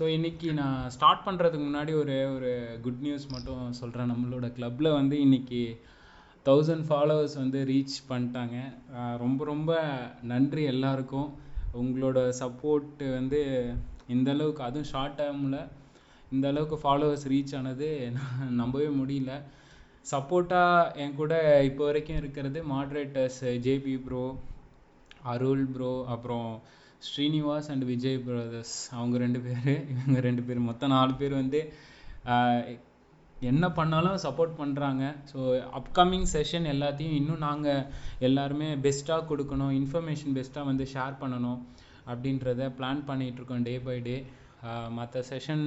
So இன்றைக்கி நான் start பண்ணுறதுக்கு முன்னாடி ஒரு குட் நியூஸ் மட்டும் சொல்கிறேன். நம்மளோட கிளப்பில் வந்து இன்றைக்கி 1000 ஃபாலோவர்ஸ் வந்து ரீச் பண்ணிட்டாங்க. ரொம்ப ரொம்ப நன்றி எல்லாருக்கும். உங்களோட சப்போர்ட் வந்து இந்தளவுக்கு, அதுவும் ஷார்ட் டேர்மில் இந்த அளவுக்கு ஃபாலோவர்ஸ் ரீச் ஆனது நம்பவே முடியல. சப்போர்ட்டாக என் கூட இப்போ வரைக்கும் இருக்கிறது மாட்ரேட்டர்ஸ் ஜேபி ப்ரோ, அருள் ப்ரோ, அப்புறம் ஸ்ரீனிவாஸ் அண்ட் விஜய் பிரதர்ஸ், அவங்க 2 பேர், இவங்க 2 பேர், மொத்தம் 4 பேர் வந்து என்ன பண்ணாலும் சப்போர்ட் பண்ணுறாங்க. ஸோ அப்கமிங் செஷன் எல்லாத்தையும் இன்னும் நாங்கள் எல்லாருமே பெஸ்ட்டாக கொடுக்கணும், இன்ஃபர்மேஷன் பெஸ்ட்டாக வந்து ஷேர் பண்ணணும் அப்படின்றத பிளான் பண்ணிகிட்ருக்கோம் டே பை டே. மற்ற செஷன்,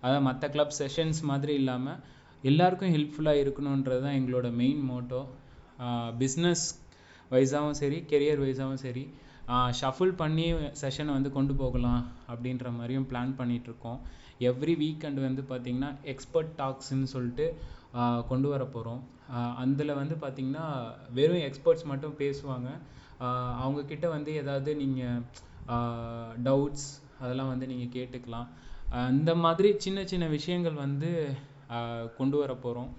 அதாவது மற்ற கிளப் செஷன்ஸ் மாதிரி இல்லாமல் எல்லாருக்கும் ஹெல்ப்ஃபுல்லாக இருக்கணுன்றது தான் எங்களோட மெயின் மோட்டோ. பிஸ்னஸ் வைஸாகவும் சரி, கெரியர் வைஸாகவும் சரி, ஷஃபிள் பண்ணி செஷனை வந்து கொண்டு போகலாம் அப்படின்ற மாதிரியும் பிளான் பண்ணிகிட்ருக்கோம். எவ்ரி வீக்கெண்ட் வந்து பார்த்திங்கன்னா எக்ஸ்பர்ட் டாக்ஸ்ன்னு சொல்லிட்டு கொண்டு வர போகிறோம். அதில் வந்து பார்த்திங்கன்னா வெறும் எக்ஸ்பர்ட்ஸ் மட்டும் பேசுவாங்க. அவங்கக்கிட்ட வந்து ஏதாவது நீங்கள் டவுட்ஸ் அதெல்லாம் வந்து நீங்கள் கேட்டுக்கலாம். அந்த மாதிரி சின்ன சின்ன விஷயங்கள் வந்து கொண்டு வர போகிறோம்.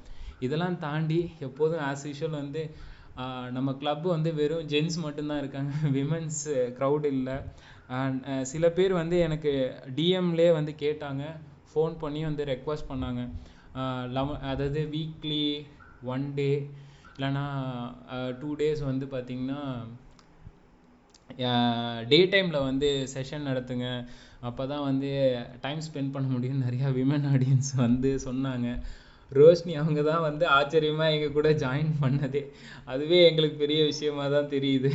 இதெல்லாம் தாண்டி எப்போதும் ஆஸ் யூஷுவல் வந்து நம்ம கிளப் வந்து வெறும் ஜென்ஸ் மட்டும்தான் இருக்காங்க, விமென்ஸ் க்ரௌட் இல்லை. சில பேர் வந்து எனக்கு டிஎம்லே வந்து கேட்டாங்க, ஃபோன் பண்ணி வந்து ரெக்வஸ்ட் பண்ணாங்க. அதாவது வீக்லி 1 டே இல்லைனா 2 டேஸ் வந்து பார்த்திங்கன்னா டே டைமில் வந்து செஷன் நடத்துங்க, அப்போ தான் வந்து டைம் ஸ்பெண்ட் பண்ண முடியும், நிறையா விமன் ஆடியன்ஸ் வந்து சொன்னாங்க. ரோஷினி அவங்க தான் வந்து ஆச்சரியமாக எங்கள் கூட ஜாயின் பண்ணதே. அதுவே எங்களுக்கு பெரிய விஷயமாக தான் தெரியுது.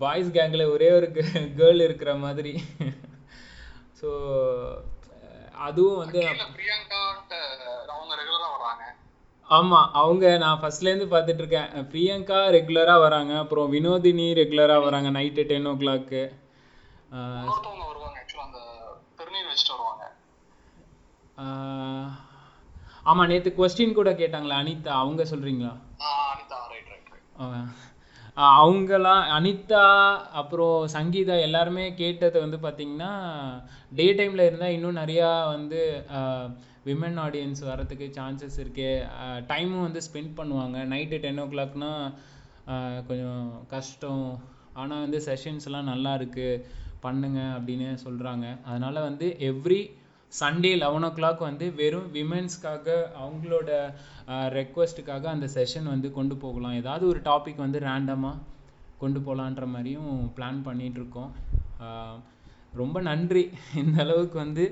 பாய்ஸ் கேங்கில் ஒரே ஒரு கேர்ள் இருக்கிற மாதிரி. ஸோ அதுவும் வந்து ஆமாம், அவங்க நான் ஃபஸ்ட்லேருந்து பார்த்துட்ருக்கேன். பிரியங்கா ரெகுலராக வராங்க, அப்புறம் வினோதினி ரெகுலராக வராங்க நைட்டு 10 o'clock. ஆமாம், நேற்று கொஸ்டின் கூட கேட்டாங்களா அனிதா, அவங்க சொல்கிறீங்களா? அவங்களாம் அனிதா அப்புறம் சங்கீதா எல்லாருமே கேட்டது வந்து பார்த்திங்கன்னா டே டைமில் இருந்தால் இன்னும் நிறையா வந்து விமன் ஆடியன்ஸ் வரத்துக்கு சான்சஸ் இருக்குது. டைமும் வந்து ஸ்பெண்ட் பண்ணுவாங்க. நைட்டு 10 o'clockனா கொஞ்சம் கஷ்டம், ஆனால் வந்து செஷன்ஸ்லாம் நல்லா இருக்குது பண்ணுங்க அப்படின்னு சொல்கிறாங்க. அதனால் வந்து எவ்ரி சண்டே 11 o'clock வந்து வெறும் விமென்ஸ்க்காக அவங்களோட ரெக்வஸ்ட்டுக்காக அந்த செஷன் வந்து கொண்டு போகலாம். ஏதாவது ஒரு டாபிக் வந்து ரேண்டமாக கொண்டு போகலான்ற மாதிரியும் பிளான் பண்ணிகிட்ருக்கோம். ரொம்ப நன்றி இந்த அளவுக்கு வந்து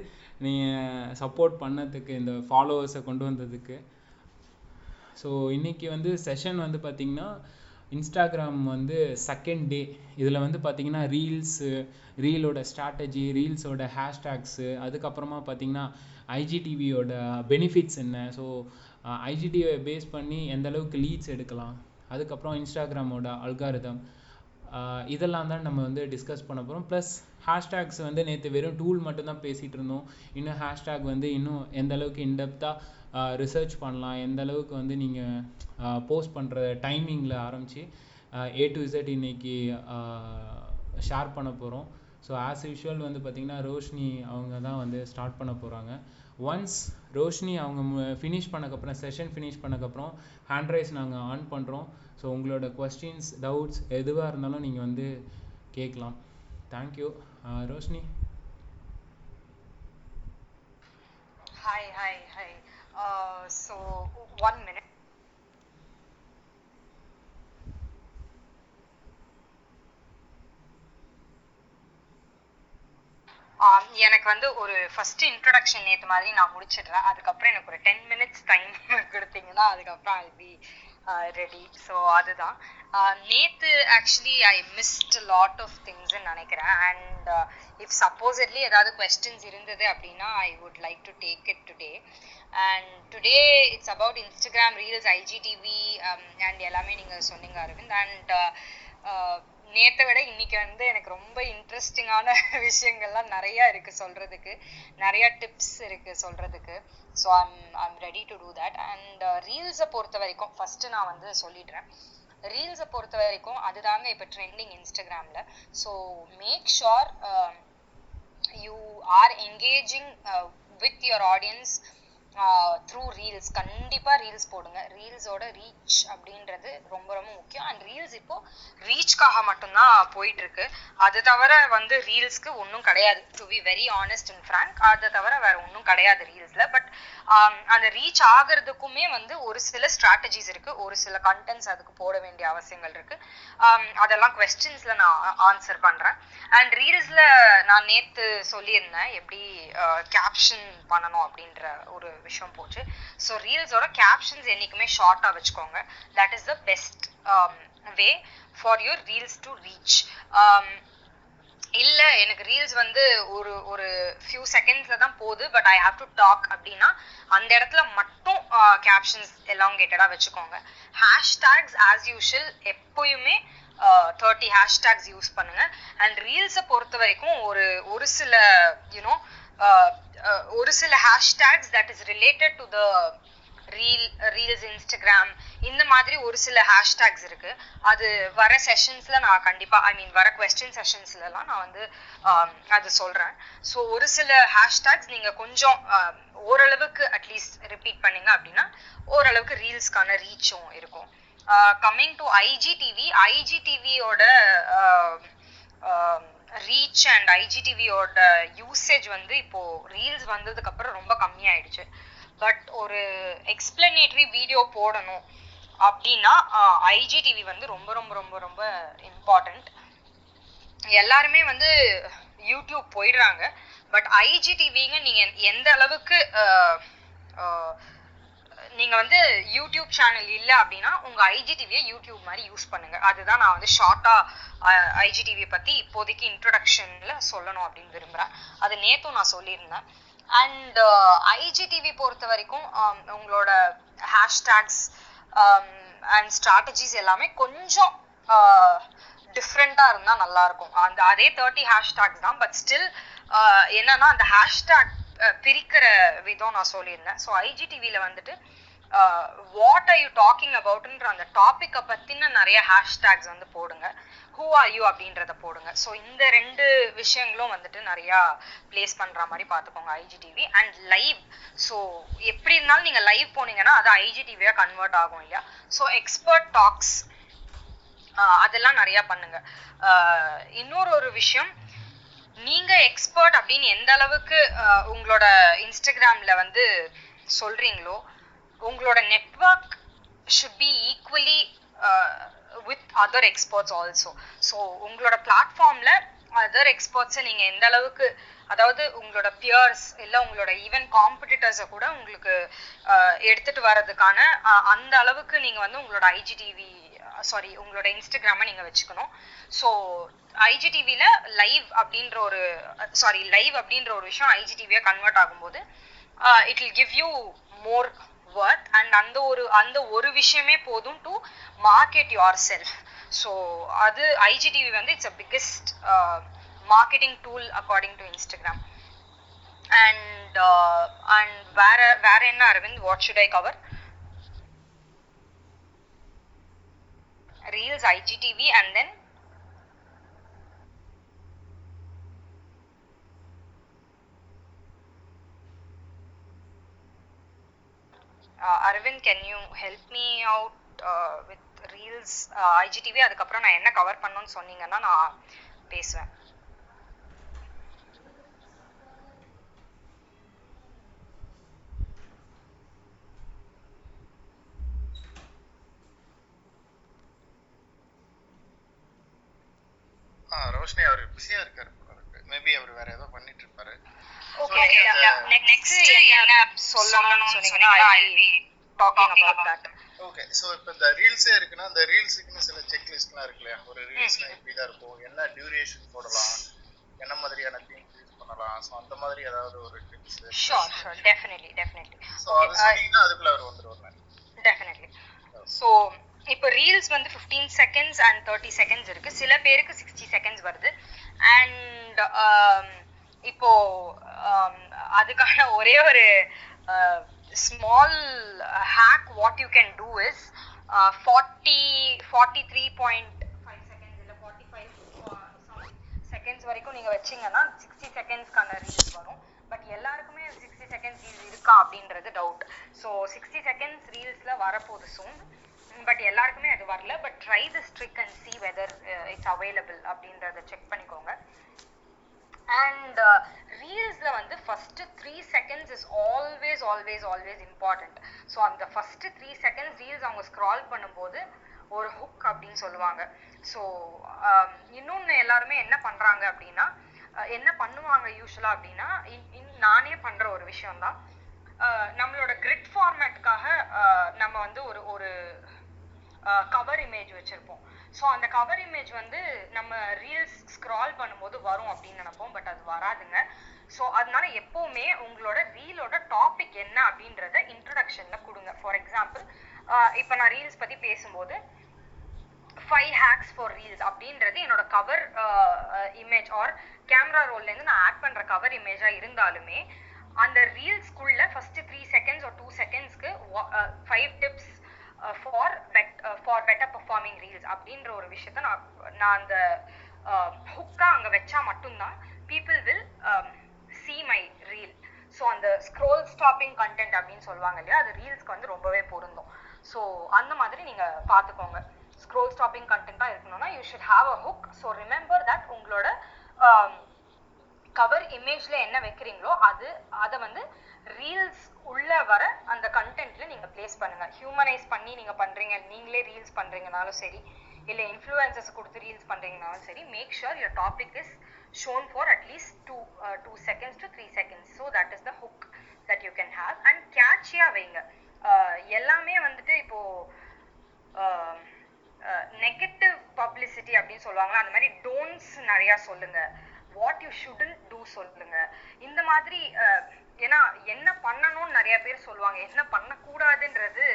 நீங்கள் சப்போர்ட் பண்ணதுக்கு, இந்த ஃபாலோவர்ஸை கொண்டு வந்ததுக்கு. ஸோ இன்றைக்கி வந்து செஷன் வந்து பார்த்திங்கன்னா இன்ஸ்டாகிராம் வந்து செகண்ட் டே. இதில் வந்து பார்த்திங்கன்னா ரீலோட ஸ்ட்ராட்டஜி, ரீல்ஸோட ஹேஷ்டேக்ஸு, அதுக்கப்புறமா பார்த்திங்கன்னா ஐஜிடிவியோட பெனிஃபிட்ஸ் என்ன, ஸோ ஐஜிடிவியை பேஸ் பண்ணி எந்த அளவுக்கு லீட்ஸ் எடுக்கலாம், அதுக்கப்புறம் இன்ஸ்டாகிராமோட அல்காரிதம், இதெல்லாம் தான் நம்ம வந்து டிஸ்கஸ் பண்ண போகிறோம். ப்ளஸ் ஹேஷ்டேக்ஸ் வந்து நேற்று வெறும் டூல் மட்டும்தான் பேசிகிட்டு இருந்தோம். இன்னும் ஹேஷ்டேக் வந்து இன்னும் எந்த அளவுக்கு இன்டெப்த்தாக ரிசர்ச் பண்ணலாம், எந்த அளவுக்கு வந்து நீங்கள் போஸ்ட் பண்ணுற டைமிங்கில் ஆரம்பித்து A to Z இன்றைக்கி ஷேர் பண்ண போகிறோம். ஸோ ஆஸ் யூஷுவல் வந்து பார்த்திங்கன்னா ரோஷினி அவங்க தான் வந்து ஸ்டார்ட் பண்ண போகிறாங்க. ஒன்ஸ் ரோஷினி அவங்க ஃபினிஷ் பண்ணக்கப்புறம், செஷன் ஃபினிஷ் பண்ணக்கப்புறம் ஹேண்ட் ரைஸ் நாங்கள் ஆன் பண்ணுறோம். ஸோ உங்களோட கொஸ்டின்ஸ், டவுட்ஸ் எதுவாக இருந்தாலும் நீங்கள் வந்து கேட்கலாம். Thank you. Roshini. Hi. So 1 minute. எனக்கு வந்து ஒரு ஃபர்ஸ்ட் இன்ட்ரோடக்ஷன் நேற்று மாதிரி நான் முடிச்சிடுறேன். அதுக்கப்புறம் எனக்கு ஒரு 10 minutes டைம் கொடுத்தீங்கன்னா அதுக்கப்புறம் ஐ பி ரெடி. ஸோ அதுதான் நேற்று actually I missed lot of திங்ஸ்ன்னு நினைக்கிறேன். அண்ட் இஃப் சப்போஸ்ட்லி ஏதாவது கொஸ்டின்ஸ் இருந்தது அப்படின்னா I would like to take it today. And today it's about Instagram reels, IGTV and எல்லாமே நீங்கள் சொன்னீங்க அரவிந்த். அண்ட் நேற்றை விட இன்னைக்கு வந்து எனக்கு ரொம்ப இன்ட்ரெஸ்டிங்கான விஷயங்கள்லாம் நிறையா இருக்குது சொல்கிறதுக்கு, நிறையா டிப்ஸ் இருக்குது சொல்கிறதுக்கு. So I'm ready to do that. And ரீல்ஸை பொறுத்த வரைக்கும் ஃபஸ்ட்டு நான் வந்து சொல்லிடுறேன். ரீல்ஸை பொறுத்த வரைக்கும் அதுதாங்க இப்போ ட்ரெண்டிங் இன்ஸ்டாகிராமில். So make sure you are engaging with your audience through reels. கண்டிப்பா ரீல்ஸ் போடுங்க. ரீல்ஸோட ரீச் அப்படின்றது ரொம்ப ரொம்ப முக்கியம். அண்ட் ரீல்ஸ் இப்போ ரீச்காக மட்டும்தான் போயிட்டு இருக்கு. அது தவிர வந்து ரீல்ஸ்க்கு ஒன்றும் கிடையாது, to be very honest and frank. அதை தவிர வேற ஒன்றும் கிடையாது ரீல்ஸ்ல. பட் அந்த ரீச் ஆகிறதுக்குமே வந்து ஒரு சில ஸ்ட்ராட்டஜிஸ் இருக்கு, ஒரு சில கண்டென்ட்ஸ் அதுக்கு போட வேண்டிய அவசியங்கள் இருக்கு. அதெல்லாம் கொஸ்டின்ஸ்ல நான் ஆன்சர் பண்றேன். அண்ட் ரீல்ஸ்ல நான் நேத்து சொல்லியிருந்தேன் எப்படி கேப்ஷன் பண்ணணும் அப்படின்ற ஒரு விஷயம் போச்சு. ஸோ ரீல்ஸோட கேப்ஷன்ஸ் என்னைக்குமே ஷார்ட்டா வச்சுக்கோங்க. That is the best way for your reels to reach. இல்ல எனக்கு ரீல்ஸ் வந்து ஒரு ஒரு ஃபியூ செகண்ட்ஸ்ல தான் போகுது, but I have to talk அப்படின்னா அந்த இடத்துல மட்டும் கேப்ஷன்ஸ் எலாங்கேட்டடா வச்சுக்கோங்க. ஹேஷ்டேக்ஸ் ஆஸ் யூஷுவல் எப்பயுமே 30 ஹேஷ்டேக்ஸ் யூஸ் பண்ணுங்க. அண்ட் ரீல்ஸை பொறுத்த வரைக்கும் ஒரு சில யூனோ ஒரு சில hashtags that is related to the reels, Instagram, இந்த மாதிரி ஒரு சில ஹேஷ்டேக்ஸ் இருக்கு. அது வர செஷன்ஸ்ல நான் கண்டிப்பா வர கொஸ்டின் செஷன்ஸ்லாம் நான் வந்து அது சொல்றேன். ஸோ ஒரு சில ஹேஷ்டேக்ஸ் நீங்க கொஞ்சம் ஓரளவுக்கு அட்லீஸ்ட் ரிப்பீட் பண்ணீங்க அப்படின்னா ஓரளவுக்கு ரீல்ஸ்க்கான ரீச்சும் இருக்கும். கம்மிங் டு ஐஜிடிவியோட ரீச் அண்ட் ஐஜிடிவியோட யூசேஜ் வந்து இப்போ ரீல்ஸ் வந்ததுக்கு அப்புறம் ரொம்ப கம்மியாயிடுச்சு. பட் ஒரு எக்ஸ்பிளனேட்டரி வீடியோ போடணும் அப்படின்னா ஐஜிடிவி வந்து ரொம்ப ரொம்ப ரொம்ப ரொம்ப இம்பார்ட்டன்ட். எல்லாருமே வந்து யூடியூப் போயிடுறாங்க, பட் ஐஜிடிவிங்க நீங்க எந்த அளவுக்கு நீங்க வந்து யூடியூப் சேனல் இல்லை அப்படின்னா உங்க ஐஜிடிவியை யூடியூப் மாதிரி யூஸ் பண்ணுங்க. அதுதான் நான் வந்து ஷார்ட்டா ஐஜிடிவியை பத்தி இப்போதைக்கு இன்ட்ரோடக்ஷன்ல சொல்லணும் அப்படின்னு விரும்புறேன். அது நேத்தும் நான் சொல்லியிருந்தேன். அண்ட் ஐஜிடிவி பொறுத்த வரைக்கும் உங்களோட ஹேஷ்டேக்ஸ் அண்ட் ஸ்ட்ராட்டஜிஸ் எல்லாமே கொஞ்சம் டிஃப்ரெண்டா இருந்தா நல்லா இருக்கும். அதே 30 ஹேஷ்டேக்ஸ் தான், பட் ஸ்டில் என்னன்னா அந்த ஹேஷ்டேக் பிரிக்கிற விதம் நான் சொல்லியிருந்தேன். ஸோ ஐஜிடிவில வந்துட்டு வாட் ஆர் யூ டாக்கிங் அபவுட்ன்ற அந்த டாபிக்கை பத்தின நிறைய ஹேஷ்டேக்ஸ் வந்து போடுங்க. ஹூ ஆர் யூ அப்படின்றத போடுங்க. ஸோ இந்த ரெண்டு விஷயங்களும் வந்துட்டு நிறைய பிளேஸ் பண்ற மாதிரி பார்த்துக்கோங்க ஐஜிடிவி. அண்ட் லைவ், ஸோ எப்படி இருந்தாலும் நீங்க லைவ் போனீங்கன்னா அது ஐஜிடிவியா கன்வெர்ட் ஆகும் இல்லையா? ஸோ எக்ஸ்பர்ட் டாக்ஸ் அதெல்லாம் நிறைய பண்ணுங்க. இன்னொரு விஷயம், நீங்க எக்ஸ்பர்ட் அப்படின்னு எந்த அளவுக்கு உங்களோட இன்ஸ்டாகிராம்ல வந்து சொல்றீங்களோ உங்களோட network should be equally with other experts also. So உங்களோட பிளாட்ஃபார்ம்ல அதர் எக்ஸ்பர்ட்ஸை நீங்க எந்த அளவுக்கு, அதாவது உங்களோட பியர்ஸ் இல்லை உங்களோட ஈவன் காம்படிட்டர்ஸை கூட உங்களுக்கு எடுத்துட்டு வர்றதுக்கான அந்த அளவுக்கு நீங்க வந்து உங்களோட உங்களோட இன்ஸ்டாகிராமை நீங்க வச்சுக்கணும். ஸோ ஐஜிடிவில லைவ் அப்படின்ற ஒரு விஷயம் ஐஜிடிவியா கன்வெர்ட் ஆகும்போது it will give you more worth and அந்த ஒரு விஷயமே போதும் to market yourself. So அது ஐஜிடிவி வந்து it's a biggest marketing tool according to Instagram. And வேற என்ன Aravind, what should I cover? Reels, IGTV, and then Arvind, can you help me out with Reels, IGTV? அதுக்கப்புறம் நான் என்ன cover பண்ணணும்னு சொன்னீங்கன்னா நான் பேசுவேன். ரோஷினி அவர் பிஸியா இருக்காரு, மேபி அவர் வேற ஏதோ பண்ணிட்டு இருப்பாரு. ஓகே, நெக்ஸ்ட் என்ன சொல்லணும்னு சொன்னீங்கன்னா I will be talking about that. Okay, so இப்போ இந்த ரீல்ஸே இருக்குன்னா அந்த ரீல்ஸ்க்குன்னு சில செக் லிஸ்ட்லாம் இருக்கு இல்லையா? ஒரு ரீல்ஸ்ல எப்படி தான் இருக்கும், என்ன டியூரேஷன் போடலாம், என்ன மாதிரியான தீம்ஸ் யூஸ் பண்ணலாம், சோ அந்த மாதிரி ஏதாவது ஒரு டிப்ஸ்? Sure, definitely. சோ அது சொன்னீங்கன்னா அதுக்குள்ள அவர் வந்துருவாரு. டெஃபினெட்லி. ஸோ இப்போ ரீல்ஸ் வந்து 15 seconds and 30 seconds இருக்கு. சில பேருக்கு 60 seconds வருது. அண்ட் இப்போ அதுக்கான ஒரே ஒரு small hack what you can two is 43.5 seconds இல்லை 45 செகண்ட்ஸ் வரைக்கும் நீங்க வச்சீங்கன்னா 60 செகண்ட்ஸ்க்கான ரீல்ஸ் வரும். பட் எல்லாருக்குமே 60 செகண்ட்ஸ் ரீல்ஸ் இருக்கா அப்படின்றது டவுட். ஸோ 60 செகண்ட்ஸ் ரீல்ஸ்ல வரப்போகுது சூன், பட் எல்லாருக்குமே அது வரல. But try this trick and see whether it's available அப்படின்றத செக் பண்ணிக்கோங்க. அண்ட் ரீல்ஸ்ல வந்து first 3 seconds is always always always important. So அந்த ஃபர்ஸ்ட் 3 செகண்ட்ஸ் ரீல்ஸ் அவங்க ஸ்க்ரால் பண்ணும்போது ஒரு ஹுக் அப்படின்னு சொல்லுவாங்க. ஸோ இன்னொன்று எல்லாருமே என்ன பண்றாங்க அப்படின்னா, என்ன பண்ணுவாங்க யூஸ்வலா அப்படின்னா, நானே பண்ற ஒரு விஷயம்தான், நம்மளோட கிரிட் ஃபார்மேட்டுக்காக நம்ம வந்து ஒரு ஒரு கவர் இமேஜ் வச்சிருப்போம். ஸோ அந்த கவர் இமேஜ் வந்து நம்ம ரீல்ஸ் ஸ்க்ரால் பண்ணும்போது வரும் அப்படின்னு நினைப்போம், பட் அது வராதுங்க. ஸோ அதனால எப்பவுமே உங்களோட ரீலோட டாபிக் என்ன அப்படின்றத இன்ட்ரடக்ஷன்ல கொடுங்க. ஃபார் எக்ஸாம்பிள், இப்போ நான் ரீல்ஸ் பத்தி பேசும்போது 5 ஹேக்ஸ் ஃபார் ரீல்ஸ் அப்படின்றது என்னோட கவர் இமேஜ் ஆர் கேமரா ரோல்லேருந்து நான் ஆட் பண்ற கவர் இமேஜா இருந்தாலுமே, அந்த ரீல்ஸ்குள்ள ஃபர்ஸ்ட் 3 செகண்ட்ஸ் ஆர் 2 செகண்ட்ஸ்க்கு 5 tips for better performing reels அப்படின்ற ஒரு விஷயத்த நான் அந்த ஹுக்கா அங்க வச்சா மட்டும்தான் people will see my reel. So அந்த ஸ்க்ரோல் ஸ்டாப்பிங் கண்டென்ட் அப்படின்னு சொல்லுவாங்க இல்லையா, அது ரீல்ஸ்க்கு வந்து ரொம்பவே பொருந்தும். ஸோ அந்த மாதிரி நீங்க பார்த்துக்கோங்க. ஸ்க்ரோல் ஸ்டாப்பிங் கண்டென்ட்டா இருக்கணும்னா you should have a hook. So remember that உங்களோட கவர் இமேஜ்ல என்ன வைக்கிறீங்களோ அதை வந்து ரீல்ஸ் உள்ள வர அந்த கண்டென்ட்ல நீங்க பிளேஸ் பண்ணுங்க. ஹியூமனைஸ் பண்ணி நீங்க பண்றீங்க, நீங்களே ரீல்ஸ் பண்றீங்கனாலும் சரி, இல்லை இன்ஃப்ளூயன்சர்ஸ் கொடுத்து ரீல்ஸ் பண்றீங்கனாலும் சரி, make sure your topic is shown for at least 2 seconds to 3 seconds. So that is the hook that you can have. And catchy-ஆ வைங்க. எல்லாமே வந்துட்டு இப்போ நெகட்டிவ் பப்ளிசிட்டி அப்படின்னு சொல்லுவாங்களா, அந்த மாதிரி டோன்ட்ஸ் நிறைய சொல்லுங்க. வாட் யூ ஷுடன்ட் டூ சொல்லுங்க. இந்த மாதிரி ஏன்னா என்ன பண்ணணும்னு நிறைய பேர் சொல்லுவாங்க, என்ன பண்ணக்கூடாதுன்றது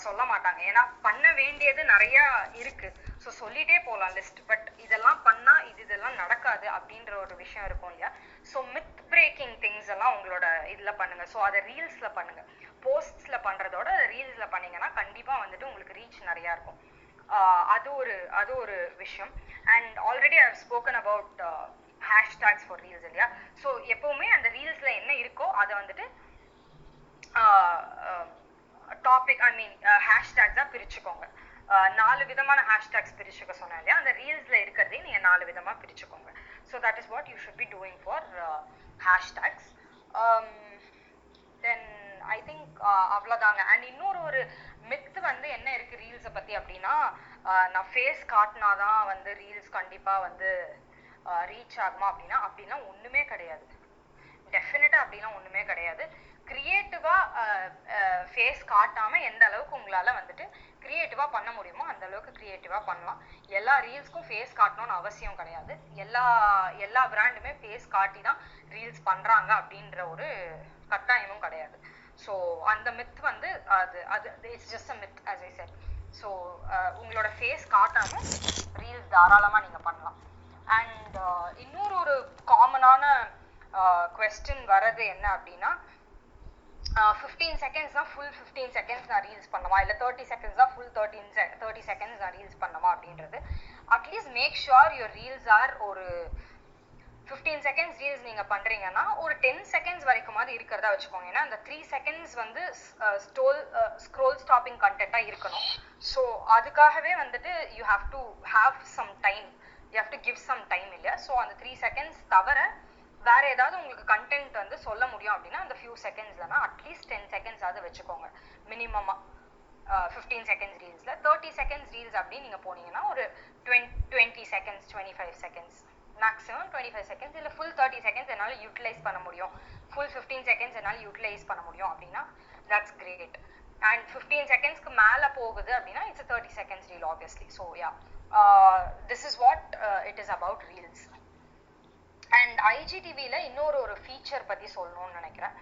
சொல்ல மாட்டாங்க. ஏன்னா பண்ண வேண்டியது நிறைய இருக்கு. ஸோ சொல்லிட்டே போகலாம் லிஸ்ட். பட் இதெல்லாம் பண்ணா இதெல்லாம் நடக்காது அப்படின்ற ஒரு விஷயம் இருக்கும் இல்லையா. ஸோ மித் பிரேக்கிங் திங்ஸ் எல்லாம் உங்களோட இதுல பண்ணுங்க. ஸோ அதை ரீல்ஸ்ல பண்ணுங்க. போஸ்ட்ஸ்ல பண்றதோட ரீல்ஸ்ல பண்ணீங்கன்னா கண்டிப்பா வந்துட்டு உங்களுக்கு ரீச் நிறைய இருக்கும். அது ஒரு விஷயம். And already I have spoken about hashtags for reels இல்லையா. ஸோ எப்பவுமே அந்த ரீல்ஸ்ல என்ன இருக்கோ அதை வந்துட்டு டாபிக் ஹேஷ்டேக்ஸா பிரிச்சுக்கோங்க. 4 விதமான ஹேஷ்டேக்ஸ் பிரிச்சுக்க சொன்னேன் இல்லையா, அந்த ரீல்ஸ்ல இருக்கிறதே நீங்க 4 விதமா பிரிச்சுக்கோங்க. So that is what you should be doing for hashtags. Then I think அவ்வளோதாங்க. அண்ட் இன்னொரு மித்து வந்து என்ன இருக்கு ரீல்ஸை பத்தி அப்படின்னா, நான் ஃபேஸ் காட்டினாதான் வந்து ரீல்ஸ் கண்டிப்பா வந்து ரீச் ஆகுமா அப்படின்னா ஒண்ணுமே கிடையாது. டெஃபினட்டா அப்படிலாம் ஒண்ணுமே கிடையாது. கிரியேட்டிவா ஃபேஸ் காட்டாம எந்த அளவுக்கு உங்களால வந்துட்டு கிரியேட்டிவா பண்ண முடியுமோ அந்த அளவுக்கு கிரியேட்டிவா பண்ணலாம். எல்லா ரீல்ஸ்க்கும் ஃபேஸ் காட்டணும்னு அவசியம் கிடையாது. எல்லா பிராண்டுமே ஃபேஸ் காட்டி தான் ரீல்ஸ் பண்றாங்க அப்படின்ற ஒரு கட்டாயமும் கிடையாது. ஸோ அந்த மித் வந்து அது it's just a myth as I said. So உங்களோட ஃபேஸ் காட்டாம ரீல்ஸ் தாராளமா நீங்க பண்ணலாம். அண்ட் இன்னொரு காமனான கொஸ்டின் வர்றது என்ன அப்படின்னா, 15 செகண்ட்ஸ் தான் ஃபுல் 15 செகண்ட்ஸ் நான் ரீல்ஸ் பண்ணமா, இல்லை 30 செகண்ட்ஸ் தான் ஃபுல் 30 செகண்ட்ஸ் நான் ரீல்ஸ் பண்ணமா அப்படின்றது. At least make sure your reels are ஒரு 15 செகண்ட்ஸ் ரீல்ஸ் நீங்க பண்றீங்கன்னா ஒரு 10 செகண்ட்ஸ் வரைக்குமாவது இருக்கிறதா வச்சுக்கோங்க. ஏன்னா அந்த 3 செகண்ட்ஸ் வந்து ஸ்க்ரோல் ஸ்டாப்பிங் கண்டென்ட்டா இருக்கணும். ஸோ அதுக்காகவே வந்துட்டு you have to have some time, you have to give some time இல்லையா. ஸோ அந்த 3 செகண்ட்ஸ் தவிர வேற ஏதாவது உங்களுக்கு கண்டென்ட் வந்து சொல்ல முடியும் அப்படின்னா அந்த ஃபியூ செகண்ட்ஸ்லனா அட்லீஸ்ட் 10 செகண்ட்ஸ் ஆகுது வச்சுக்கோங்க மினிமமா. 15 செகண்ட்ஸ் ரீல்ஸ்ல 30 செகண்ட்ஸ் ரீல்ஸ் அப்படின்னு நீங்க போனீங்கன்னா ஒரு 20 செகண்ட்ஸ் 25 செகண்ட்ஸ் மேக்ஸிமம் 25 செகண்ட்ஸ் இல்லை ஃபுல் 30 செகண்ட்ஸ் என்னால் யூட்டிலைஸ் பண்ண முடியும், ஃபுல் 15 செகண்ட்ஸ் என்னால் யூட்டிலைஸ் பண்ண முடியும் அப்படின்னா தட்ஸ் கிரேட். அண்ட் 15 செகண்ட்ஸ்க்கு மேலே போகுது அப்படின்னா it's 30 seconds reel obviously. So yeah, this is what it is about reels. And ஐஜிடிவியில் இன்னொரு ஃபீச்சர் பற்றி சொல்லணும்னு நினைக்கிறேன்.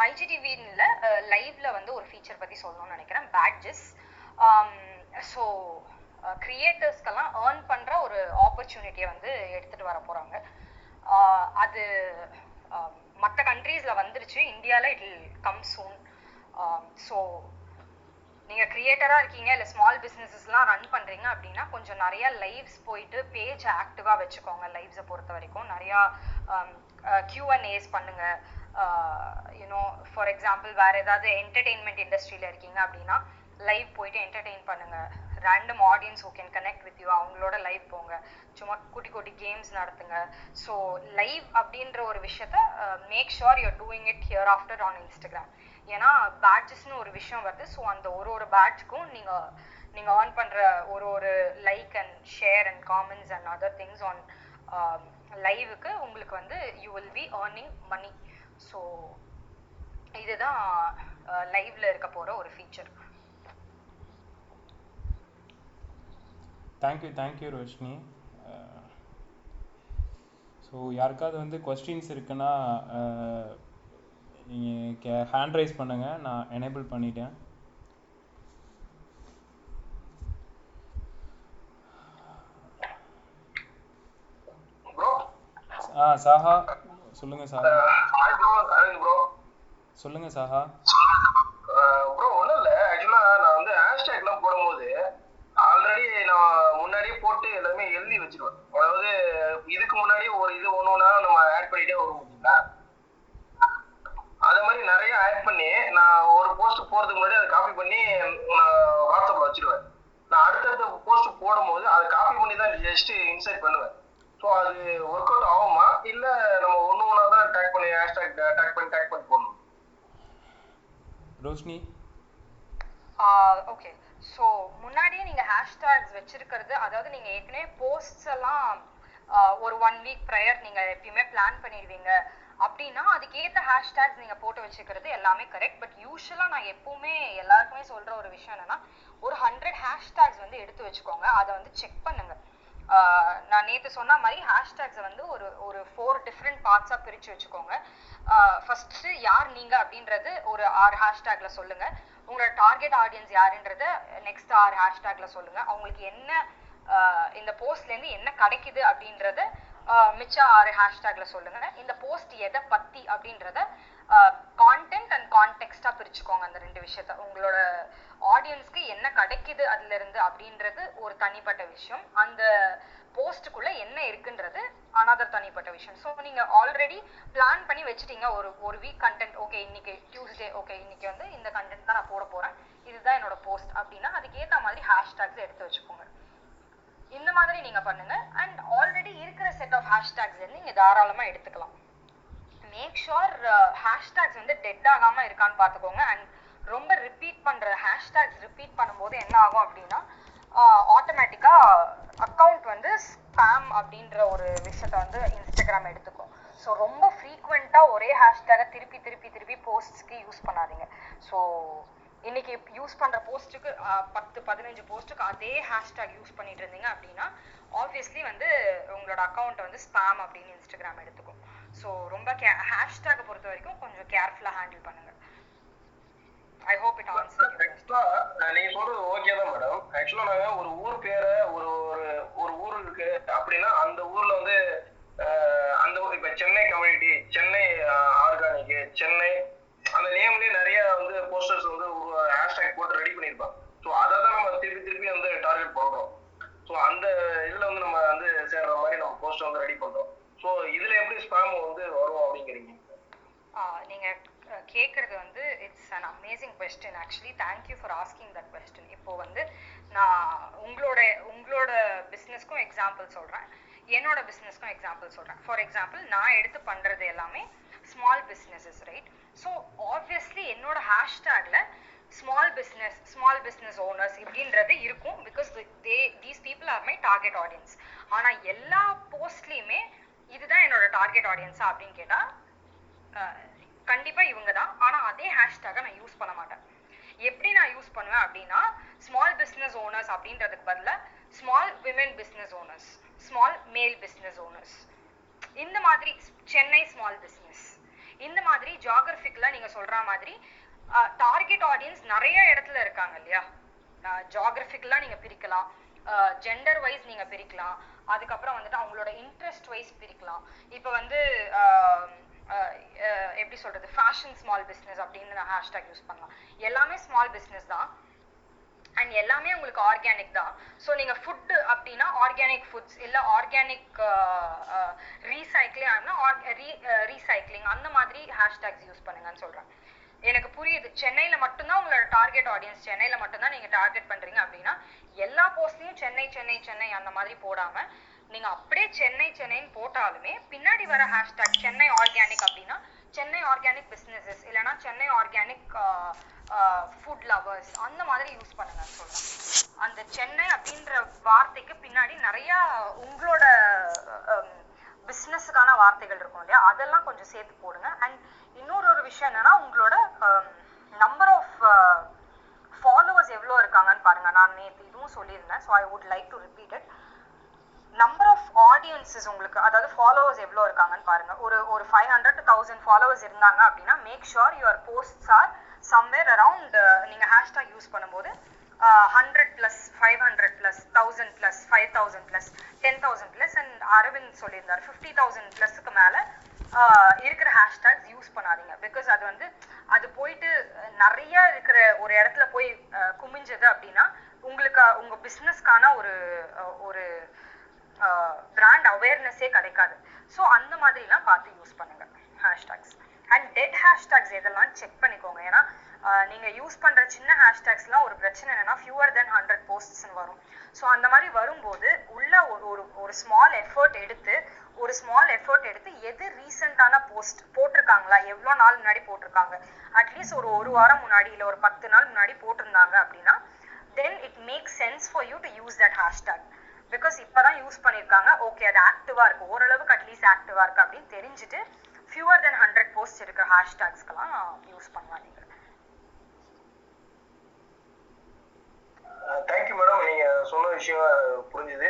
ஐஜிடிவியில் லைவ்ல வந்து ஒரு ஃபீச்சர் பற்றி சொல்லணும்னு நினைக்கிறேன், பேட்ஜஸ். ஸோ கிரியேட்டர்ஸ்க்கெல்லாம் ஏர்ன் பண்ணுற ஒரு ஆப்பர்ச்சுனிட்டியை வந்து எடுத்துகிட்டு வர போகிறாங்க. அது மற்ற கண்ட்ரீஸில் வந்துருச்சு, இந்தியாவில் it will come soon. So நீங்க கிரியேட்டரா இருக்கீங்க இல்ல ஸ்மால் பிசினஸஸ்லாம் ரன் பண்றீங்க அப்படின்னா கொஞ்சம் நிறைய லைவ்ஸ் போயிட்டு பேஜ் ஆக்டிவா வச்சுக்கோங்க. லைவ்ஸை பொறுத்த வரைக்கும் நிறைய Q&As பண்ணுங்க. யூனோ ஃபார் எக்ஸாம்பிள் வேற ஏதாவது என்டர்டெயின்மெண்ட் இண்டஸ்ட்ரியில இருக்கீங்க அப்படின்னா லைவ் போயிட்டு என்டர்டெயின் பண்ணுங்க. Random audience who can connect with you அவங்களோட லைவ் போங்க. சும்மா குட்டி குட்டி கேம்ஸ் நடத்துங்க. ஸோ லைவ் அப்படின்ற ஒரு விஷயத்த make sure you're doing it hereafter on Instagram. ஏன்னா பேட்ஜஸ்னு ஒரு விஷயம் வருது. ஸோ அந்த ஒரு பேட்ச்க்கும் நீங்க ஏர்ன் பண்ற ஒரு like and share and comments and other things on லைவுக்கு உங்களுக்கு வந்து you will be earning money. So இதுதான் லைவ்ல இருக்க போற ஒரு ஃபீச்சர். தேங்க்யூ ரோஷினி. ஸோ யாருக்காவது வந்து கொஸ்டின்ஸ் இருக்குன்னா நீங்கள் ஹேண்ட் ரைஸ் பண்ணுங்கள், நான் எனேபிள் பண்ணிட்டேன். சாஹா சொல்லுங்க. சாஹா சொல்லுங்க. சாஹா ப்ரோ ஒன்றும் இல்லை, ஆக்சுவலாக நான் வந்து ஹேஷ்டேக்லாம் போடும்போது ஆல்ரெடி நான் முன்னாடியே போட்டு எல்லாமே எழுதி வச்சிருவேன். அதாவது இதுக்கு முன்னாடி ஒரு இது ஒன்று நம்ம ஆட் பண்ணிட்டே வருவோம். அதே மாதிரி நிறைய ஆட் பண்ணி நான் ஒரு போஸ்ட் போகிறதுக்கு முன்னாடி அதை காப்பி பண்ணி வாட்ஸ்அப்பில் வச்சிருவேன். நான் அடுத்தடுத்த போஸ்ட் போடும்போது அதை காப்பி பண்ணி தான் ஜஸ்ட் இன்சர்ட் பண்ணுவேன். ஸோ அது ஒர்க் அவுட் ஆகுமா இல்லை நம்ம ஒன்று தான் டேக் பண்ணி ஹேஷ்டேக் டேக் பண்ணி போடணும்? ரோஷினி ஓகே. ஸோ முன்னாடியே நீங்க ஹேஷ்டேக்ஸ் வச்சிருக்கிறது, அதாவது நீங்க ஏற்கனவே போஸ்ட்ஸ் எல்லாம் ஒரு 1 வீக் ப்ரையர் நீங்க எப்பயுமே பிளான் பண்ணிடுவீங்க அப்படின்னா அதுக்கேற்ற ஹேஷ்டேக்ஸ் நீங்க போட்டு வச்சுக்கிறது எல்லாமே கரெக்ட். பட் யூஸ்வலா நான் எப்பவுமே எல்லாருக்குமே சொல்ற ஒரு விஷயம் என்னன்னா ஒரு 100 ஹேஷ்டேக்ஸ் வந்து எடுத்து வச்சுக்கோங்க. அதை வந்து செக் பண்ணுங்க. நான் நேற்று சொன்ன மாதிரி ஹேஷ்டேக்ஸை வந்து ஒரு 4 டிஃப்ரெண்ட் பார்ட்ஸா பிரிச்சு வச்சுக்கோங்க. ஃபர்ஸ்ட் யார் நீங்க அப்படின்றது ஒரு 6 ஹேஷ்டேக்ல சொல்லுங்க. உங்களோட டார்கெட் ஆடியன்ஸ் யாருன்றத நெக்ஸ்ட் 6 ஹேஷ்டேக்ல சொல்லுங்க. அவங்களுக்கு என்ன இந்த போஸ்ட்ல இருந்து என்ன கிடைக்குது அப்படின்றத மிச்ச 6 ஹேஷ்டேக்ல சொல்லுங்க. இந்த போஸ்ட் எதை பத்தி அப்படின்றத கான்டென்ட் அண்ட் கான்டெக்ஸ்டா பிரிச்சுக்கோங்க. அந்த 2 விஷயத்த உங்களோட ஆடியன்ஸ்க்கு என்ன கிடைக்குது அதுல இருந்து அப்படின்றது ஒரு தனிப்பட்ட விஷயம். அந்த போஸ்டுக்குள்ள என்ன இருக்குன்றது அனதர் தனிப்பட்ட விஷயம். ஸோ நீங்க ஆல்ரெடி பிளான் பண்ணி வச்சுட்டீங்க ஒரு வீக் கண்டென்ட். ஓகே இன்னைக்கு டியூஸ்டே, ஓகே இன்னைக்கு வந்து இந்த கண்டென்ட் தான் நான் போட போறேன், இதுதான் என்னோட போஸ்ட் அப்படின்னா அதுக்கேற்ற மாதிரி ஹேஷ்டேக்ஸ் எடுத்து வச்சுக்கோங்க. இந்த மாதிரி நீங்க பண்ணுங்க. அண்ட் ஆல்ரெடி இருக்கிற செட் ஆஃப் ஹேஷ்டேக்ஸ் வந்து நீங்க தாராளமா எடுத்துக்கலாம். மேக் ஷுர் ஹேஷ்டேக்ஸ் வந்து டெட் ஆகாம இருக்கான்னு பாத்துக்கோங்க. அண்ட் ரொம்ப ரிப்பீட் பண்ற ஹேஷ்டேக்ஸ் ரிப்பீட் பண்ணும்போது என்ன ஆகும் அப்படின்னா ஆட்டோமேட்டிக்கா அக்கௌண்ட் வந்து ஸ்பேம் அப்படின்ற ஒரு விஷயத்த வந்து இன்ஸ்டாகிராம் எடுத்துக்கும். ஸோ ரொம்ப ஃப்ரீக்வெண்டா ஒரே ஹேஷ்டேகை திருப்பி போஸ்ட்ஸ்க்கு யூஸ் பண்ணாதீங்க. ஸோ இன்னைக்கு யூஸ் பண்ற போஸ்ட்டுக்கு 10-15 போஸ்ட்டுக்கு அதே ஹேஷ்டேக் யூஸ் பண்ணிட்டு இருந்தீங்க அப்படின்னா ஆப்வியஸ்லி வந்து உங்களோட அக்கௌண்ட் வந்து ஸ்பேம் அப்படின்னு இன்ஸ்டாகிராம் எடுத்துக்கும். ஸோ ரொம்ப ஹேஷ்டேகை பொறுத்த வரைக்கும் கொஞ்சம் கேர்ஃபுல்லா ஹேண்டில் பண்ணுங்க. I hope it answer. நீங்க சொல்றது ஓகே தான் மேடம். ஆக்சுவலா நாங்க ஒரு ஊர் பேரை ஒரு ஊர் இருக்கு அப்படின்னா அந்த ஊர்ல வந்து அந்த இப்ப சென்னை கம்யூனிட்டி, சென்னை ஆர்கானிக், சென்னை அந்த நேம்லயே நிறைய வந்து போஸ்டர்ஸ் வந்து ஹேஷ்டேக் போட்டு ரெடி பண்ணிருப்பாங்க. ஸோ அதை தான் நம்ம திருப்பி வந்து டார்கெட் பண்றோம். ஸோ அந்த இதுல வந்து நம்ம வந்து சேர்ற மாதிரி நம்ம போஸ்டர் வந்து ரெடி பண்றோம். ஸோ இதுல எப்படி ஸ்பேம் வந்து வரும் அப்படிங்கிறீங்க? நீங்க கேட்கறது வந்து it's an amazing question. Actually thank you for asking that question. இப்போ வந்து நான் உங்களோட பிஸ்னஸ்க்கும் எக்ஸாம்பிள் சொல்றேன், என்னோட பிஸ்னஸ்க்கும் எக்ஸாம்பிள் சொல்றேன். ஃபார் எக்ஸாம்பிள் நான் எடுத்து பண்றது எல்லாமே small businesses, right? So obviously என்னோட ஹேஷ்டேக்ல ஸ்மால் பிஸ்னஸ் ஓனர்ஸ் இப்படின்றது இருக்கும். Because these people are my target audience. ஆனா எல்லா போஸ்ட்லயுமே இதுதான் என்னோட டார்கெட் ஆடியன்ஸா அப்படின்னு கேட்டா கண்டிப்பா இவங்க தான். ஆனா அதே ஹேஷ்டேகை நான் யூஸ் பண்ண மாட்டேன். எப்படி நான் யூஸ் பண்ணுவேன் அப்படின்னா ஸ்மால் பிஸ்னஸ் ஓனர்ஸ் அப்படின்றதுக்கு பதிலா small women business owners, small மேல் பிஸ்னஸ் ஓனர்ஸ், இந்த மாதிரி சென்னை ஸ்மால் பிஸ்னஸ், இந்த மாதிரி ஜியோகிராபிக்கலா நீங்க சொல்ற மாதிரி டார்கெட் ஆடியன்ஸ் நிறைய இடத்துல இருக்காங்க இல்லையா? ஜியோகிராபிக்கலா நீங்க பிரிக்கலாம், ஜெண்டர் வைஸ் நீங்க பிரிக்கலாம், அதுக்கப்புறம் வந்துட்டு அவங்களோட இன்ட்ரெஸ்ட் வைஸ் பிரிக்கலாம். இப்போ வந்து எப்படி சொல்றது, ஃபேஷன் ஸ்மால் பிஸ்னஸ் அப்படின்னு நான் ஹேஷ்டேக் யூஸ் பண்ணலாம். எல்லாமே ஸ்மால் பிஸ்னஸ் தான். அண்ட் எல்லாமே உங்களுக்கு ஆர்கானிக் தான். ஸோ நீங்கள் ஃபுட்டு அப்படின்னா ஆர்கானிக் ஃபுட்ஸ், இல்லை ஆர்கானிக் ரீசைக்ளிங் அந்த மாதிரி ஹேஷ்டேக்ஸ் யூஸ் பண்ணுங்கன்னு சொல்கிறேன். எனக்கு புரியுது, சென்னையில் மட்டும்தான் உங்களோட டார்கெட் ஆடியன்ஸ், சென்னையில் மட்டும்தான் நீங்கள் டார்கெட் பண்ணுறீங்க அப்படின்னா எல்லா போஸ்ட்லையும் சென்னை சென்னை சென்னை அந்த மாதிரி போடாமல் நீங்கள் அப்படியே சென்னை சென்னைன்னு போட்டாலுமே பின்னாடி வர ஹேஷ்டேக் சென்னை ஆர்கானிக் அப்படின்னா சென்னை ஆர்கானிக் பிஸ்னஸஸ் இல்லைனா சென்னை ஆர்கானிக் ஃபுட் லவர்ஸ் அந்த மாதிரி யூஸ் பண்ணுங்கன்னு சொல்கிறேன். அந்த சென்னை அப்படின்ற வார்த்தைக்கு பின்னாடி நிறையா உங்களோட பிஸ்னஸுக்கான வார்த்தைகள் இருக்கும் இல்லையா, அதெல்லாம் கொஞ்சம் சேர்த்து போடுங்க. அண்ட் இன்னொரு விஷயம் என்னன்னா, உங்களோட நம்பர் ஆஃப் ஃபாலோவர்ஸ் எவ்வளோ இருக்காங்கன்னு பாருங்க. நான் நேற்று இதுவும் சொல்லியிருந்தேன், so I would like to repeat it. Number of audiences உங்களுக்கு, அதாவது ஃபாலோவர்ஸ் எவ்வளோ இருக்காங்கன்னு பாருங்க. ஒரு 500 to 1000 ஃபாலோவர்ஸ் இருந்தாங்க அப்படின்னா make sure your posts are somewhere around, நீங்கள் ஹேஷ்டாக் யூஸ் பண்ணும்போது 100+, 500+, 1000+, 5000+, 10,000+, அண்ட் அரவிந்த் சொல்லியிருந்தார் 50,000+க்கு மேலே இருக்கிற ஹேஷ்டாக்ஸ் யூஸ் பண்ணாதீங்க. பிகாஸ் அது போயிட்டு நிறைய இருக்கிற ஒரு இடத்துல போய் குமிஞ்சது அப்படின்னா உங்களுக்கு உங்கள் பிஸ்னஸ்க்கான ஒரு பிராண்ட் அவேர்னஸே கிடைக்காது. ஸோ அந்த மாதிரிலாம் பார்த்து யூஸ் பண்ணுங்க ஹேஷ்டாக்ஸ். அண்ட் டெட் ஹேஷ்டாக்ஸ் எதெல்லாம் செக் பண்ணிக்கோங்க. ஏன்னா நீங்கள் யூஸ் பண்ணுற சின்ன ஹேஷ்டாக்ஸ்லாம் ஒரு பிரச்சனை என்னென்னா fewer than 100 போஸ்ட்ஸ்ன்னு வரும். ஸோ அந்த மாதிரி வரும்போது உள்ள ஒரு ஸ்மால் எஃபர்ட் எடுத்து எது ரீசெண்டான போஸ்ட் போட்டிருக்காங்களா, எவ்வளோ நாள் முன்னாடி போட்டிருக்காங்க, அட்லீஸ்ட் ஒரு வாரம் முன்னாடி இல்லை ஒரு 10 நாள் முன்னாடி போட்டிருந்தாங்க அப்படின்னா then it makes sense for you to use that hashtag. Because இப்போ தான் யூஸ் பண்ணியிருக்காங்க, ஓகே அது ஆக்டிவாக இருக்குது, ஓரளவுக்கு அட்லீஸ்ட் ஆக்டிவாக இருக்குது அப்படின்னு தெரிஞ்சுட்டு fewer than 100 போஸ்ட் இருக்கிற ஹேஷ்டாக்ஸ்க்கெல்லாம் யூஸ் பண்ணலாம் நீங்கள். தேங்க்யூ மேடம், நீங்கள் சொன்ன விஷயம் புரிஞ்சுது.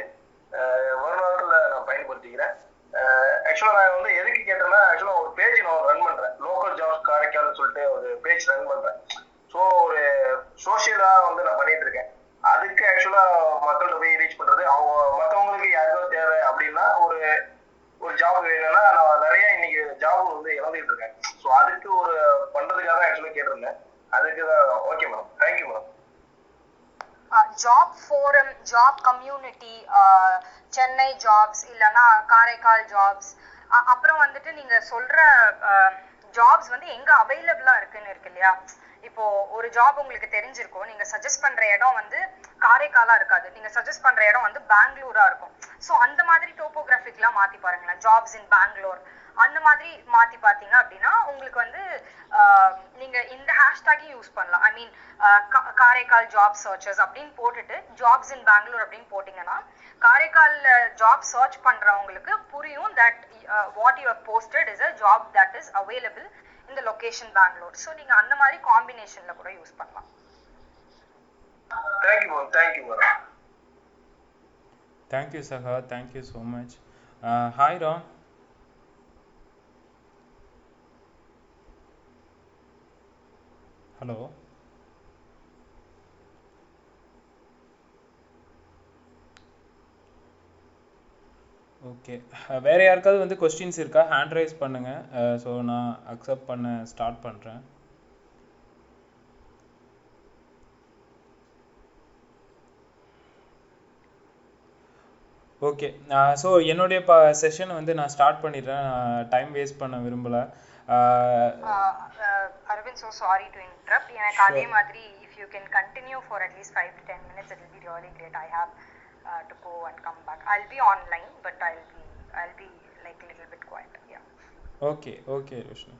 வருங்காலத்தில் நான் பயன்படுத்திக்கிறேன். ஆக்சுவலாக நான் எதுக்கு கேட்டேன்னா, ஆக்சுவலாக ஒரு பேஜ் நான் ரன் பண்ணுறேன், லோக்கல் ஜாப்ஸ் காரைக்கால்னு சொல்லிட்டு ஒரு பேஜ் ரன் பண்ணுறேன். ஸோ ஒரு சோஷியலாக நான் பண்ணிட்டு இருக்கேன். அதுக்கு ஆக்சுவலாக மக்கள்கிட்ட போய் ரீச் பண்ணுறது, அவங்க மற்றவங்களுக்கு யாருக்கோ தேவை அப்படின்னா ஒரு ஜாப் வேணும்னா நான் நிறைய இன்னைக்கு ஜாப் இழந்துகிட்டு இருக்கேன். ஸோ அதுக்கு பண்ணுறதுக்காக ஆக்சுவலாக கேட்டிருந்தேன். அதுக்கு தான். Okay madam, thank you madam. Job forum, job community, Chennai jobs இல்லைன்னா காரைக்கால் ஜாப்ஸ், அப்புறம் நீங்கள் சொல்கிற ஜாப்ஸ் எங்கே அவைலபிளாக இருக்குன்னு இருக்கு இல்லையா. இப்போ ஒரு ஜாப் உங்களுக்கு தெரிஞ்சிருக்கும், நீங்கள் சஜஸ்ட் பண்ணுற இடம் காரைக்காலாக இருக்காது, நீங்கள் சஜஸ்ட் பண்ணுற இடம் பெங்களூராக இருக்கும். ஸோ அந்த மாதிரி டோப்போகிராஃபிக்லாம் மாற்றி பாருங்களேன். ஜாப்ஸ் இன் பெங்களூர் அந்த மாதிரி மாற்றி பார்த்தீங்க அப்படின்னா உங்களுக்கு நீங்கள் இந்த ஹேஷ்டாகையும் யூஸ் பண்ணலாம். ஐ மீன் காரைக்கால் ஜாப் சர்ச்சஸ் அப்படின்னு போட்டுட்டு ஜாப்ஸ் இன் பெங்களூர் அப்படின்னு போட்டிங்கன்னா காரைக்காலில் ஜாப் சர்ச் பண்ணுறவங்களுக்கு புரியும் that what you have posted is a job that is available in the location Bangalore. So நீங்க அந்த மாதிரி காம்பினேஷன்ல கூட யூஸ் பண்ணலாம். Thank you ma'am. Thank you ma'am. Thank you Saha. Thank you so much. Hi Ram. Hello. Okay, வேறு யாருக்காவது questions இருக்கா? Hand rice பண்ணுங்கள். ஸோ நான் அக்செப்ட் பண்ண ஸ்டார்ட் பண்ணுறேன். ஓகே, ஸோ என்னுடைய செஷன் நான் ஸ்டார்ட் பண்ணிடுறேன். டைம் வேஸ்ட் பண்ண விரும்பலை. Aravind, so sorry to interrupt. எனக்கு அதே மாதிரி if you can continue for at least 5 to 10 minutes it will be really great. I have to go and come back. I'll be online but I'll be like a little bit quiet. Yeah. Okay Roshini.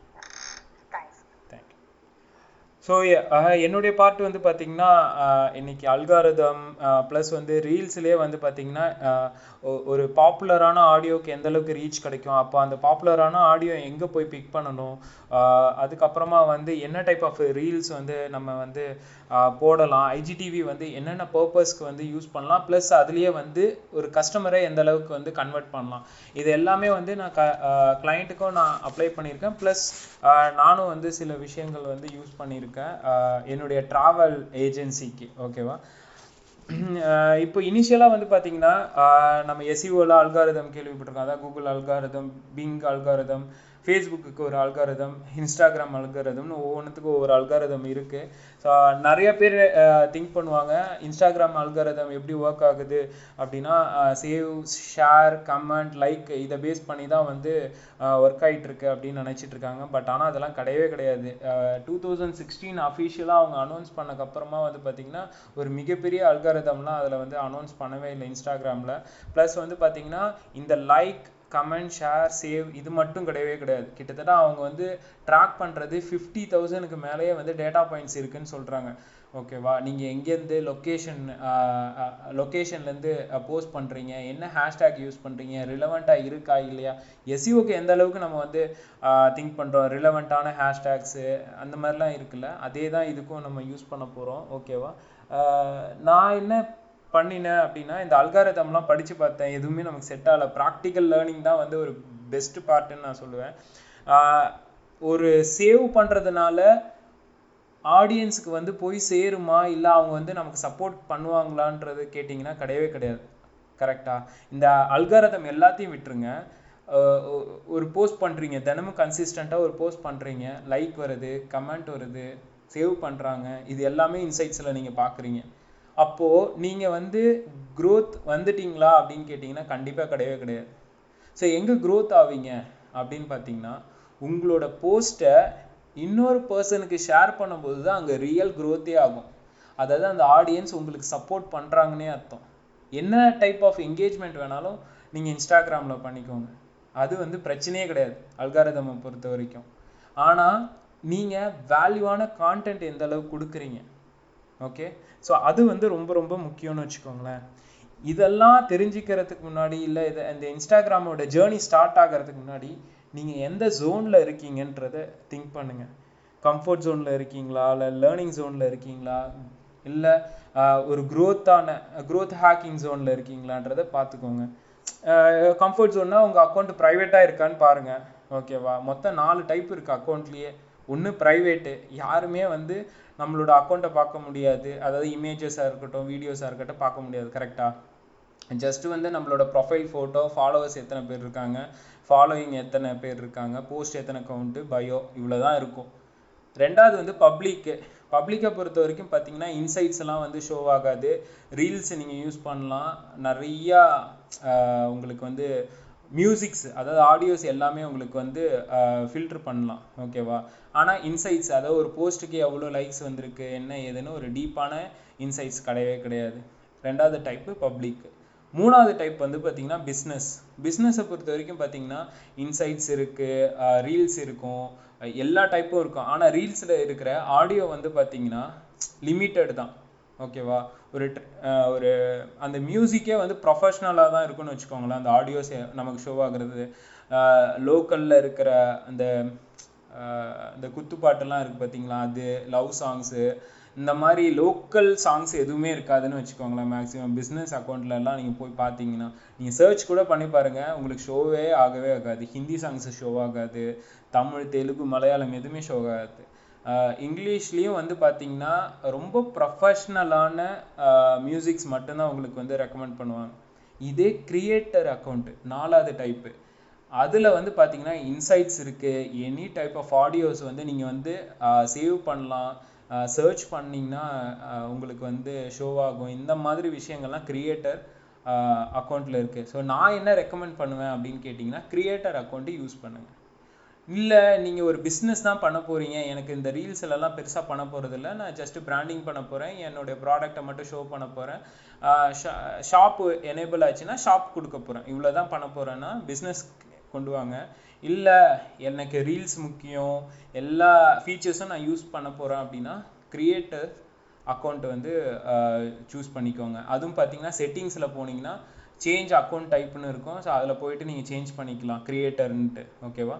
Thanks. Thank you. So என்னுடைய part பார்த்தீங்கன்னா இன்னைக்கு algorithm plus ரீல்ஸ்லேயே பார்த்தீங்கன்னா ஒரு பாப்புலரான ஆடியோக்கு எந்தளவுக்கு reach கிடைக்கும், அப்போ அந்த பாப்புலரான ஆடியோ எங்கே போய் பிக் பண்ணணும், அதுக்கப்புறமா என்ன டைப் ஆஃப் ரீல்ஸ் நம்ம போடலாம், ஐஜிடிவி என்னென்ன பர்பஸ்க்கு யூஸ் பண்ணலாம், ப்ளஸ் அதுலேயே ஒரு கஸ்டமரை எந்த அளவுக்கு கன்வெர்ட் பண்ணலாம், இது எல்லாமே நான் கிளைண்ட்டுக்கும் நான் அப்ளை பண்ணியிருக்கேன். ப்ளஸ் நானும் சில விஷயங்கள் யூஸ் பண்ணியிருக்கேன் என்னுடைய ட்ராவல் ஏஜென்சிக்கு. ஓகேவா, இப்போ இனிஷியலாக பார்த்தீங்கன்னா நம்ம எஸ்இஓவில் அல்காரிதம் கேள்விப்பட்டிருக்கோம். அதாவது கூகுள் அல்காரிதம், பிங் அல்காரிதம், ஃபேஸ்புக்கு ஒரு அல்காரிதம், இன்ஸ்டாகிராம் அல்காரிதம்னு ஒவ்வொன்றுத்துக்கும் ஒவ்வொரு அல்காரிதம் இருக்குது. ஸோ நிறைய பேர் திங்க் பண்ணுவாங்க இன்ஸ்டாகிராம் அல்காரிதம் எப்படி ஒர்க் ஆகுது அப்படின்னா சேவ், ஷேர், கமெண்ட், லைக் இதை பேஸ் பண்ணி தான் வந்து ஒர்க் ஆகிட்டு இருக்கு அப்படின்னு நினச்சிட்டு இருக்காங்க. பட் ஆனால் அதெல்லாம் கிடையவே கிடையாது. 2016 அஃபிஷியலாக அவங்க அனௌன்ஸ் பண்ணக்கப்புறமா வந்து பார்த்திங்கன்னா ஒரு மிகப்பெரிய அல்காரிதம்லாம் அதில் வந்து அனௌன்ஸ் பண்ணவே இல்லை இன்ஸ்டாகிராமில். ப்ளஸ் வந்து பார்த்திங்கன்னா இந்த லைக், கமெண்ட், ஷேர், சேவ் இது மட்டும் கிடையவே கிடையாது. கிட்டத்தட்ட அவங்க வந்து ட்ராக் பண்ணுறது 50,000க்கு மேலேயே வந்து டேட்டா பாயிண்ட்ஸ் இருக்குன்னு சொல்கிறாங்க. ஓகேவா, நீங்கள் எங்கேருந்து லொக்கேஷன்லேருந்து போஸ்ட் பண்ணுறீங்க, என்ன ஹேஷ்டேக் யூஸ் பண்ணுறீங்க, ரிலவெண்ட்டாக இருக்கா இல்லையா, எஸ்இஓக்கு எந்த அளவுக்கு நம்ம வந்து திங்க் பண்ணுறோம், ரிலவெண்ட்டான ஹேஷ்டேக்ஸு அந்த மாதிரிலாம் இருக்குல்ல, அதே தான் இதுக்கும் நம்ம யூஸ் பண்ண போகிறோம். ஓகேவா, நான் என்ன பண்ணினேன் அப்படின்னா இந்த அல்காரிதம்லாம் படித்து பார்த்தேன், எதுவுமே நமக்கு செட் ஆகலை. ப்ராக்டிக்கல் லேர்னிங் தான் வந்து ஒரு பெஸ்ட் பார்ட்டுன்னு நான் சொல்லுவேன். ஒரு சேவ் பண்ணுறதுனால ஆடியன்ஸுக்கு வந்து போய் சேருமா இல்லை அவங்க வந்து நமக்கு சப்போர்ட் பண்ணுவாங்களான்றது கேட்டிங்கன்னா கிடையவே கிடையாது. கரெக்டாக, இந்த அல்காரிதம் எல்லாத்தையும் விட்டுருங்க. ஒரு போஸ்ட் பண்ணுறீங்க, தினமும் கன்சிஸ்டண்ட்டாக ஒரு போஸ்ட் பண்ணுறீங்க, லைக் வருது, கமெண்ட் வருது, சேவ் பண்ணுறாங்க, இது எல்லாமே இன்சைட்ஸில் நீங்கள் பார்க்குறீங்க. அப்போது நீங்கள் வந்து க்ரோத் வந்துட்டீங்களா அப்படின்னு கேட்டிங்கன்னா கண்டிப்பாக கிடையவே கிடையாது. ஸோ எங்கே க்ரோத் ஆவீங்க அப்படின்னு பார்த்தீங்கன்னா உங்களோட போஸ்ட்டை இன்னொரு பர்சனுக்கு ஷேர் பண்ணும்போது தான் அங்கே ரியல் க்ரோத்தே ஆகும். அதாவது அந்த ஆடியன்ஸ் உங்களுக்கு சப்போர்ட் பண்ணுறாங்கன்னே அர்த்தம். என்ன டைப் ஆஃப் என்கேஜ்மெண்ட் வேணாலும் நீங்கள் இன்ஸ்டாகிராமில் பண்ணிக்கோங்க, அது வந்து பிரச்சனையே கிடையாது அல்காரிதமை பொறுத்த வரைக்கும். ஆனால் நீங்கள் வேல்யூவான கான்டென்ட் எந்த அளவுக்கு கொடுக்குறீங்க. ஓகே, ஸோ அது வந்து ரொம்ப ரொம்ப முக்கியம்னு வச்சுக்கோங்களேன். இதெல்லாம் தெரிஞ்சுக்கிறதுக்கு முன்னாடி இல்லை இந்த இன்ஸ்டாகிராமோட ஜேர்னி ஸ்டார்ட் ஆகிறதுக்கு முன்னாடி நீங்கள் எந்த ஜோனில் இருக்கீங்கன்றதை திங்க் பண்ணுங்கள். கம்ஃபர்ட் ஜோனில் இருக்கீங்களா, இல்லை லேர்னிங் ஜோனில் இருக்கீங்களா, இல்லை ஒரு க்ரோத் ஹேக்கிங் ஜோனில் இருக்கீங்களான்றதை பார்த்துக்கோங்க. கம்ஃபர்ட் ஜோன்னா உங்கள் அக்கௌண்ட் ப்ரைவேட்டாக இருக்கான்னு பாருங்கள். ஓகேவா, மொத்தம் 4 டைப் இருக்குது அக்கௌண்ட்லேயே. ஒன்று ப்ரைவேட்டு, யாருமே வந்து நம்மளோட அக்கௌண்ட்டை பார்க்க முடியாது, அதாவது இமேஜஸாக இருக்கட்டும், வீடியோஸாக இருக்கட்டும் பார்க்க முடியாது. கரெக்டாக, ஜஸ்ட்டு வந்து நம்மளோட ப்ரொஃபைல் ஃபோட்டோ, ஃபாலோவர்ஸ் எத்தனை பேர் இருக்காங்க, ஃபாலோயிங் எத்தனை பேர் இருக்காங்க, போஸ்ட் எத்தனை கவுண்ட்டு, பயோ, இவ்வளோ தான் இருக்கும். ரெண்டாவது வந்து பப்ளிக்கை பொறுத்த வரைக்கும் பார்த்தீங்கன்னா இன்சைட்ஸ் எல்லாம் வந்து ஷோ ஆகாது. ரீல்ஸ் நீங்கள் யூஸ் பண்ணலாம், நிறையா உங்களுக்கு வந்து மியூசிக்ஸ், அதாவது ஆடியோஸ் எல்லாமே உங்களுக்கு வந்து ஃபில்டர் பண்ணலாம். ஓகேவா, ஆனால் இன்சைட்ஸ், அதாவது ஒரு போஸ்ட்டுக்கு எவ்வளோ லைக்ஸ் வந்திருக்கு, என்ன ஏதுன்னு ஒரு டீப்பான இன்சைட்ஸ் கிடையவே கிடையாது. ரெண்டாவது டைப்பு பப்ளிக். மூணாவது டைப் வந்து பார்த்தீங்கன்னா பிஸ்னஸை பொறுத்த வரைக்கும் பார்த்தீங்கன்னா இன்சைட்ஸ் இருக்குது, ரீல்ஸ் இருக்கும், எல்லா டைப்பும் இருக்கும். ஆனால் ரீல்ஸில் இருக்கிற ஆடியோ வந்து பார்த்தீங்கன்னா லிமிட்டட் தான். ஓகேவா, ஒரு அந்த மியூசிக்கே வந்து ப்ரொஃபஷ்னலாக தான் இருக்குன்னு வச்சுக்கோங்களேன். அந்த ஆடியோஸ் நமக்கு ஷோ ஆகுறது, லோக்கலில் இருக்கிற அந்த குத்துப்பாட்டெல்லாம் இருக்குது பார்த்தீங்களா, அது லவ் சாங்ஸு, இந்த மாதிரி லோக்கல் சாங்ஸ் எதுவுமே இருக்காதுன்னு வச்சுக்கோங்களேன். மேக்ஸிமம் பிஸ்னஸ் அக்கௌண்ட்லலாம் நீங்கள் போய் பார்த்தீங்கன்னா நீங்கள் சர்ச் கூட பண்ணி பாருங்கள், உங்களுக்கு ஷோவே ஆகவே ஆகாது. ஹிந்தி சாங்ஸு ஷோ ஆகாது, தமிழ், தெலுங்கு, மலையாளம் எதுவுமே ஷோ ஆகாது. இங்கிலீஷ்லேயும் வந்து பார்த்தீங்கன்னா ரொம்ப ப்ரொஃபஷ்னலான மியூசிக்ஸ் மட்டும்தான் உங்களுக்கு வந்து ரெக்கமெண்ட் பண்ணுவாங்க. இதே கிரியேட்டர் அக்கௌண்ட்டு 4வது டைப்பு, அதில் வந்து பார்த்தீங்கன்னா இன்சைட்ஸ் இருக்குது, எனி டைப் ஆஃப் ஆடியோஸ் வந்து நீங்கள் வந்து சேவ் பண்ணலாம், சர்ச் பண்ணிங்கன்னா உங்களுக்கு வந்து ஷோ ஆகும். இந்த மாதிரி விஷயங்கள்லாம் கிரியேட்டர் அக்கௌண்ட்டில் இருக்குது. ஸோ நான் என்ன ரெக்கமெண்ட் பண்ணுவேன் அப்படின்னு கேட்டிங்கன்னா கிரியேட்டர் அக்கௌண்ட்டு யூஸ் பண்ணுங்கள். இல்லை நீங்கள் ஒரு பிஸ்னஸ் தான் பண்ண போகிறீங்க, எனக்கு இந்த ரீல்ஸ்லாம் பெருசாக பண்ண போகிறதில்ல, நான் ஜஸ்ட்டு பிராண்டிங் பண்ண போகிறேன், என்னுடைய ப்ராடக்டை மட்டும் ஷோ பண்ண போகிறேன், ஷாப்பு எனேபிள் ஆச்சுன்னா ஷாப் கொடுக்க போகிறேன், இவ்வளோ தான் பண்ண போகிறேன்னா பிஸ்னஸ் கொண்டு வாங்க. இல்லை எனக்கு ரீல்ஸ் முக்கியம், எல்லா ஃபீச்சர்ஸும் நான் யூஸ் பண்ண போகிறேன் அப்படின்னா கிரியேட்டர் அக்கௌண்ட் வந்து சூஸ் பண்ணிக்கோங்க. அதுவும் பார்த்தீங்கன்னா செட்டிங்ஸில் போனீங்கன்னா சேஞ்ச் அக்கௌண்ட் டைப்னு இருக்கும். ஸோ அதில் போயிட்டு நீங்கள் சேஞ்ச் பண்ணிக்கலாம் கிரியேட்டர்ன்ட்டு. ஓகேவா,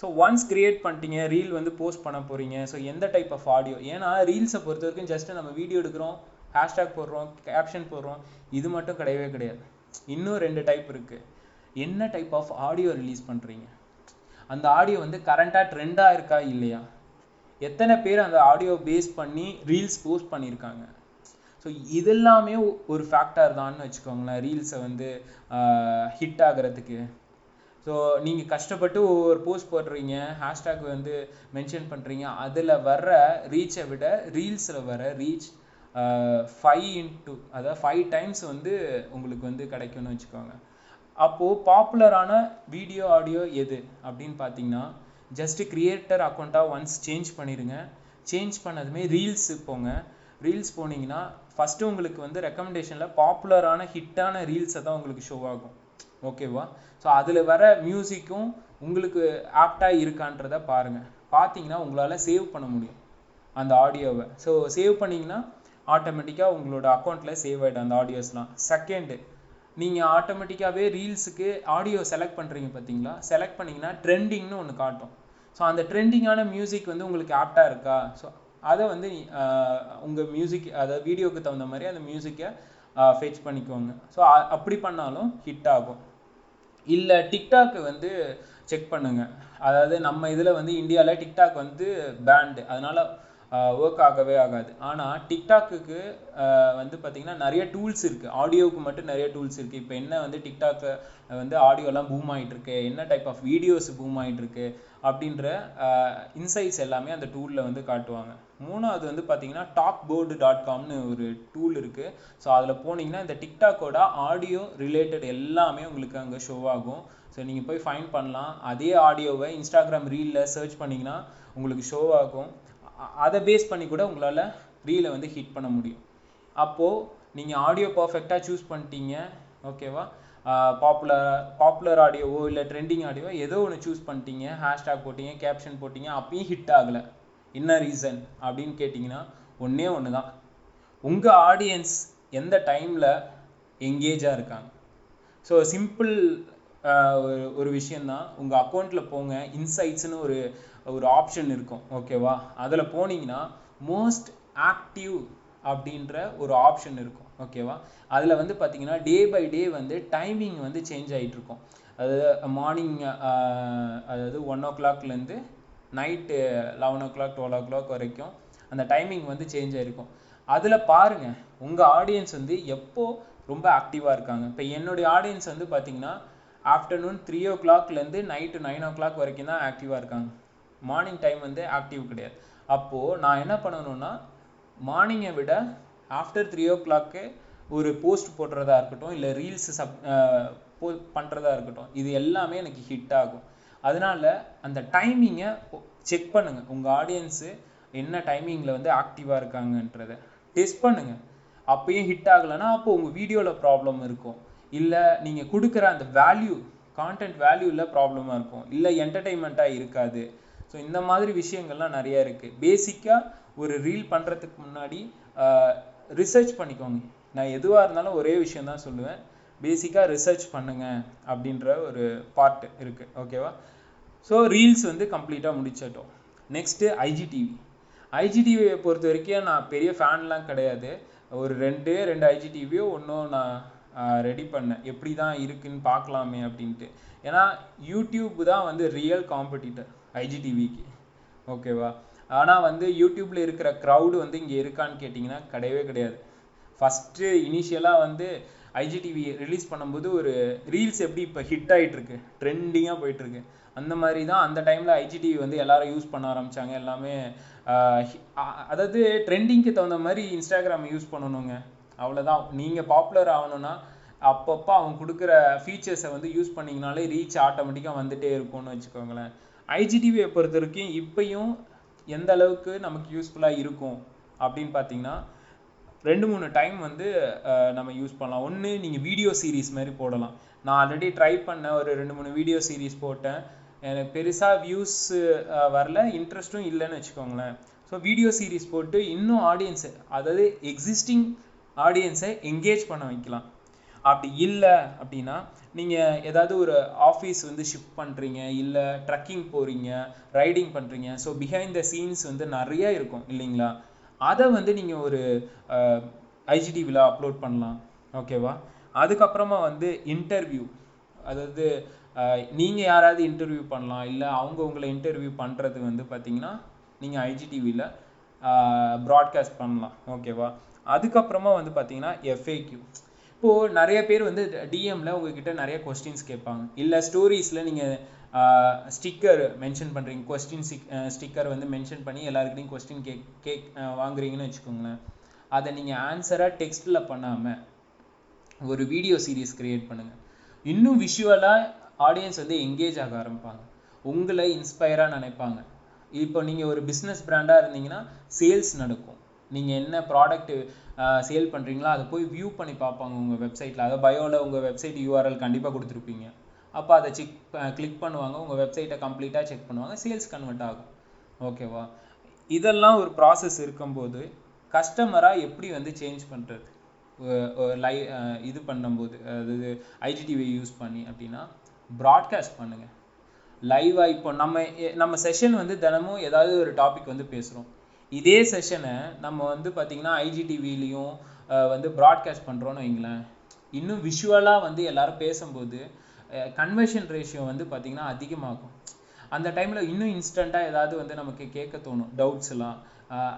ஸோ ஒன்ஸ் கிரியேட் பண்ணிட்டீங்க, ரீல் வந்து போஸ்ட் பண்ண போகிறீங்க. ஸோ எந்த டைப் ஆஃப் ஆடியோ, ஏன்னா ரீல்ஸை பொறுத்த வரைக்கும் ஜஸ்ட்டு நம்ம வீடியோ எடுக்கிறோம், ஹேஷ்டேக் போடுறோம், கேப்ஷன் போடுறோம், இது மட்டும் கிடையவே கிடையாது. இன்னும் 2 டைப் இருக்குது. என்ன டைப் ஆஃப் ஆடியோ ரிலீஸ் பண்ணுறீங்க, அந்த ஆடியோ வந்து கரண்ட்டாக ட்ரெண்டாக இருக்கா இல்லையா, எத்தனை பேர் அந்த ஆடியோ பேஸ் பண்ணி ரீல்ஸ் போஸ்ட் பண்ணியிருக்காங்க. ஸோ இதெல்லாமே ஒரு ஃபேக்டர் தான்னு வச்சுக்கோங்களேன் ரீல்ஸை வந்து ஹிட் ஆகிறதுக்கு. ஸோ நீங்கள் கஷ்டப்பட்டு ஒவ்வொரு போஸ்ட் போடுறீங்க, ஹேஷ்டேக் வந்து மென்ஷன் பண்ணுறீங்க, அதில் வர்ற ரீச்சை விட ரீல்ஸில் வர ரீச் 5 அதாவது 5 டைம்ஸ் வந்து உங்களுக்கு வந்து கிடைக்கும்னு வச்சுக்கோங்க. அப்போது பாப்புலரான வீடியோ ஆடியோ எது அப்படின்னு பார்த்தீங்கன்னா, ஜஸ்ட்டு கிரியேட்டர் அக்கௌண்ட்டாக ஒன்ஸ் சேஞ்ச் பண்ணிடுங்க. சேஞ்ச் பண்ணதுமே ரீல்ஸு போங்க. ரீல்ஸ் போனீங்கன்னா ஃபஸ்ட்டு உங்களுக்கு வந்து ரெக்கமெண்டேஷனில் பாப்புலரான ஹிட்டான ரீல்ஸை தான் உங்களுக்கு ஷோ ஆகும். ஓகேவா? ஸோ அதில் வர மியூசிக்கும் உங்களுக்கு ஆப்டாக இருக்கான்றதை பாருங்கள். பார்த்தீங்கன்னா உங்களால் சேவ் பண்ண முடியும் அந்த ஆடியோவை. ஸோ சேவ் பண்ணிங்கன்னா ஆட்டோமேட்டிக்காக உங்களோட அக்கௌண்ட்டில் சேவ் ஆகிடும் அந்த ஆடியோஸ்லாம். செகண்டு, நீங்கள் ஆட்டோமேட்டிக்காகவே ரீல்ஸுக்கு ஆடியோ செலக்ட் பண்ணுறீங்க பார்த்தீங்களா? செலக்ட் பண்ணிங்கன்னா ட்ரெண்டிங்னு ஒன்று காட்டும். ஸோ அந்த ட்ரெண்டிங்கான மியூசிக் வந்து உங்களுக்கு ஆப்டாக இருக்கா? ஸோ அதை வந்து உங்கள் மியூசிக், அதாவது வீடியோவுக்கு தகுந்த மாதிரி அந்த மியூசிக்கை ஃபெச் பண்ணிக்கோங்க. ஸோ அப்படி பண்ணாலும் ஹிட் ஆகும். இல்லை டிக்டாக் வந்து செக் பண்ணுங்கள். அதாவது நம்ம இதில் வந்து இந்தியாவில் டிக்டாக் வந்து பேண்டு, அதனால் ஒர்க் ஆகவே ஆகாது. ஆனால் டிக்டாக்கு வந்து பார்த்திங்கன்னா நிறைய டூல்ஸ் இருக்குது. ஆடியோவுக்கு மட்டும் நிறைய டூல்ஸ் இருக்குது. இப்போ என்ன வந்து டிக்டாக்கு வந்து ஆடியோலாம் பூம் ஆகிட்டுருக்கு, என்ன டைப் ஆஃப் வீடியோஸ் பூம் ஆகிட்டுருக்கு அப்படின்ற இன்சைட்ஸ் எல்லாமே அந்த டூலில் வந்து காட்டுவாங்க. மூணாவது வந்து பார்த்திங்கன்னா talkboard.comனு ஒரு டூல் இருக்குது. ஸோ அதில் போனீங்கன்னா இந்த டிக்டாக்கோட ஆடியோ ரிலேட்டட் எல்லாமே உங்களுக்கு அங்கே ஷோ ஆகும். ஸோ நீங்கள் போய் ஃபைண்ட் பண்ணலாம். அதே ஆடியோவை இன்ஸ்டாகிராம் ரீலில் சர்ச் பண்ணிங்கன்னா உங்களுக்கு ஷோ ஆகும். அதை பேஸ் பண்ணி கூட உங்களால் ரீலை வந்து ஹிட் பண்ண முடியும். அப்போது நீங்கள் ஆடியோ பர்ஃபெக்டாக சூஸ் பண்ணிட்டீங்க. ஓகேவா? பாப்புலர் ஆடியோவோ இல்லை ட்ரெண்டிங் ஆடியோவோ ஏதோ ஒன்று சூஸ் பண்ணிட்டீங்க, ஹேஷ்டேக் போட்டிங்க, கேப்ஷன் போட்டிங்க, அப்பயும் ஹிட் ஆகலை. என்ன ரீசன் அப்படின்னு கேட்டிங்கன்னா ஒன்றே ஒன்று தான், உங்கள் ஆடியன்ஸ் எந்த டைமில் எங்கேஜாக இருக்காங்க. ஸோ சிம்பிள் ஒரு விஷயந்தான். உங்கள் அக்கௌண்ட்டில் போங்க, இன்சைட்ஸ்னு ஒரு ஆப்ஷன் இருக்கும். ஓகேவா? அதில் போனீங்கன்னா மோஸ்ட் ஆக்டிவ் அப்படின்ற ஒரு ஆப்ஷன் இருக்கும். ஓகேவா? அதில் வந்து பார்த்தீங்கன்னா டே பை டே வந்து டைமிங் வந்து சேஞ்ச் ஆகிட்டு இருக்கும். அதாவது மார்னிங் அதாவது 1 o'clockலேருந்து நைட்டு 11 o'clock 12 o'clock வரைக்கும் அந்த டைமிங் வந்து சேஞ்ச் ஆகிருக்கும். அதில் பாருங்கள் உங்கள் ஆடியன்ஸ் வந்து எப்போ ரொம்ப ஆக்டிவாக இருக்காங்க. இப்போ என்னுடைய ஆடியன்ஸ் வந்து பார்த்தீங்கன்னா ஆஃப்டர்நூன் 3 o'clockலேருந்து நைட்டு 9 o'clock வரைக்கும் தான் ஆக்டிவாக இருக்காங்க. மார்னிங் டைம் வந்து ஆக்டிவ் கிடையாது. அப்போது நான் என்ன பண்ணணும்னா மார்னிங்கை விட ஆஃப்டர் 3 o'clock ஒரு போஸ்ட் போடுறதா இருக்கட்டும், இல்லை ரீல்ஸ் பண்ணுறதா இருக்கட்டும், இது எல்லாமே எனக்கு ஹிட் ஆகும். அதனால அந்த டைமிங்கை செக் பண்ணுங்கள். உங்கள் ஆடியன்ஸு என்ன டைமிங்கில் வந்து ஆக்டிவாக இருக்காங்கன்றதை டெஸ்ட் பண்ணுங்கள். அப்பயும் ஹிட் ஆகலைன்னா அப்போது உங்கள் வீடியோவில் ப்ராப்ளம் இருக்கும், இல்லை நீங்கள் கொடுக்குற அந்த வேல்யூ கான்டென்ட் வேல்யூவில் ப்ராப்ளமாக இருக்கும், இல்லை என்டர்டெயின்மெண்ட்டாக இருக்காது. ஸோ இந்த மாதிரி விஷயங்கள்லாம் நிறையா இருக்குது. பேசிக்காக ஒரு ரீல் பண்ணுறதுக்கு முன்னாடி ரிசர்ச் பண்ணிக்கோங்க. நான் எதுவாக இருந்தாலும் ஒரே விஷயந்தான் சொல்லுவேன், பேசிக்காக ரிசர்ச் பண்ணுங்க அப்படின்ற ஒரு பார்ட் இருக்குது. ஓகேவா? ஸோ ரீல்ஸ் வந்து கம்ப்ளீட்டாக முடிச்சிட்டோம். நெக்ஸ்ட்டு ஐஜிடிவியை பொறுத்த வரைக்கும் நான் பெரிய ஃபேன்லாம் கிடையாது. ஒரு ரெண்டு ஐஜிடிவியோ ஒன்றும் நான் ரெடி பண்ணேன், எப்படி தான் இருக்குன்னு பார்க்கலாமே அப்படின்ட்டு. ஏன்னா யூடியூப் தான் வந்து ரியல் காம்படிட்டர் ஐஜிடிவிக்கு. ஓகேவா? ஆனால் வந்து யூடியூப்பில் இருக்கிற க்ரௌடு வந்து இங்கே இருக்கான்னு கேட்டிங்கன்னா கிடையவே கிடையாது. ஃபஸ்ட்டு இனிஷியலாக வந்து ஐஜிடிவி ரிலீஸ் பண்ணும்போது ஒரு ரீல்ஸ் எப்படி இப்போ ஹிட் ஆகிட்டுருக்கு, ட்ரெண்டிங்காக போயிட்டுருக்கு, அந்த மாதிரி தான் அந்த டைமில் ஐஜிடிவி வந்து எல்லாரும் யூஸ் பண்ண ஆரம்பித்தாங்க. எல்லாமே அதாவது ட்ரெண்டிங்க்கு தகுந்த மாதிரி இன்ஸ்டாகிராம் யூஸ் பண்ணணுங்க, அவ்வளோதான். நீங்கள் பாப்புலர் ஆகணும்னா அப்பப்போ அவங்க கொடுக்குற ஃபீச்சர்ஸை வந்து யூஸ் பண்ணிங்கனாலே ரீச் ஆட்டோமேட்டிக்காக வந்துகிட்டே இருக்கும்னு வச்சுக்கோங்களேன். ஐஜிடிவியை பொறுத்த வரைக்கும் இப்போயும் எந்த அளவுக்கு நமக்கு யூஸ்ஃபுல்லாக இருக்கும் அப்படின்னு பார்த்தீங்கன்னா 2-3 டைம் வந்து நம்ம யூஸ் பண்ணலாம். ஒன்று, நீங்கள் வீடியோ சீரீஸ் மாதிரி போடலாம். நான் ஆல்ரெடி ட்ரை பண்ண ஒரு 2-3 வீடியோ சீரீஸ் போட்டேன், எனக்கு பெருசாக வியூஸ் வரல, இன்ட்ரெஸ்ட்டும் இல்லைன்னு வச்சுக்கோங்களேன். ஸோ வீடியோ சீரீஸ் போட்டு இன்னும் ஆடியன்ஸை, அதாவது எக்ஸிஸ்டிங் ஆடியன்ஸை என்கேஜ் பண்ண வைக்கலாம். அப்படி இல்லை அப்படின்னா நீங்கள் ஏதாவது ஒரு ஆஃபீஸ் வந்து ஷிஃப்ட் பண்ணுறீங்க, இல்லை ட்ரக்கிங் போகிறீங்க, ரைடிங் பண்ணுறீங்க. ஸோ பிஹைண்ட் த சீன்ஸ் வந்து நிறையா இருக்கும் இல்லைங்களா? அதை வந்து நீங்கள் ஒரு ஐஜிடிவியில் அப்லோட் பண்ணலாம். ஓகேவா? அதுக்கப்புறமா வந்து இன்டர்வியூ, அதாவது நீங்கள் யாராவது இன்டர்வியூ பண்ணலாம், இல்லை அவங்க உங்களை இன்டர்வியூ பண்ணுறது வந்து பார்த்தீங்கன்னா நீங்கள் ஐஜிடிவியில் ப்ராட்காஸ்ட் பண்ணலாம். ஓகேவா? அதுக்கப்புறமா வந்து பார்த்தீங்கன்னா எஃப்ஏக்யூ. இப்போது நிறைய பேர் வந்து டிஎம்மில் உங்ககிட்ட நிறைய கொஸ்டின்ஸ் கேட்பாங்க, இல்லை ஸ்டோரிஸில் நீங்கள் ஸ்டிக்கர் மென்ஷன் பண்ணுறீங்க, கொஸ்டின் ஸ்டிக்கர் வந்து மென்ஷன் பண்ணி எல்லாருக்கிட்டையும் கொஸ்டின் வாங்குறீங்கன்னு வச்சுக்கோங்களேன். அதை நீங்கள் ஆன்சராக டெக்ஸ்ட்டில் பண்ணாமல் ஒரு வீடியோ சீரீஸ் க்ரியேட் பண்ணுங்கள். இன்னும் விஷுவலாக ஆடியன்ஸ் வந்து எங்கேஜ் ஆக ஆரம்பிப்பாங்க, உங்களை இன்ஸ்பயராக நினைப்பாங்க. இப்போ நீங்கள் ஒரு பிஸ்னஸ் பிராண்டாக இருந்தீங்கன்னா சேல்ஸ் நடக்கும். நீங்கள் என்ன ப்ராடக்ட் சேல் பண்ணுறீங்களோ அதை போய் வியூ பண்ணி பார்ப்பாங்க உங்கள் வெப்சைட்டில். அதை பயோவில் உங்கள் வெப்சைட் யூஆர்எல் கண்டிப்பாக கொடுத்துருப்பீங்க. அப்போ அதை கிளிக் பண்ணுவாங்க, உங்கள் வெப்சைட்டை கம்ப்ளீட்டாக செக் பண்ணுவாங்க, சேல்ஸ் கன்வெர்ட் ஆகும். ஓகேவா? இதெல்லாம் ஒரு ப்ராசஸ் இருக்கும்போது கஸ்டமராக எப்படி வந்து சேஞ்ச் பண்ணுறது இது பண்ணும்போது, அதாவது ஐஜிடிவி யூஸ் பண்ணி அப்படின்னா ப்ராட்காஸ்ட் பண்ணுங்கள் லைவாக. இப்போ நம்ம செஷன் வந்து தினமும் ஏதாவது ஒரு டாபிக் வந்து பேசுகிறோம். இதே செஷனை நம்ம வந்து பார்த்திங்கன்னா ஐஜிடிவிலையும் வந்து ப்ராட்காஸ்ட் பண்ணுறோன்னு வைங்களேன். இன்னும் விஷுவலாக வந்து எல்லாரும் பேசும்போது கன்வர்ஷன் ரேஷியோ வந்து பார்த்திங்கன்னா அதிகமாகும். அந்த டைமில் இன்னும் இன்ஸ்டண்ட்டாக ஏதாவது வந்து நமக்கு கேட்க தோணும், டவுட்ஸ்லாம்.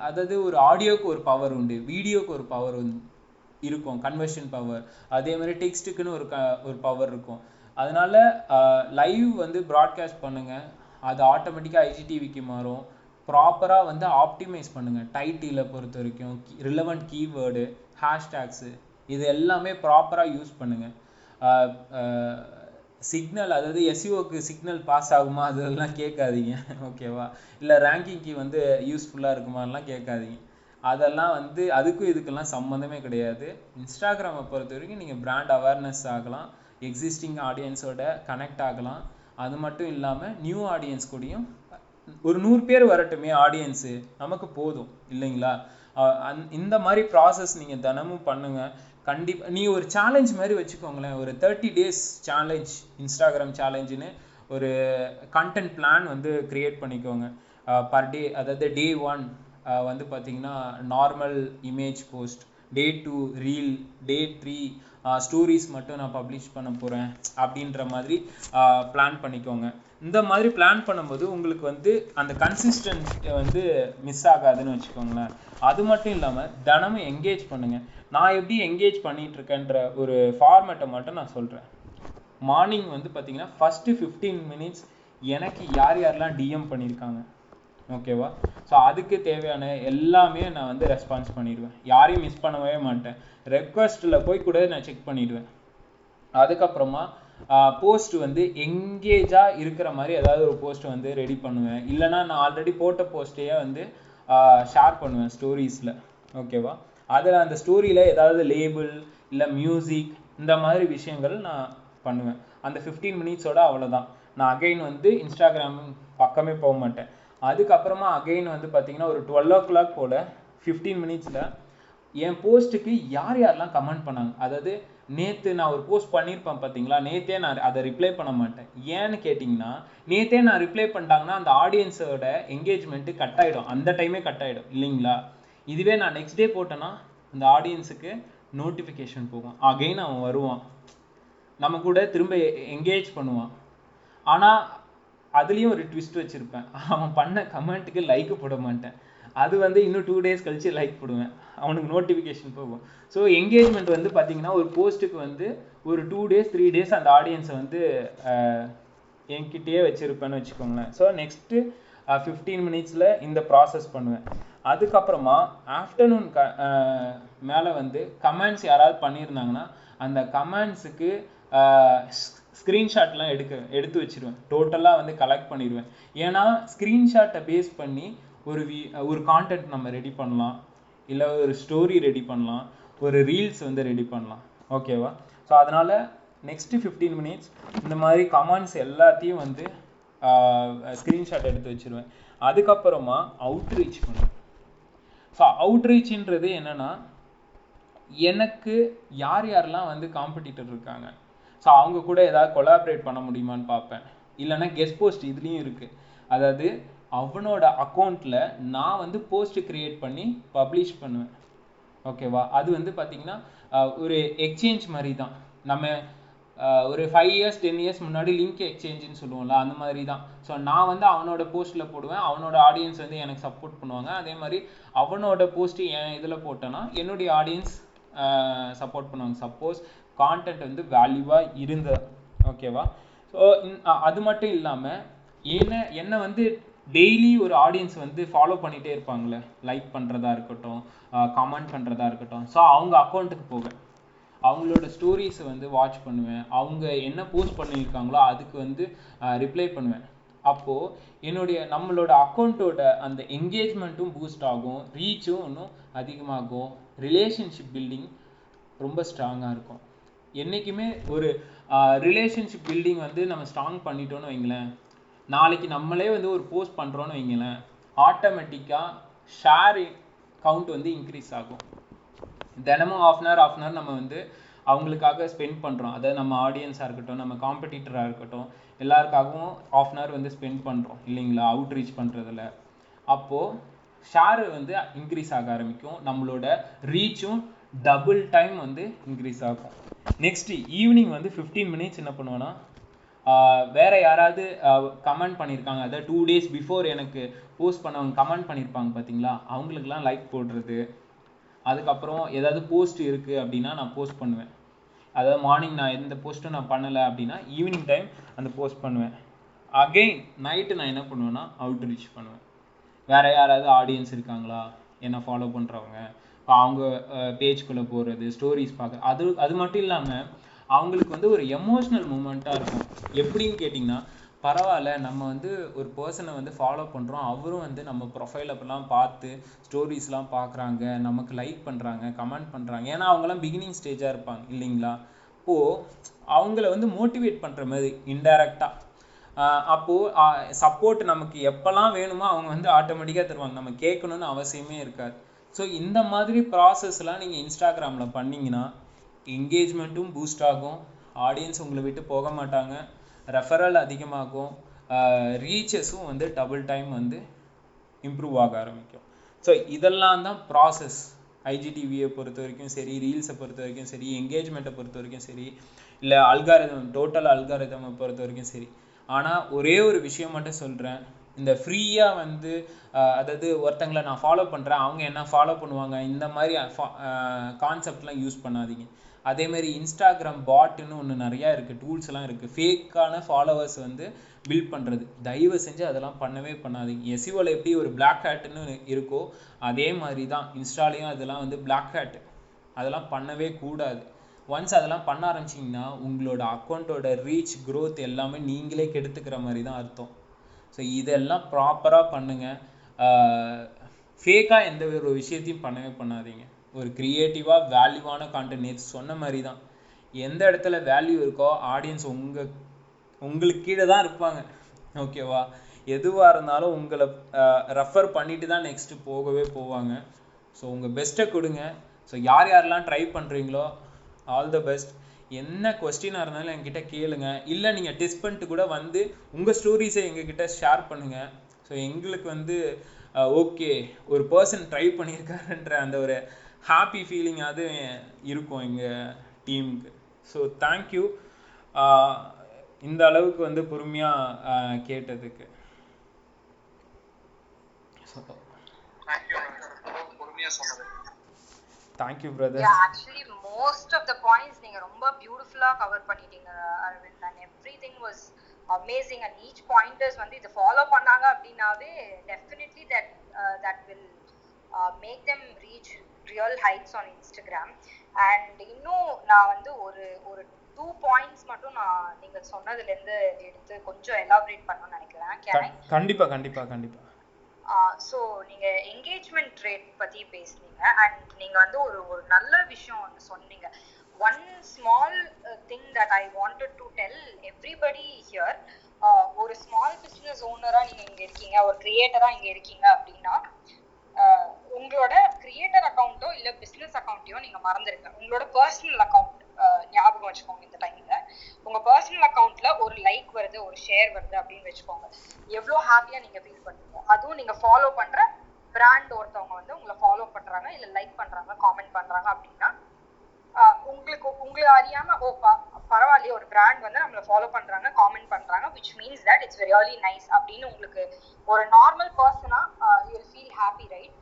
அதாவது ஒரு ஆடியோக்கு ஒரு பவர் உண்டு, வீடியோக்கு ஒரு பவர் இருக்கும், கன்வர்ஷன் பவர். அதே மாதிரி டெக்ஸ்ட்டுக்குன்னு ஒரு பவர் இருக்கும். அதனால லைவ் வந்து ப்ராட்காஸ்ட் பண்ணுங்கள், அது ஆட்டோமேட்டிக்காக ஐஜிடிவிக்கு மாறும். ப்ராப்பராக வந்து ஆப்டிமைஸ் பண்ணுங்கள். டைட்டிலை பொறுத்த வரைக்கும் ரிலவெண்ட் கீவேர்டு, ஹேஷ்டேக்ஸு, இது எல்லாமே ப்ராப்பராக யூஸ் பண்ணுங்கள். சிக்னல், அதாவது எஸ்இஓக்கு சிக்னல் பாஸ் ஆகுமா அதெல்லாம் கேட்காதீங்க. ஓகேவா? இல்லை ரேங்கிங்க்கு வந்து யூஸ்ஃபுல்லாக இருக்குமாலாம் கேட்காதீங்க. அதெல்லாம் வந்து அதுக்கும் இதுக்கெல்லாம் சம்மந்தமே கிடையாது. இன்ஸ்டாகிராமை பொறுத்த வரைக்கும் நீங்கள் பிராண்ட் அவேர்னஸ் ஆகலாம், எக்ஸிஸ்டிங் ஆடியன்ஸோட கனெக்ட் ஆகலாம். அது மட்டும் இல்லாமல் நியூ ஆடியன்ஸ் கூடயும் ஒரு 100 பேர் வரட்டுமே ஆடியன்ஸு, நமக்கு போதும் இல்லைங்களா? இந்த மாதிரி ப்ராசஸ் நீங்கள் தினமும் பண்ணுங்கள். கண்டிப்பாக நீ ஒரு சேலஞ்ச் மாதிரி வச்சுக்கோங்களேன். ஒரு 30 days சேலஞ்ச், இன்ஸ்டாகிராம் சேலஞ்சுன்னு ஒரு கண்டென்ட் பிளான் வந்து க்ரியேட் பண்ணிக்கோங்க. பர் டே, அதாவது டே 1 வந்து பார்த்திங்கன்னா நார்மல் இமேஜ் போஸ்ட், டே 2 ரீல், டே 3 ஸ்டோரிஸ் மட்டும் நான் பப்ளிஷ் பண்ண போகிறேன் அப்படின்ற மாதிரி பிளான் பண்ணிக்கோங்க. இந்த மாதிரி பிளான் பண்ணும்போது உங்களுக்கு வந்து அந்த கன்சிஸ்டன்ட் வந்து மிஸ் ஆகாதுன்னு வச்சுக்கோங்களேன். அது மட்டும் இல்லாமல் தினமும் என்கேஜ் பண்ணுங்கள். நான் எப்படி என்கேஜ் பண்ணிகிட்டு இருக்கேன்ற ஒரு ஃபார்மேட்டை மட்டும் நான் சொல்கிறேன். மார்னிங் வந்து பார்த்திங்கன்னா ஃபஸ்ட்டு 15 minutes எனக்கு யாரெல்லாம் டிஎம் பண்ணியிருக்காங்க, ஓகேவா? ஸோ அதுக்கு தேவையான எல்லாமே நான் வந்து ரெஸ்பான்ஸ் பண்ணிடுவேன், யாரையும் மிஸ் பண்ணவே மாட்டேன். ரெக்வஸ்ட்டில் போய் கூட நான் செக் பண்ணிடுவேன். அதுக்கப்புறமா போஸ்ட் வந்து எங்கேஜாக இருக்கிற மாதிரி ஏதாவது ஒரு போஸ்ட் வந்து ரெடி பண்ணுவேன். இல்லைனா நான் ஆல்ரெடி போட்ட போஸ்ட்டையே வந்து ஷேர் பண்ணுவேன் ஸ்டோரிஸில், ஓகேவா? அதில் அந்த ஸ்டோரியில் ஏதாவது லேபிள் இல்லை மியூசிக் இந்த மாதிரி விஷயங்கள் நான் பண்ணுவேன். அந்த 15 minutesோட அவ்வளோதான். நான் அகைன் வந்து இன்ஸ்டாகிராம் பக்கமே போக மாட்டேன். அதுக்கப்புறமா அகைன் வந்து பார்த்திங்கன்னா ஒரு 12 o'clock போல் 15 minutesல என் போஸ்ட்டுக்கு யாரெல்லாம் கமெண்ட் பண்ணாங்க, அதாவது நேற்று நான் ஒரு போஸ்ட் பண்ணியிருப்பேன் பார்த்தீங்களா, நேற்றே நான் அதை ரிப்ளை பண்ண மாட்டேன். ஏன்னு கேட்டிங்கன்னா, நேற்றே நான் ரிப்ளை பண்ணிட்டாங்கன்னா அந்த ஆடியன்ஸோட என்கேஜ்மெண்ட்டு கட் ஆகிடும், அந்த டைமே கட் ஆகிடும் இல்லைங்களா? இதுவே நான் நெக்ஸ்ட் டே போட்டேன்னா அந்த ஆடியன்ஸுக்கு நோட்டிஃபிகேஷன் போகும், அகைன் அவன் வருவான், நம்ம கூட திரும்ப என்கேஜ் பண்ணுவான். ஆனால் அதுலேயும் ஒரு ட்விஸ்ட் வச்சுருப்பேன், அவன் பண்ண கமெண்ட்டுக்கு லைக் போட மாட்டேன். அது வந்து இன்னும் 2 days கழிச்சு லைக் போடுவேன், அவனுக்கு நோட்டிஃபிகேஷன் போகும். ஸோ என்கேஜ்மெண்ட் வந்து பார்த்திங்கன்னா ஒரு போஸ்ட்டுக்கு வந்து ஒரு 2 days 3 days அந்த ஆடியன்ஸை வந்து என்கிட்டயே வச்சுருப்பேன்னு வச்சுக்கோங்களேன். ஸோ நெக்ஸ்ட்டு 15 minutesல இந்த ப்ராசஸ் பண்ணுவேன். அதுக்கப்புறமா ஆஃப்டர்நூன் மேலே வந்து கமெண்ட்ஸ் யாராவது பண்ணியிருந்தாங்கன்னா அந்த கமெண்ட்ஸுக்கு ஸ்க்ரீன்ஷாட்லாம் எடுத்து வச்சுருவேன், டோட்டலாக வந்து கலெக்ட் பண்ணிடுவேன். ஏன்னா ஸ்க்ரீன்ஷாட்டை பேஸ் பண்ணி ஒரு கான்டென்ட் நம்ம ரெடி பண்ணலாம், இல்லை ஒரு ஸ்டோரி ரெடி பண்ணலாம், ஒரு ரீல்ஸ் வந்து ரெடி பண்ணலாம், ஓகேவா? ஸோ அதனால் நெக்ஸ்ட்டு 15 minutes இந்த மாதிரி கமெண்ட்ஸ் எல்லாத்தையும் வந்து ஸ்க்ரீன்ஷாட் எடுத்து வச்சுருவேன். அதுக்கப்புறமா அவுட்ரீச் பண்ணுவேன். ஸோ அவுட்ரீச்ன்றது என்னென்னா, எனக்கு யாரெல்லாம் வந்து காம்படிட்டர் இருக்காங்க, ஸோ அவங்க கூட ஏதாவது கொலாபரேட் பண்ண முடியுமான்னு பார்ப்பேன். இல்லைன்னா கெஸ்ட் போஸ்ட் இதுலேயும் இருக்குது, அதாவது அவனோட அக்கௌண்ட்டில் நான் வந்து போஸ்ட் க்ரியேட் பண்ணி பப்ளிஷ் பண்ணுவேன், ஓகேவா? அது வந்து பார்த்திங்கன்னா ஒரு எக்ஸ்சேஞ்ச் மாதிரி தான். நம்ம ஒரு 5 years 10 years முன்னாடி லிங்க் எக்ஸ்சேஞ்சுன்னு சொல்லுவோம்ல, அந்த மாதிரி தான். ஸோ நான் வந்து அவனோட போஸ்ட்டில் போடுவேன், அவனோட ஆடியன்ஸ் வந்து எனக்கு சப்போர்ட் பண்ணுவாங்க. அதே மாதிரி அவனோட போஸ்ட்டு என் இதில் போட்டேன்னா என்னுடைய ஆடியன்ஸ் சப்போர்ட் பண்ணுவாங்க, சப்போஸ் கான்டென்ட் வந்து வேல்யூவாக இருந்த. ஓகேவா? ஸோ அது மட்டும் இல்லாமல் என்ன வந்து டெய்லி ஒரு ஆடியன்ஸ் வந்து ஃபாலோ பண்ணிகிட்டே இருப்பாங்களே, லைக் பண்ணுறதா இருக்கட்டும், கமெண்ட் பண்ணுறதா இருக்கட்டும். ஸோ அவங்க அக்கௌண்ட்டுக்கு போவேன், அவங்களோட ஸ்டோரிஸை வந்து வாட்ச் பண்ணுவேன், அவங்க என்ன போஸ்ட் பண்ணியிருக்காங்களோ அதுக்கு வந்து ரிப்ளை பண்ணுவேன். அப்போது நம்மளோட அக்கௌண்ட்டோட அந்த என்கேஜ்மெண்ட்டும் பூஸ்ட் ஆகும், ரீச்சும் இன்னும் அதிகமாகும், ரிலேஷன்ஷிப் பில்டிங் ரொம்ப ஸ்ட்ராங்காக இருக்கும். என்றைக்குமே ஒரு ரிலேஷன்ஷிப் பில்டிங் வந்து நம்ம ஸ்ட்ராங் பண்ணிட்டோன்னு வைங்களேன், நாளைக்கு நம்மளே வந்து ஒரு போஸ்ட் பண்ணுறோன்னு வைங்களேன், ஆட்டோமேட்டிக்காக ஷேர் கவுண்ட் வந்து இன்க்ரீஸ் ஆகும். தினமும் ஆஃப் அன் ஹவர் நம்ம வந்து அவங்களுக்காக ஸ்பெண்ட் பண்ணுறோம். அதாவது நம்ம ஆடியன்ஸாக இருக்கட்டும், நம்ம காம்படிட்டராக இருக்கட்டும், எல்லாருக்காகவும் ஆஃப் அன் ஹவர் வந்து ஸ்பெண்ட் பண்ணுறோம் இல்லைங்களா, அவுட் ரீச் பண்ணுறதுல. அப்போது ஷேர் வந்து இன்க்ரீஸ் ஆக ஆரம்பிக்கும், நம்மளோட ரீச்சும் டபுள் டைம் வந்து இன்க்ரீஸ் ஆகும். நெக்ஸ்ட்டு ஈவினிங் வந்து 15 மினிட்ஸ் என்ன பண்ணுவேன்னா, வேறு யாராவது கமெண்ட் பண்ணியிருக்காங்க, அதாவது 2 days பிஃபோர் எனக்கு போஸ்ட் பண்ணவங்க கமெண்ட் பண்ணியிருப்பாங்க பார்த்தீங்களா, அவங்களுக்குலாம் லைக் போடுறது. அதுக்கப்புறம் ஏதாவது போஸ்ட் இருக்குது அப்படின்னா நான் போஸ்ட் பண்ணுவேன். அதாவது மார்னிங் நான் எந்த போஸ்ட்டும் நான் பண்ணலை அப்படின்னா ஈவினிங் டைம் அந்த போஸ்ட் பண்ணுவேன். அகெயின் நைட்டு நான் என்ன பண்ணுவேன்னா அவுட் ரீச் பண்ணுவேன். வேறு யாராவது ஆடியன்ஸ் இருக்காங்களா என்ன ஃபாலோ பண்ணுறவங்க, அவங்க பேஜ்குள்ளே போகிறது, ஸ்டோரிஸ் பார்க்க. அது மட்டும் இல்லாமல் அவங்களுக்கு வந்து ஒரு எமோஷ்னல் மூமெண்ட்டாக இருக்கும். எப்படின்னு கேட்டிங்கன்னா, பரவாயில்ல நம்ம வந்து ஒரு பர்சனை வந்து ஃபாலோ பண்ணுறோம், அவரும் வந்து நம்ம ப்ரொஃபைல் அப்பெல்லாம் பார்த்து ஸ்டோரிஸ்லாம் பார்க்குறாங்க, நமக்கு லைக் பண்ணுறாங்க, கமெண்ட் பண்ணுறாங்க. ஏன்னா அவங்களாம் பிகினிங் ஸ்டேஜாக இருப்பாங்க இல்லைங்களா. அப்போது அவங்கள வந்து மோட்டிவேட் பண்ணுற மாதிரி இன்டைரக்டாக. அப்போது சப்போர்ட் நமக்கு எப்போல்லாம் வேணுமோ அவங்க வந்து ஆட்டோமேட்டிக்காக தருவாங்க, நம்ம கேட்கணுன்னு அவசியமே இருக்காது. ஸோ இந்த மாதிரி ப்ராசஸ்லாம் நீங்கள் இன்ஸ்டாகிராமில் பண்ணிங்கன்னா என்கேஜ்மெண்ட்டும் பூஸ்ட் ஆகும், ஆடியன்ஸ் உங்களை விட்டு போக மாட்டாங்க, ரெஃபரல் அதிகமாகும், ரீச்சஸும் வந்து டபுள் டைம் வந்து இம்ப்ரூவ் ஆக ஆரம்பிக்கும். ஸோ இதெல்லாம் தான் ப்ராசஸ். ஐஜிடிவியை பொறுத்த வரைக்கும் சரி, ரீல்ஸை பொறுத்த வரைக்கும் சரி, என்கேஜ்மெண்ட்டை பொறுத்த வரைக்கும் சரி, இல்லை அல்காரிதம், டோட்டல் அல்காரிதமை பொறுத்த வரைக்கும் சரி. ஆனால் ஒரே ஒரு விஷயம் மட்டும் சொல்கிறேன், இந்த ஃப்ரீயாக வந்து அதாவது ஒருத்தங்களை நான் ஃபாலோ பண்ணுறேன், அவங்க என்ன ஃபாலோ பண்ணுவாங்க, இந்த மாதிரி கான்செப்ட்லாம் யூஸ் பண்ணாதீங்க. அதேமாதிரி இன்ஸ்டாகிராம் பாட்டுன்னு ஒன்று நிறையா இருக்குது, டூல்ஸ்லாம் இருக்குது, ஃபேக்கான ஃபாலோவர்ஸ் வந்து பில்ட் பண்ணுறது. தயவு செஞ்சு அதெல்லாம் பண்ணவே பண்ணாதீங்க. எஸ்இஓவில் எப்படி ஒரு பிளாக் ஹேட்டுன்னு இருக்கோ அதே மாதிரி தான் இன்ஸ்டாலையும் அதெல்லாம் வந்து பிளாக் ஹேட்டு, அதெல்லாம் பண்ணவே கூடாது. ஒன்ஸ் அதெல்லாம் பண்ண ஆரம்பிச்சிங்கன்னா உங்களோட அக்கௌண்ட்டோட ரீச் க்ரோத் எல்லாமே நீங்களே கெடுத்துக்கிற மாதிரி தான் அர்த்தம். ஸோ இதெல்லாம் ப்ராப்பராக பண்ணுங்கள். ஃபேக்காக எந்த ஒரு விஷயத்தையும் பண்ணவே பண்ணாதீங்க. ஒரு க்ரியேட்டிவாக வேல்யூவான கான்டென்ட், நேற்று சொன்ன மாதிரி தான், எந்த இடத்துல வேல்யூ இருக்கோ ஆடியன்ஸ் உங்களுக்கு கீழே தான் இருப்பாங்க. ஓகேவா? எதுவாக இருந்தாலும் உங்களை ரெஃபர் பண்ணிட்டு தான் நெக்ஸ்ட்டு போகவே போவாங்க. ஸோ உங்கள் பெஸ்ட்டை கொடுங்க. ஸோ யாரெல்லாம் ட்ரை பண்ணுறீங்களோ ஆல் த பெஸ்ட். என்ன கொஸ்டினாக இருந்தாலும் என்கிட்ட கேளுங்க, இல்லை நீங்கள் டெஸ்ட் பண்ணிட்டு கூட வந்து உங்கள் ஸ்டோரிஸை எங்ககிட்ட ஷேர் பண்ணுங்கள். ஸோ எங்களுக்கு வந்து ஓகே ஒரு பர்சன் ட்ரை பண்ணியிருக்காருன்ற அந்த ஒரு ஹாப்பி ஃபீலிங் அது இருக்கும் எங்கள் டீமுக்கு. ஸோ தேங்க்யூ இந்த அளவுக்கு வந்து பொறுமையாக கேட்டதுக்கு. Thank you brother. Actually most of the points நீங்க ரொம்ப பியூட்டிஃபுல்லா கவர் பண்ணிட்டீங்க Aravind, and everything was amazing. And each pointers வந்து இதை ஃபாலோ பண்ணாங்க அப்படின்னாவே definitely that will make them reach real heights on Instagram. And இன்னும் நான் வந்து ஒரு 2 points மட்டும் நான் நீங்க சொன்னதுல இருந்து எடுத்து கொஞ்சம் எலாபரேட் பண்ணணும்னு நினைக்கிறேன். கண்டிப்பா கண்டிப்பா கண்டிப்பா. ஸோ நீங்க என்கேஜ்மெண்ட் ரேட் பத்தி பேசுனீங்க, அண்ட் நீங்க வந்து ஒரு நல்ல விஷயம் ஒன்று சொன்னீங்க. One small thing that I wanted to tell everybody here, ஒரு ஸ்மால் பிஸ்னஸ் ஓனரா நீங்க இங்க இருக்கீங்க, ஒரு கிரியேட்டரா இங்க இருக்கீங்க அப்படின்னா உங்களோட கிரியேட்டர் அக்கௌண்ட்டோ இல்ல பிசினஸ் அக்கௌண்ட்டையோ நீங்க மறந்துருங்க. உங்களோட பர்சனல் அக்கௌண்ட் ஞாபகம் வச்சுக்கோங்க. இந்த டைம்ல உங்க பர்சனல் அக்கௌண்ட்ல ஒரு லைக் வருது, ஒரு ஷேர் வருது அப்படின்னு வச்சுக்கோங்க, எவ்வளவு ஹாப்பியா நீங்க ஃபீல் பண்ணுவீங்க. அதுவும் நீங்க ஃபாலோ பண்ற பிராண்ட் ஒருத்தவங்க வந்து உங்களை ஃபாலோ பண்றாங்க, இல்ல லைக் பண்றாங்க, காமெண்ட் பண்றாங்க அப்படின்னா உங்களை அறியாம பரவாயில்லையே ஒரு பிராண்ட் வந்து நம்மளை ஃபாலோ பண்றாங்க, காமெண்ட் பண்றாங்க, which means that it's really nice அப்படின்னு உங்களுக்கு ஒரு நார்மல் பர்சனா you'll feel happy, right?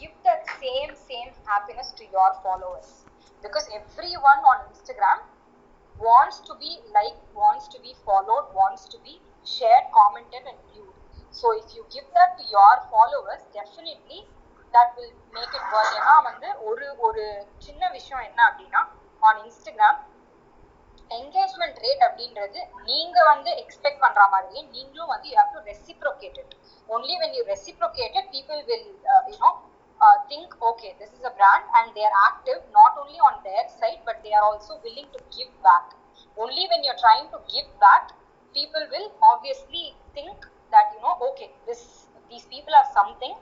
Give that same happiness to your followers. because everyone on Instagram wants to be liked, wants to be followed, wants to be shared, commented and viewed. So if you give that to your followers, definitely that will make it work. ஏன்னா வந்து ஒரு சின்ன விஷயம் என்ன அப்படின்னா on Instagram engagement rate அப்படின்றது நீங்க வந்து எக்ஸ்பெக்ட் பண்ற மாதிரியே நீங்களும் வந்து you have to reciprocate it. Only when you reciprocate it, people will think, okay, this is a brand and they are active not only on their side but they are also willing to give back. Only when you're trying to give back, people will obviously think that okay, these people are something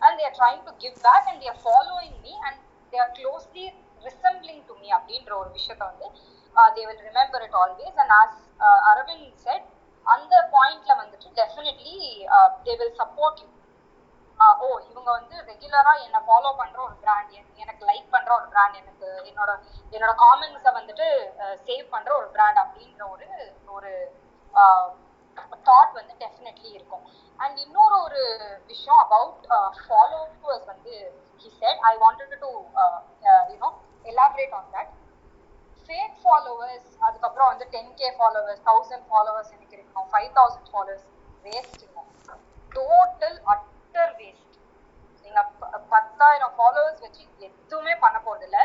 and they are trying to give back and they are following me and they are closely resembling to me அப்படின்ற ஒரு விஷயத்தை வந்து they will remember it always. And as Aravind said, அந்த பாயிண்ட்ல வந்துட்டு definitely they will support you. இவங்க வந்து ரெகுலரா என்ன ஃபாலோ பண்ற ஒரு பிராண்ட், எனக்கு லைக் பண்ற ஒரு பிராண்ட், எனக்கு என்னோட காமெண்ட்ஸை வந்துட்டு சேவ் பண்ற ஒரு பிராண்ட் அப்படின்ற ஒரு தாட் வந்து டெஃபினெட்லி இருக்கும். அண்ட் இன்னொரு விஷயம் அபவுட் ஃபாலோவர்ஸ் வந்து he said, I wanted to elaborate on that. Fake followers, அதுக்கப்புறம் வந்து 10k followers, 1000 followers எனக்கு இருக்கணும், 5000 followers, வேஸ்ட்டுங்க, டோட்டல் அட்டர் வேஸ்ட். நீங்க 10,000 followers வச்சு எதுவுமே பண்ண போறது இல்லை.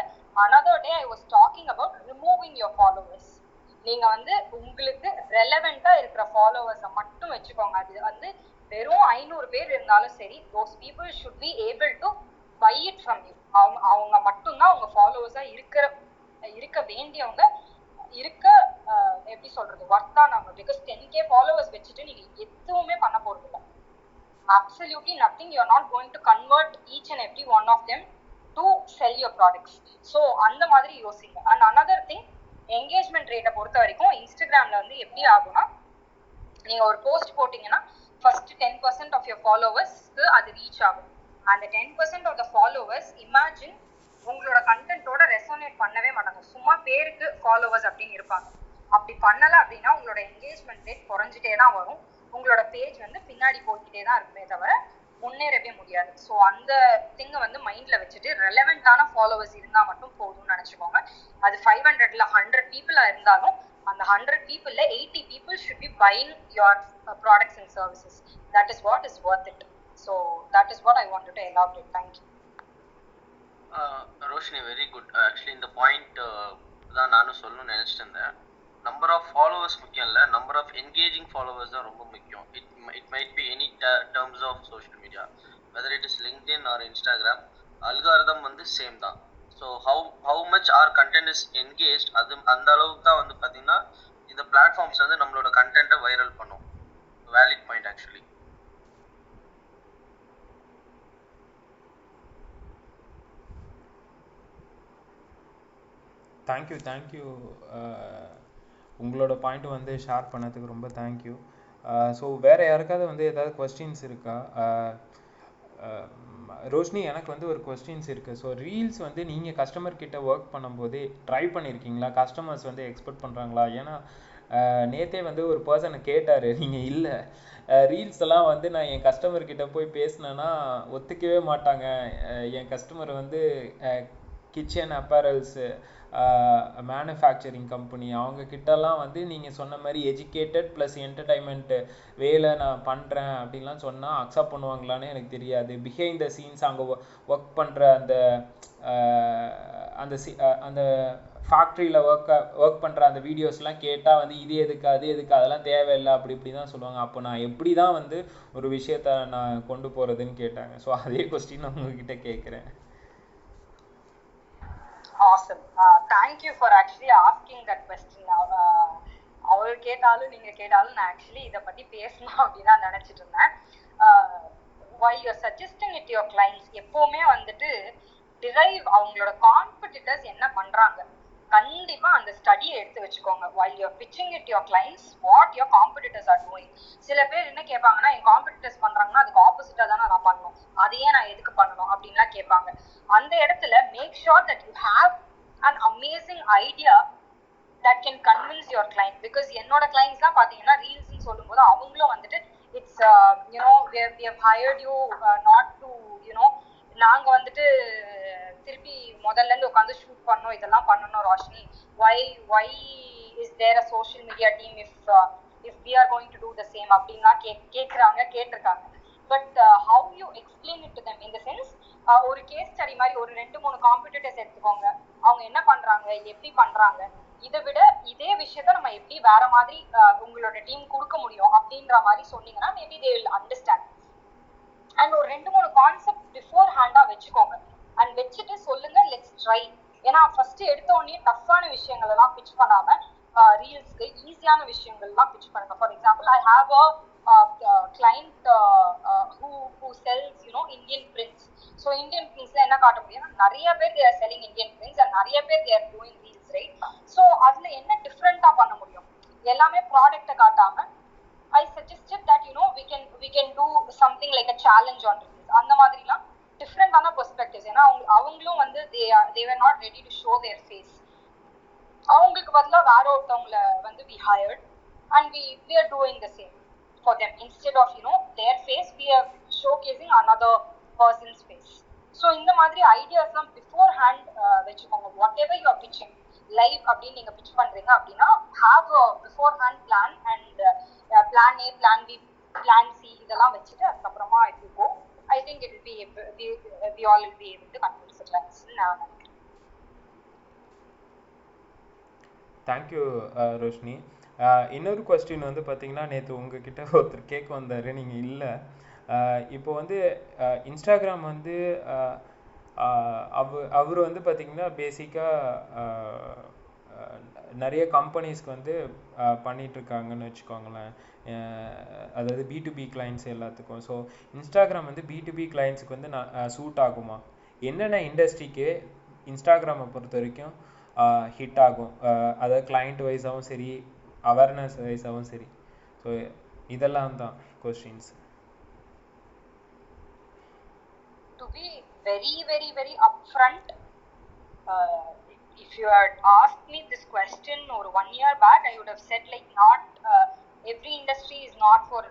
another day I was talking about removing your followers. நீங்க வந்து உங்களுக்கு ரெலவெண்டா இருக்கிற ஃபாலோவர்ஸை மட்டும் வச்சுக்கோங்க. அது வந்து வெறும் 500 பேர் இருந்தாலும் சரி, those people should be able to buy it from you. அவங்க மட்டும்தான் உங்க ஃபாலோவர்ஸா இருக்க வேண்டியவங்க, எப்படி சொல்றது, வர்த்தானவங்க. பிகாஸ் 10k followers வச்சுட்டு நீங்க எதுவுமே பண்ண போறது இல்லை. absolutely nothing. You are not going to convert each and every one of them to sell your products. so அந்த மாதிரி யோசிங்க. and another thing, engagement rate பொறுத்த வரைக்கும் இன்ஸ்டாகிராம்ல வந்து எப்படி ஆகும்னா, நீங்க ஒரு போஸ்ட் போட்டீங்கன்னா first 10% of your followers-க்கு அது ரீச் ஆகும். அந்த 10% of the followers, imagine, உங்களோட கண்டென்ட்டோட ரெசோனேட் பண்ணவே மாட்டாங்க, சும்மா பேருக்கு ஃபாலோவர்ஸ் அப்படின்னு இருப்பாங்க. அப்படி பண்ணல அப்படின்னா உங்களோட என்கேஜ்மெண்ட் ரேட் குறைஞ்சிட்டே தான் வரும். உங்களோட பேஜ் வந்து பின்னாடி போய்கிட்டே தான் இருக்குமே தவிர முன்னேறவே முடியாது. ஸோ அந்த திங்கை வந்து மைண்ட்ல வச்சுட்டு ரெலவெண்டான ஃபாலோவர்ஸ் இருந்தால் மட்டும் போதும்னு நினச்சிக்கோங்க. அது 500 100 பீப்புளாக இருந்தாலும் அந்த 100 பீப்புளில் 80 people should be buying your products and services. That is what is worth it. So that is what I wanted to elaborate. Thank you. Roshini, very good. Actually இந்த பாயிண்ட் தான் நானும் சொல்லணும்னு நினைச்சிட்டு இருந்தேன். நம்பர் ஆஃப் ஃபாலோவர்ஸ் முக்கியம் இல்லை, number of engaging followers தான் ரொம்ப முக்கியம். It might be any terms of social media, whether it is LinkedIn or Instagram, algorithm வந்து சேம் தான். So how much our content is engage, அது அந்த அளவுக்கு தான் வந்து பார்த்தீங்கன்னா இந்த பிளாட்ஃபார்ம்ஸ் வந்து நம்மளோட கண்டென்ட்டை வைரல் பண்ணும். Valid point actually. தேங்க்யூ உங்களோட பாயிண்ட் வந்து ஷேர் பண்ணதுக்கு ரொம்ப தேங்க்யூ. ஸோ வேறு யாருக்காவது வந்து ஏதாவது கொஸ்டின்ஸ் இருக்கா? ரோஷினி, எனக்கு வந்து ஒரு கொஸ்டின்ஸ் இருக்குது. ஸோ ரீல்ஸ் வந்து நீங்கள் கஸ்டமர் கிட்ட ஒர்க் பண்ணும்போதே ட்ரை பண்ணியிருக்கீங்களா? கஸ்டமர்ஸ் வந்து எக்ஸ்பெக்ட் பண்ணுறாங்களா? ஏன்னா நேற்றே வந்து ஒரு பர்சனை கேட்டார், நீங்கள் இல்லை ரீல்ஸ் எல்லாம் வந்து நான் என் கஸ்டமர்கிட்ட போய் பேசினேன்னா ஒத்துக்கவே மாட்டாங்க. என் கஸ்டமர் வந்து கிச்சன் அப்பேரல்ஸு மேனுஃபேக்சரிங் கம்பெனி, அவங்கக்கிட்டலாம் வந்து நீங்கள் சொன்ன மாதிரி எஜுகேட்டட் ப்ளஸ் என்டர்டைன்மெண்ட்டு வேலை நான் பண்ணுறேன் அப்படின்லாம் சொன்னால் அக்செப்ட் பண்ணுவாங்களான்னு எனக்கு தெரியாது. பிஹைண்ட் த சீன்ஸ் அங்கே ஒர்க் பண்ணுற அந்த ஃபேக்ட்ரியில் ஒர்க் பண்ணுற அந்த வீடியோஸ்லாம் கேட்டால் வந்து இது எதுக்கு அது எதுக்கு அதெல்லாம் தேவையில்லை அப்படி இப்படி தான் சொல்லுவாங்க. அப்போ நான் எப்படி தான் வந்து ஒரு விஷயத்த நான் கொண்டு போகிறதுன்னு கேட்டாங்க. ஸோ அதே கொஸ்டின் நான் உங்ககிட்ட கேட்குறேன். Awesome. Thank you for actually asking that question. அவர் கேட்டாலும் நீங்க கேட்டாலும் நான் ஆக்சுவலி இதை பத்தி பேசணும் அப்படின்னு தான் நினைச்சிட்டு இருந்தேன். while you're suggesting it to your clients, எப்பவுமே வந்துட்டு derive அவங்களோட காம்படிட்டர்ஸ் என்ன பண்றாங்க கண்டிப்பா அந்த ஸ்டடியை எடுத்து வச்சுக்கோங்க. while you're pitching it to your clients, what your competitors are doing. சில பேர் என்ன கேட்பாங்கன்னா, என் காம்படிட்டர்ஸ் பண்றாங்கன்னா அதுக்கு ஆப்போசிட்டா தானே நான் பண்ணணும், அதையே நான் எதுக்கு பண்ணணும் அப்படின்லாம் கேட்பாங்க. அந்த இடத்துல make sure that you have an amazing idea that can convince your client. because என்னோட கிளைண்ட்ஸ்லாம் பார்த்தீங்கன்னா ரீல்ஸ்ன்னு சொல்லும்போது அவங்களும் வந்துட்டு it's we have hired you not to நாங்க வந்துட்டு திருப்பி முதல்ல இருந்து உட்காந்து ஷூட் பண்ணோம், இதெல்லாம் பண்ணணும் Roshini. why is there a social media team if we are going to do the same அப்படின்லாம் கேட்டிருக்காங்க. But how you explain it to them in the sense, ஒரு கேஸ் ஸ்டடி மாதிரி ஒரு 2-3 காம்படிட்டர்ஸ் எடுத்துக்கோங்க, அவங்க என்ன பண்றாங்க, எப்படி பண்றாங்க, இதை விட இதே விஷயத்த நம்ம எப்படி வேற மாதிரி உங்களோட டீம் கொடுக்க முடியும் அப்படின்ற மாதிரி சொன்னீங்கன்னா maybe they will understand. And ஒரு 2-3 கான்செப்ட் பிஃபோர் ஹேண்டா வச்சுக்கோங்க அண்ட் வச்சுட்டு சொல்லுங்க லெட்ஸ் ட்ரை. ஏன்னா ஃபர்ஸ்ட் எடுத்த உடனே டஃப்பான விஷயங்கள் எல்லாம் பிச் பண்ணாம ரீல்ஸ்க்கு ஈஸியான விஷயங்கள்லாம் பிச் பண்ணுங்க. For example, I have a client who sells Indian prints. So Indian பிரிண்ட்ஸ்ல என்ன காட்ட முடியும், நிறைய பேர் they are selling Indian prints and நிறைய பேர் they are doing reels, right? So அதுல என்ன டிஃப்ரெண்டா பண்ண முடியும், எல்லாமே ப்ராடக்ட்டை காட்டாம I suggested that we can do something like a challenge on reels. அந்த மாதிரிலாம் டிஃப்ரெண்டான பெர்ஸ்பெக்டிவ்ஸ். ஏன்னா அவங்களும் வந்து they were not ready to show their face. அவங்களுக்கு பதிலா வேற ஒருத்தவங்கள வந்து we hired and we are doing the same for them. Instead of their face, we are showcasing another person's face. So இந்த மாதிரி ஐடியாஸ்லாம் பிஃபோர் ஹேண்ட் வச்சுக்கோங்க. What ever you are pitching live அப்படின்னு நீங்க பிச் பண்றீங்க அப்படின்னா have a before hand plan and plan A, plan B, plan C இதெல்லாம் வச்சுட்டு அதுக்கப்புறமா if you go, I think it will be we all will be able to convince the clients. நான் நினைக்கிறேன். Thank you Roshini. இன்னொரு question வந்து பார்த்தீங்கன்னா, நேற்று உங்ககிட்ட ஒருத்தர் கேட்க வந்தார், நீங்கள் இல்லை. இப்போ வந்து இன்ஸ்டாகிராம் வந்து அவர் வந்து பார்த்திங்கன்னா பேசிக்காக நிறைய கம்பெனிஸ்க்கு வந்து பண்ணிகிட்ருக்காங்கன்னு வச்சுக்கோங்களேன். அதாவது B2B கிளைண்ட்ஸ் எல்லாத்துக்கும். ஸோ இன்ஸ்டாகிராம் வந்து B2B கிளைண்ட்ஸுக்கு வந்து சூட் ஆகுமா? என்னென்ன இண்டஸ்ட்ரிக்கு இன்ஸ்டாகிராமை பொறுத்த வரைக்கும் ஹிட் ஆகும், அதாவது கிளைண்ட் வைஸாகவும் சரி, அவேர்னஸ் வைஸாகவும் சரி. ஸோ இதெல்லாம் தான் questions. To be very, very, very upfront, if you had asked me this question or 1 year back, I would have said like not every industry is not for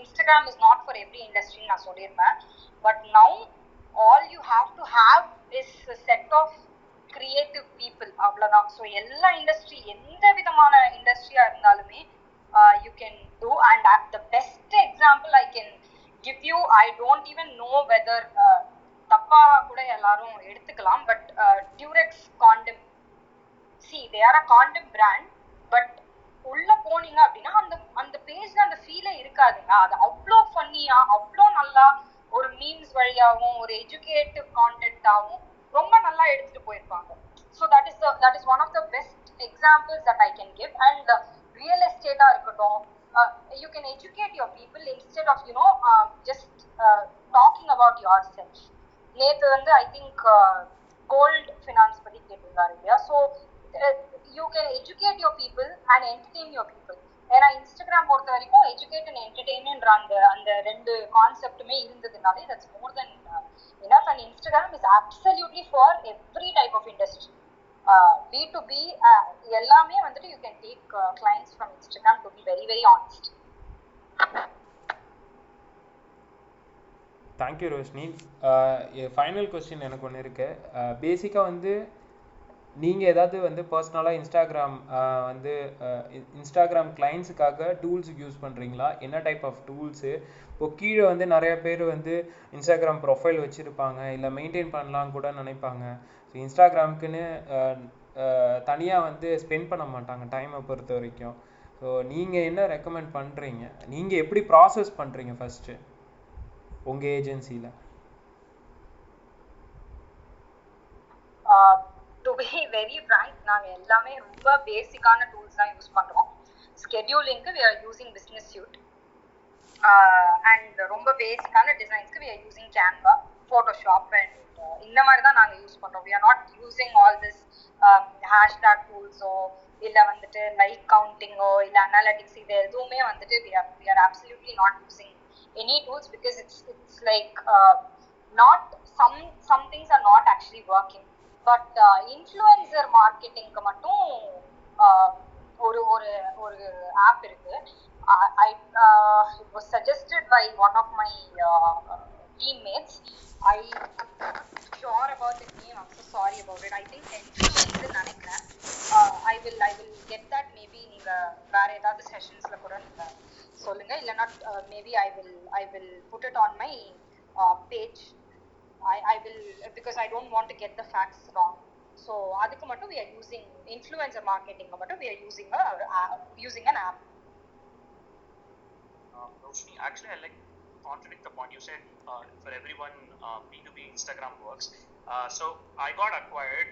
Instagram is not for every industry na sollirpen. But now all you have to have is a set of creative people. avladhaan. So ella industry endha vidhamana industry ah irundhalume you can do. And the best example I can give you, I don't even know whether தப்பா கூட எல்லாரும் எடுத்துக்கலாம், but Durex condom, see they are a condom brand, but உள்ள போனீங்க அப்படின்னா அந்த பேஜ்ல அந்த ஃபீலே இருக்காதுங்க. அது அவ்வளோ ஃபன்னியா, அவ்வளோ நல்லா ஒரு மீம்ஸ் வழியாகவும் ஒரு எஜுகேட்டிவ் கான்டென்ட்டாகவும் ரொம்ப நல்லா எடுத்துட்டு போயிருப்பாங்க. So that is one of the best examples that I can give. And real estate-ஆ இருக்கட்டும், you can educate your people instead of just talking about yourself. நேற்று வந்து ஐ திங்க் கோல்ட் ஃபினான்ஸ் பற்றி கேட்டிருந்தாரு இல்லையா? So you can educate your people and entertain your people. ஏன்னா Instagram பொறுத்த வரைக்கும் educate and entertainment அந்த ரெண்டு கான்செப்டுமே இருந்ததுனாலே that's more than enough. And Instagram is absolutely for every type of industry. B2B எல்லாமே வந்துட்டு you can take clients from Instagram, to be very, very honest. Thank you Roshini. Final question எனக்கு ஒன்று இருக்குது. பேசிக்காக வந்து நீங்கள் ஏதாவது வந்து பர்சனலாக இன்ஸ்டாகிராம் கிளைண்ட்ஸுக்காக டூல்ஸ் யூஸ் பண்ணுறீங்களா? என்ன டைப் ஆஃப் டூல்ஸு? இப்போ கீழே வந்து நிறைய பேர் வந்து இன்ஸ்டாகிராம் ப்ரொஃபைல் வச்சுருப்பாங்க, இல்லை மெயின்டைன் பண்ணலாம் கூட நினைப்பாங்க. ஸோ இன்ஸ்டாகிராமுக்குன்னு தனியாக வந்து ஸ்பெண்ட் பண்ண மாட்டாங்க டைமை பொறுத்த வரைக்கும். ஸோ நீங்கள் என்ன ரெக்கமெண்ட் பண்ணுறீங்க? நீங்கள் எப்படி ப்ராசஸ் பண்ணுறீங்க ஃபஸ்ட்டு உங்கள் ஏஜென்சியில்? To be very frank, நாங்க எல்லாமே ரொம்ப பேசிக்கான டூல்ஸ் தான் யூஸ் பண்றோம். ஸ்கெடியூலிங்க்கு we are using business suite, and ரொம்ப பேசிக்கான டிசைன்ஸ்க்கு we are using Canva, Photoshop and இந்த மாதிரி தான் நாங்க யூஸ் பண்றோம். we are not using all this hashtag tools ஓ இல்ல வந்துட்டு லைக் கவுண்டிங்கோ இல்ல அனாலிட்டிக்ஸ், இது எதுவுமே வந்துட்டு we are absolutely not using any tools because it's like not some things are not actually working. But influencer மார்க்கெட்டிங்க்கு மட்டும் ஒரு ஆப் இருக்கு. it was suggested by one of my teammates. I'm sure about the name. I'm so sorry about it. I think influence நினைக்கிறேன். I will get that. Maybe நீங்க வேற ஏதாவது செஷன்ஸ்ல கூட நீங்க சொல்லுங்க. இல்லனா maybe I will put it on my page. I will, because I don't want to get the facts wrong. So அதுக்கு மட்டும் we are using influencer marketing மட்டும் we are using an app. Roshini, actually I like contradict the point you said. For everyone B2B Instagram works. So I got acquired,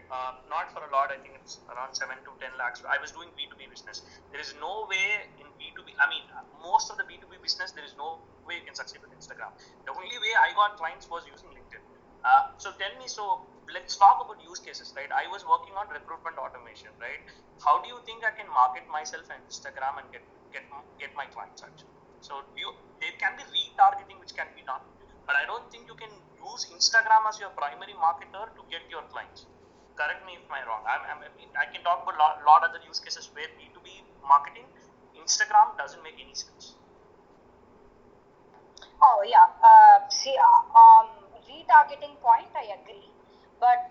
not for a lot, I think it's around 7 to 10 lakhs. I was doing B2B business. There is no way in B2B, I mean most of the B2B business, there is no way you can succeed with Instagram. The only way I got clients was using LinkedIn. So tell me, so let's talk about use cases, right? I was working on recruitment automation, right? How do you think I can market myself on Instagram and get my clients actually? So there can be retargeting which can be done, but I don't think you can use Instagram as your primary marketer to get your clients. Correct me if I'm wrong. I can talk about lot other use cases where B2B marketing, Instagram doesn't make any sense. Oh yeah, see, retargeting point, I agree, but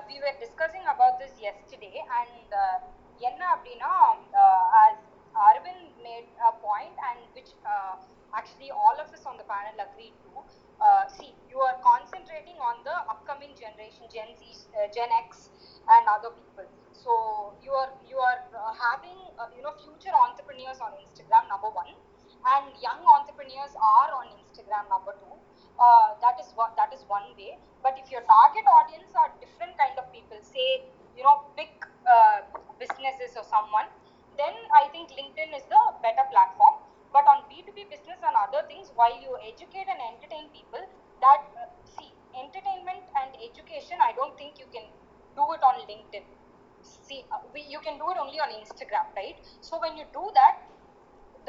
we were discussing about this yesterday, and enna appadina, as Arvind made a point, and which actually all of us on the panel agreed to. See, you are concentrating on the upcoming generation, Gen Z, Gen X, and other people. So you are having future entrepreneurs on Instagram, number one, and young entrepreneurs are on Instagram, number two. That is one way. But if your target audience are different kind of people, say big businesses or someone, then I think LinkedIn is the better platform. But on B2B business and other things, while you educate and entertain people, that see, entertainment and education, I don't think you can do it on LinkedIn. See, you can do it only on Instagram, right? So when you do that,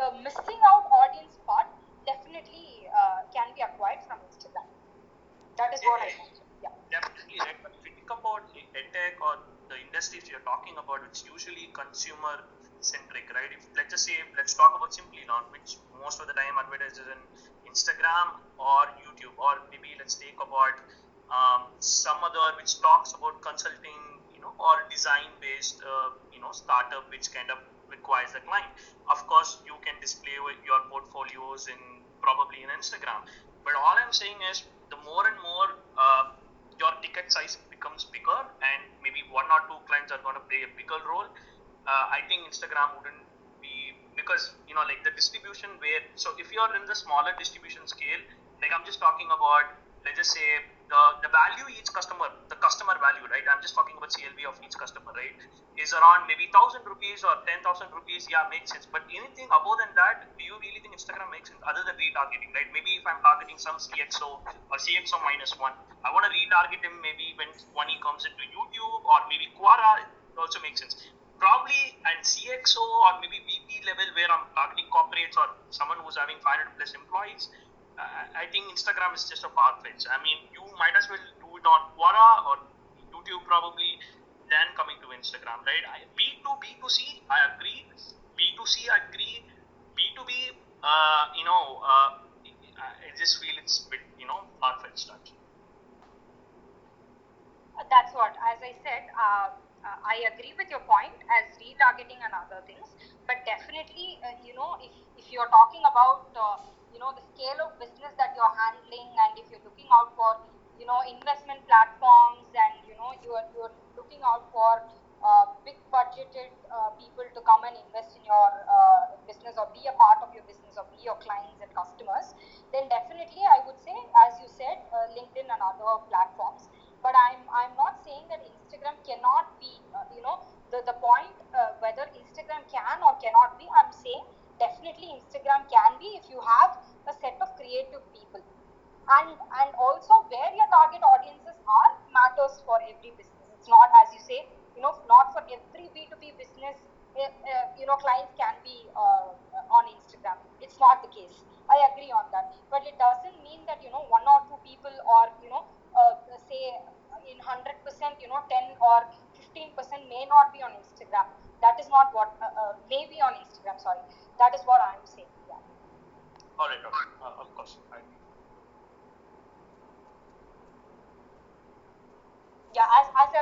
the missing out audience part definitely can be acquired from Instagram. That is what I mentioned. Yeah. Definitely, right? But if you think about edtech or the industries you're talking about, it's usually consumer centric, right? If let's talk about simply now, which most of the time advertises in Instagram or YouTube, or maybe let's take about some other which talks about consulting, or design based startup which kind of requires the client. Of course you can display your portfolios in probably in Instagram, but all I'm saying is the more and more your ticket size becomes bigger, and maybe one or two clients are going to play a bigger role. I think Instagram wouldn't be, because like the distribution where, so if you're in the smaller distribution scale, like I'm just talking about, let's just say the value each customer, the customer value, right? I'm just talking about CLV of each customer, right? Is around maybe 1,000 rupees or 10,000 rupees. Yeah, makes sense. But anything above than that, do you really think Instagram makes sense other than retargeting, right? Maybe if I'm targeting some CXO or CXO -1, I want to retarget him maybe when he comes into YouTube, or maybe Quora, it also makes sense. Probably and CXO or maybe VP level where I'm targeting corporates or someone who's having 500 plus employees, I think Instagram is just a far-fetched. I mean, you might as well do it on Quora or YouTube probably, then coming to Instagram, right? B2C, I agree. B2C, I agree. B2B, I just feel it's a bit, far-fetched actually. That's what, as I said, I agree with your point as retargeting and other things, but definitely, if you're talking about, the scale of business that you're handling, and if you're looking out for, investment platforms, and, you're looking out for big budgeted people to come and invest in your business, or be a part of your business, or be your clients and customers, then definitely I would say, as you said, LinkedIn and other platforms. But I'm not saying that Instagram cannot be, the point whether Instagram can or cannot be. I'm saying definitely Instagram can be if you have a set of creative people, and also where your target audiences are matters for every business. It's not, as you say, not for every B2B business, clients can be on Instagram. It's not the case. I agree on that, but it doesn't mean that one or two people, or say in 100%, 10 or 15% may not be on Instagram. That is not what may be on Instagram. Sorry, that is what I'm saying. Yeah. All right. Of course.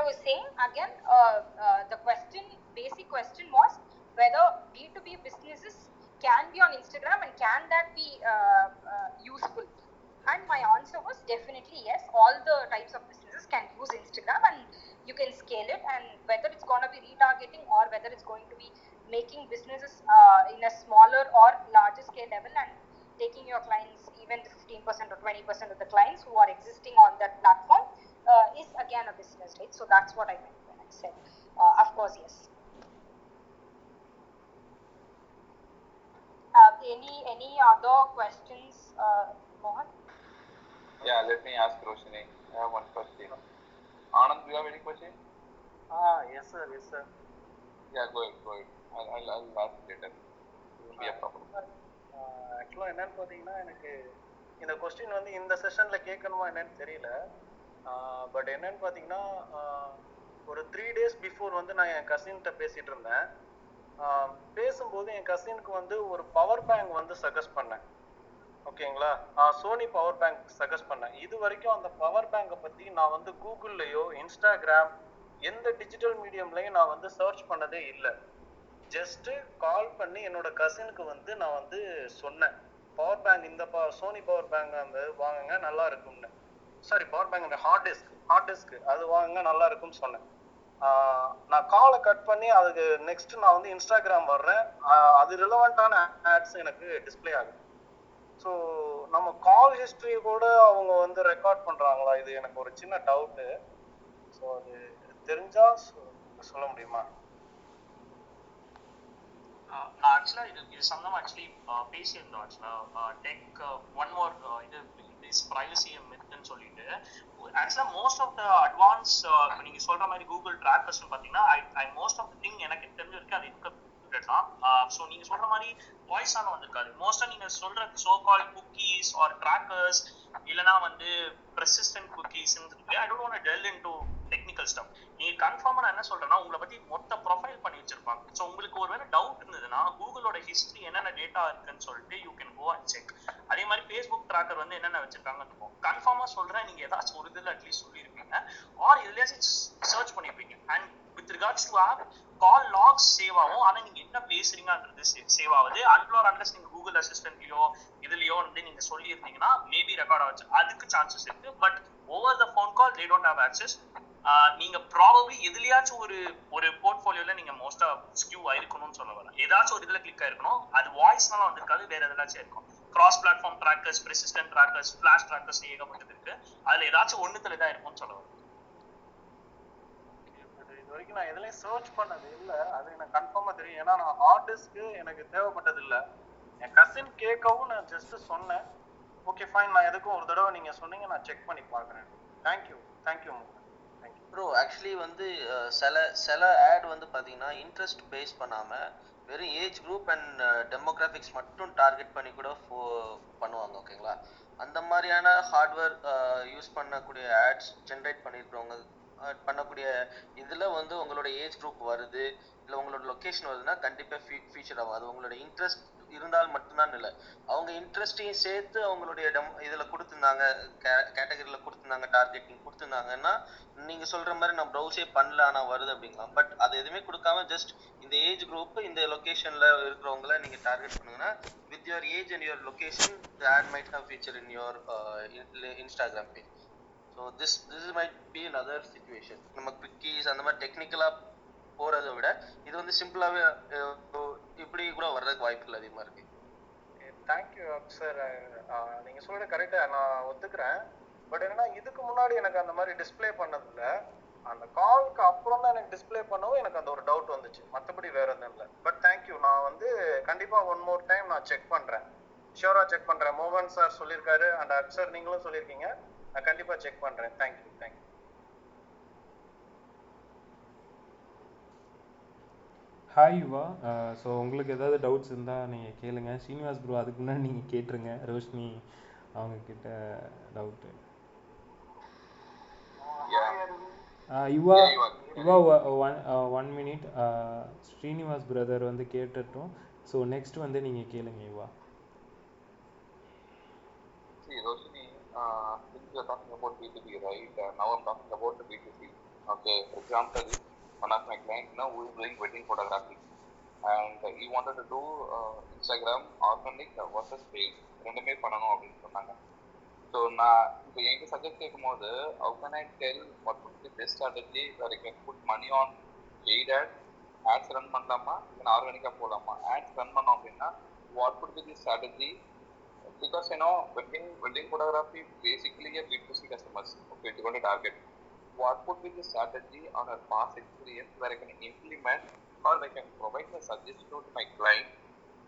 was saying again, the basic question was whether B2B businesses can be on Instagram and can that be useful. And my answer was definitely yes. All the types of businesses can use Instagram and you can scale it, and whether it's going to be retargeting or whether it's going to be making businesses in a smaller or larger scale level and taking your clients, even the 15% or 20% of the clients who are existing on that platform is again a business, right? So that's what I meant when I said, of course, yes. Any other questions, Mohan? Yeah, let me ask Roshini. I have one question. Anand, do you have any question? Yes sir. Yeah, go ahead. I'll ask later. It won't be a problem. ஆக்சுவலாக என்னன்னு பார்த்தீங்கன்னா, எனக்கு இந்த question வந்து இந்த செஷனில் கேட்கணுமா என்னன்னு தெரியல. பட் என்னன்னு பார்த்தீங்கன்னா, ஒரு 3 days பிஃபோர் வந்து நான் என் கசின்கிட்ட பேசிகிட்டு இருந்தேன். பேசும்போது என் கசினுக்கு வந்து ஒரு பவர் பேங்க் வந்து சஜஸ்ட் பண்ணேன். ஓகேங்களா, சோனி பவர் பேங்க் சஜஸ்ட் பண்ணேன். இது வரைக்கும் அந்த பவர் பேங்கை பற்றி நான் வந்து கூகுள்லையோ இன்ஸ்டாகிராம் எந்த டிஜிட்டல் மீடியம்லையும் நான் வந்து சர்ச் பண்ணதே இல்லை. ஜஸ்ட்டு கால் பண்ணி என்னோட கசினுக்கு வந்து நான் வந்து சொன்னேன், பவர் பேங்க் இந்த சோனி பவர் பேங்க் அந்த வாங்குங்க நல்லா இருக்கும்னு. சாரி, பவர் பேங்க் இந்த ஹார்ட் டிஸ்க்கு அது வாங்குங்க நல்லா இருக்கும்னு சொன்னேன். நான் காலை கட் பண்ணி அதுக்கு நெக்ஸ்ட் நான் வந்து இன்ஸ்டாகிராம் வர்றேன். அது ரிலவெண்ட்டான ஆட்ஸ் எனக்கு டிஸ்பிளே ஆகுது. ஸோ நம்ம கால் ஹிஸ்ட்ரியை கூட அவங்க வந்து ரெக்கார்ட் பண்ணுறாங்களா? இது எனக்கு ஒரு சின்ன டவுட்டு. ஸோ அது தெரிஞ்சால் சொல்ல முடியுமா? நான் ஆக்சுவலாக இது சம்மந்தமாக பேசியிருந்தோம். ஆக்சுவலாக டெக் ஒன் மோர் இது இஸ் ப்ரைவசி மித்னு சொல்லிட்டு, ஆக்சுவலாக மோஸ்ட் ஆஃப் த அட்வான்ஸ் நீங்கள் சொல்கிற மாதிரி கூகுள் ட்ராக்கர்ஸ்னு பார்த்தீங்கன்னா I most of the thing எனக்கு தெரிஞ்சிருக்கு அது இன்கம்ப்ளீட் தான். ஸோ நீங்கள் சொல்கிற மாதிரி வாய்ஸ் ஆன வந்திருக்காது. மோஸ்ட்டாக நீங்கள் சொல்கிற சோ கால் குக்கீஸ் ஆர் ட்ராக்கர்ஸ் இல்லைனா வந்து பெர்சிஸ்டன்ட் குக்கீஸ் இருக்கு. I don't want to tell into technical stuff. நீங்கள் கன்ஃபார்மாக நான் என்ன சொல்கிறேன்னா, உங்களை பற்றி மொத்த ப்ரொஃபைல் பண்ணி வச்சிருப்பாங்க. ஸோ உங்களுக்கு ஒரு வேலை டவுட் இருந்ததுன்னா கூகுளோட ஹிஸ்ட்ரி என்னென்ன டேட்டா இருக்குன்னு சொல்லிட்டு you can go and check. அதே மாதிரி ஃபேஸ்புக் ட்ராக்கர் வந்து என்னென்ன வச்சிருக்காங்கன்னு இருக்கும். கன்ஃபார்மாக சொல்கிறேன், நீங்கள் ஏதாச்சும் ஒரு இதில் அட்லீஸ்ட் சொல்லியிருப்பீங்க ஆர் எதுலையாச்சும் சர்ச் பண்ணியிருப்பீங்க. And with regards to app call logs save ஆகும். ஆனால் நீங்கள் என்ன பேசுறீங்கன்றது சேவ் ஆகுது. அன்லோர் அன்லஸ் நீங்கள் கூகுள் அசிஸ்டன்ட்லையோ இதுலையோ வந்து நீங்கள் சொல்லியிருந்தீங்கன்னா மேபி ரெக்கார்ட் ஆச்சு, அதுக்கு சான்சஸ் இருக்கு. But over the phone call they don't have access. நீங்க ப்ராபப்லி எதுலயாச்சும் ஒரு போர்ட்ஃபோலியோல நீங்க மோஸ்டா ஸ்கியூ ஆயிருக்கணும்னு சொல்ல வரேன். ஏதாச்சும் ஒரு இதுல கிளிக் ஆயிருக்கணும். அது வாய்ஸ்னால வந்திருக்காது, வேற எதாச்சும் இருக்கும். Cross platform trackers, persistent trackers, flash trackers ஏகப்பட்டது இருக்கு. அதுல ஏதாச்சும் ஒண்ணுத்துல தான் இருக்கும்னு சொல்ல வரேன். இது வரைக்கும் நான் எதுலையும் சர்ச் பண்ணது இல்லை, அது எனக்கு கன்ஃபார்மா தெரியும். ஏன்னா நான் ஹார்ட் டிஸ்க்கு எனக்கு தேவைப்பட்டது இல்லை. என் கசின் கேட்கவும் நான் ஜஸ்ட் சொன்னேன். ஓகே ஃபைன், நான் எதுக்கும் ஒரு தடவை நீங்க சொன்னீங்க, நான் செக் பண்ணி பார்க்குறேன். Thank you bro. ஆக்சுவலி வந்து சில ஆட் வந்து பார்த்தீங்கன்னா இன்ட்ரெஸ்ட் பேஸ் பண்ணாமல் வெறும் ஏஜ் குரூப் அண்ட் டெமோகிராஃபிக்ஸ் மட்டும் டார்கெட் பண்ணி கூட பண்ணுவாங்க. ஓகேங்களா, அந்த மாதிரியான ஹார்ட்வேர் யூஸ் பண்ணக்கூடிய ஆட்ஸ் ஜென்ரேட் பண்ணியிருக்கிறவங்க பண்ணக்கூடிய இதில் வந்து உங்களோட ஏஜ் குரூப் வருது இல்லை உங்களோட லொக்கேஷன் வருதுன்னா கண்டிப்பாக ஃபீச்சர் ஆகும். அது உங்களோட இன்ட்ரெஸ்ட் இருந்தால் மட்டும்தான் இல்லை, அவங்க இன்ட்ரெஸ்டையும் சேர்த்து அவங்களுடைய இதில் கொடுத்துருந்தாங்க, கேட்டகரியில் கொடுத்துருந்தாங்க, டார்கெட்டிங் கொடுத்துருந்தாங்கன்னா நீங்கள் சொல்கிற மாதிரி நான் ப்ரௌஸே பண்ணல ஆனால் வருது அப்படிங்கலாம். பட் அது எதுவுமே கொடுக்காம ஜஸ்ட் இந்த ஏஜ் குரூப் இந்த லொக்கேஷனில் இருக்கிறவங்கள நீங்கள் டார்கெட் பண்ணுங்கன்னா with your age and your location the ad might have feature in your Instagram page. So this might be another situation. நம்ம குக்கீஸ் அந்த மாதிரி டெக்னிக்கலாக போகிறத விட இது வந்து சிம்பிளாகவே இப்படி கூட வர்றதுக்கு வாய்ப்புகள் அதிகமாக இருக்கு. Thank you sir. நீங்கள் சொல்கிறது கரெக்டாக நான் ஒத்துக்கிறேன். பட் என்னன்னா இதுக்கு முன்னாடி எனக்கு அந்த மாதிரி டிஸ்பிளே பண்ணதில்ல. அந்த காலுக்கு அப்புறம் தான் எனக்கு டிஸ்பிளே பண்ணவும் எனக்கு அந்த ஒரு டவுட் வந்துச்சு, மற்றபடி வேற எதுவும் இல்லை. பட் தேங்க்யூ, நான் வந்து கண்டிப்பாக ஒன் மோர் டைம் நான் செக் பண்ணுறேன், ஷியோராக செக் பண்ணுறேன். மோகன் சார் சொல்லியிருக்காரு அண்ட் சார் நீங்களும் சொல்லியிருக்கீங்க, நான் கண்டிப்பாக செக் பண்ணுறேன். தேங்க்யூ. ஹாய் யுவா. ஸோ உங்களுக்கு ஏதாவது டவுட்ஸ் இருந்தால் நீங்கள் கேளுங்க. ஸ்ரீனிவாஸ் ப்ரோ அதுக்கு முன்னாடி நீங்கள் கேட்டுருங்க ரோஷினி அவங்கக்கிட்ட டவுட்டு. யுவா ஒன் மினிட். ஸ்ரீனிவாஸ் பிரதர் வந்து கேட்டுட்டோம். ஸோ நெக்ஸ்ட் வந்து நீங்கள் கேளுங்க யுவா. See, Roshini, since you are talking about B2B, right? Now I'm talking about the B2C. Okay, for example, one of my clients, who is doing wedding photography, and he wanted to do Instagram organic versus paid ரெண்டுமே பண்ணணும் அப்படின்னு சொன்னாங்க. So நான் இப்போ என்கிட்ட suggest கேட்கும்போது how can I tell what would be the best strategy where I can put money on paid ads run பண்ணலாமா இல்லை ஆர்கானிக்காக போகலாமா? ads ரன் பண்ணோம் அப்படின்னா what would be the strategy? Because wedding photography basically a B2C customers, okay, to go to target. What would be the strategy on a past experience where I can implement or I can provide a suggestion to my client,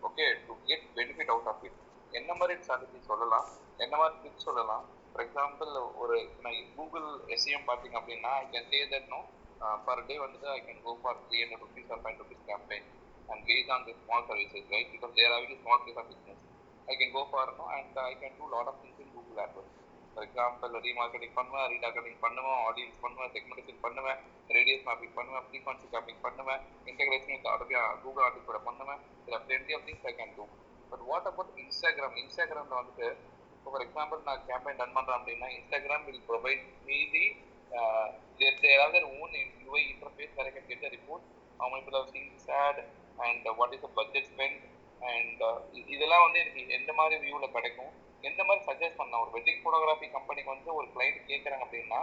okay, to get benefit out of it? என்ன மாதிரி strategy சொல்லலாம், என்ன மாதிரி tips சொல்லலாம்? For example, ஒரு Google SEM பார்த்தீங்க அப்படின்னா I can say that per day வந்துட்டு I can go for 300 rupees or 500 rupees campaign and based on the small services, right? Because they are having a small scale of business. I can go for and I can do lot of things in Google AdWords. For example, remarketing பண்ணுவேன், retargeting பண்ணுவேன், audience பண்ணுவேன், segmentation பண்ணுவேன், radius mapping பண்ணுவேன், frequency capping பண்ணுவேன், integration with Google Analytics கூட பண்ணுவேன். There are plenty of things I can do. But what about Instagram? Instagramல வந்துட்டு for example நான் campaign run பண்றேன் அப்படின்னா Instagram will provide me the they have their own UI interface where I can get a report, how many people have seen this ad and what is the budget spent. And இதெல்லாம் வந்து எனக்கு எந்த மாதிரி வியூவில் கிடைக்கும், எந்த மாதிரி suggest பண்ணலாம். ஒரு வெட்டிங் ஃபோட்டோகிராஃபி கம்பெனிக்கு வந்து ஒரு கிளைண்ட் கேட்குறாங்க அப்படின்னா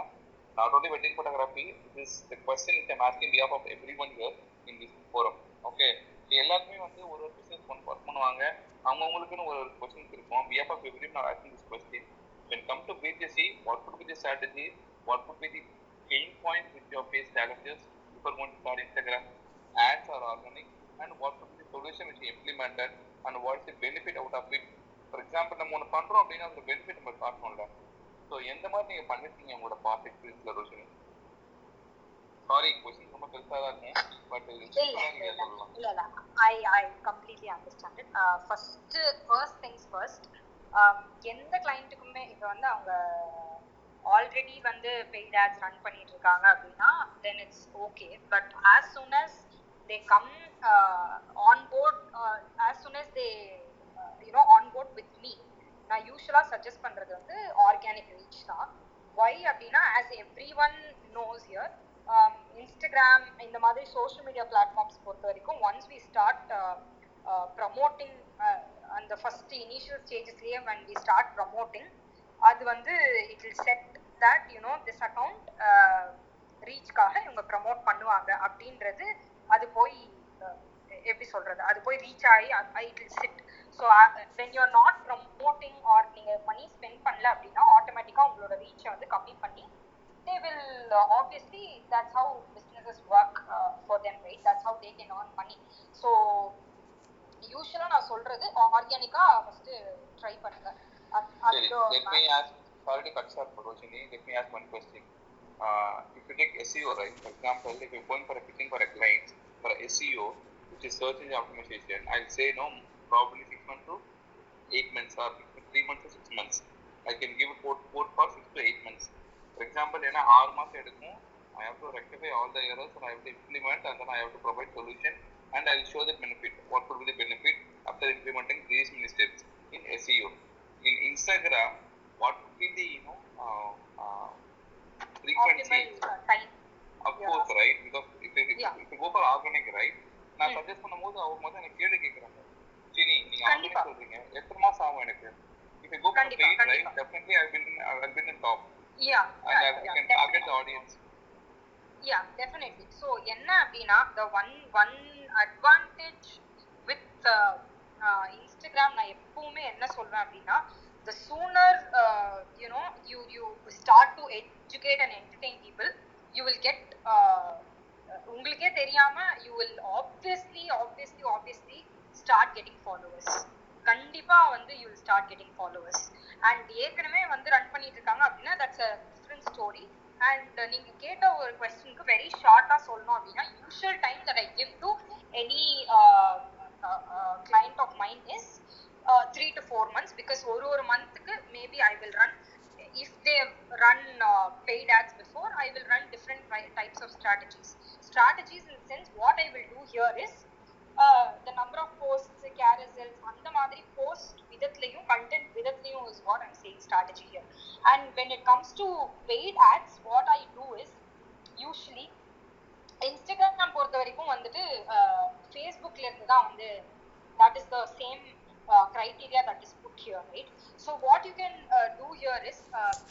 not only wedding photography, this the question is asking behalf of everyone here in this forum. Okay, எல்லாருமே வந்து ஒரு பிஸ்னஸ் ஒர்க் பண்ணுவாங்க, அவங்கவுங்களுக்குன்னு ஒரு கொஸ்டின்ஸ் இருக்கும். Behalf of everyone asking this question. when come to B2C, what could be the strategy, what could be the pain point which you face challenges before going to start Instagram ads or organic, and what could be the solution which you implemented and what is the benefit out of it. For example, நம்ம ஒன்று பண்ணுறோம் அப்படின்னா அந்த benefit நம்ம பார்க்கணும்ல. So எந்த மாதிரி நீங்கள் பண்ணிருக்கீங்க உங்களோட பாஸ்ட் எக்ஸ்பீரியன்ஸ்ல ரோஷினி? சாரி, கொஸ்டின் ரொம்ப பெருசாக தான் இருக்கும், பட் நீங்கள் சொல்லலாம். இல்லை I completely understand it. First things first, எந்த கிளைண்ட்டுக்குமே இப்போ வந்து அவங்க ஆல்ரெடி வந்து பெய்ட் ஆட்ஸ் ரன் பண்ணிட்டு இருக்காங்க அப்படின்னா then it's okay. But as soon as they come on board, as soon as they on board with me, நான் யூஷுவலா சஜஸ்ட் பண்றது வந்து ஆர்கானிக் ரீச் தான். why அப்படின்னா as everyone knows here, Instagram இந்த மாதிரி சோஷியல் மீடியா பிளாட்ஃபார்ம்ஸ் பொறுத்த வரைக்கும் once we start promoting அந்த ஃபர்ஸ்ட் இனிஷியல் ஸ்டேஜஸ்லயே when we start promoting, அது வந்து it will set that this account ரீச்காக இவங்க ப்ரமோட் பண்ணுவாங்க அப்படின்றது அது போய் எப்படி சொல்றது, அது போய் ரீச் ஆகி it will chit. So when you are not promoting or நீங்க மணி ஸ்பெண்ட் பண்ணல அப்படின்னா ஆட்டோமேட்டிக்கா உங்களோட ரீச்சை வந்து கம்மி பண்ணி they will obviously that's how businesses work for them, right? That's how they can earn money. So யூஷுவலா நான் சொல்றது ஆர்கானிக்கா ஃபர்ஸ்ட் ட்ரை பண்ணுங்க. Let me ask, sorry to cut short, Roshini, let me ask one question. If you take SEO, right, for example, if you're going for a pitching for a client for a SEO, which is search engine optimization, I'll say probably 6 months to 8 months or 3 months to 6 months. I can give a quote for 6 to 8 months. For example, in 6 months எடுக்கும், I have to rectify all the errors and I have to implement and then I have to provide solution and I'll show the benefit. What could be the benefit after implementing these many steps in SEO? In Instagram, what could be the frequency? Time. Of course, right? Because if you go for organic, right? நான் suggest பண்ணும்போது அவங்க வந்து எனக்கு கேள்வி கேட்குறாங்க, சரி நீங்க organic சொல்றீங்க, எத்தனை மாசம் ஆகும் எனக்கு? If you go for paid, right? Definitely I've been in top. Yeah. And I can target the audience. Yeah, definitely. So என்ன அப்படின்னா the one advantage with Instagram நான் எப்பவுமே என்ன சொல்றேன் அப்படின்னா the sooner you start to educate and entertain people, you will get உங்களுக்கே தெரியாம you will obviously start getting followers. கண்டிப்பா வந்து you will start getting followers. and ஏற்கனவே வந்து ரன் பண்ணிட்டு இருக்காங்க அப்படின்னா that's a different story. and நீங்க கேட்ட ஒரு क्वेश्चनக்கு very ஷார்ட்டா சொல்லணும் அப்படின்னா usual time that I give to any client of mine is 3 to 4 months, because ஒரு monthக்கு maybe I will run, if they run paid ads before, I will run different types of strategies in the sense what I will do here is the number of posts, carousels, அந்த மாதிரி post விதத்திலையும் content விதத்திலையும் is what I'm saying strategy here. and when it comes to paid ads, what I do is usually Instagram பொறுத்த வரைக்கும் வந்துட்டு ஃபேஸ்புக்ல இருந்து தான் வந்து that is the same criteria that is put here, right? So what you can do here is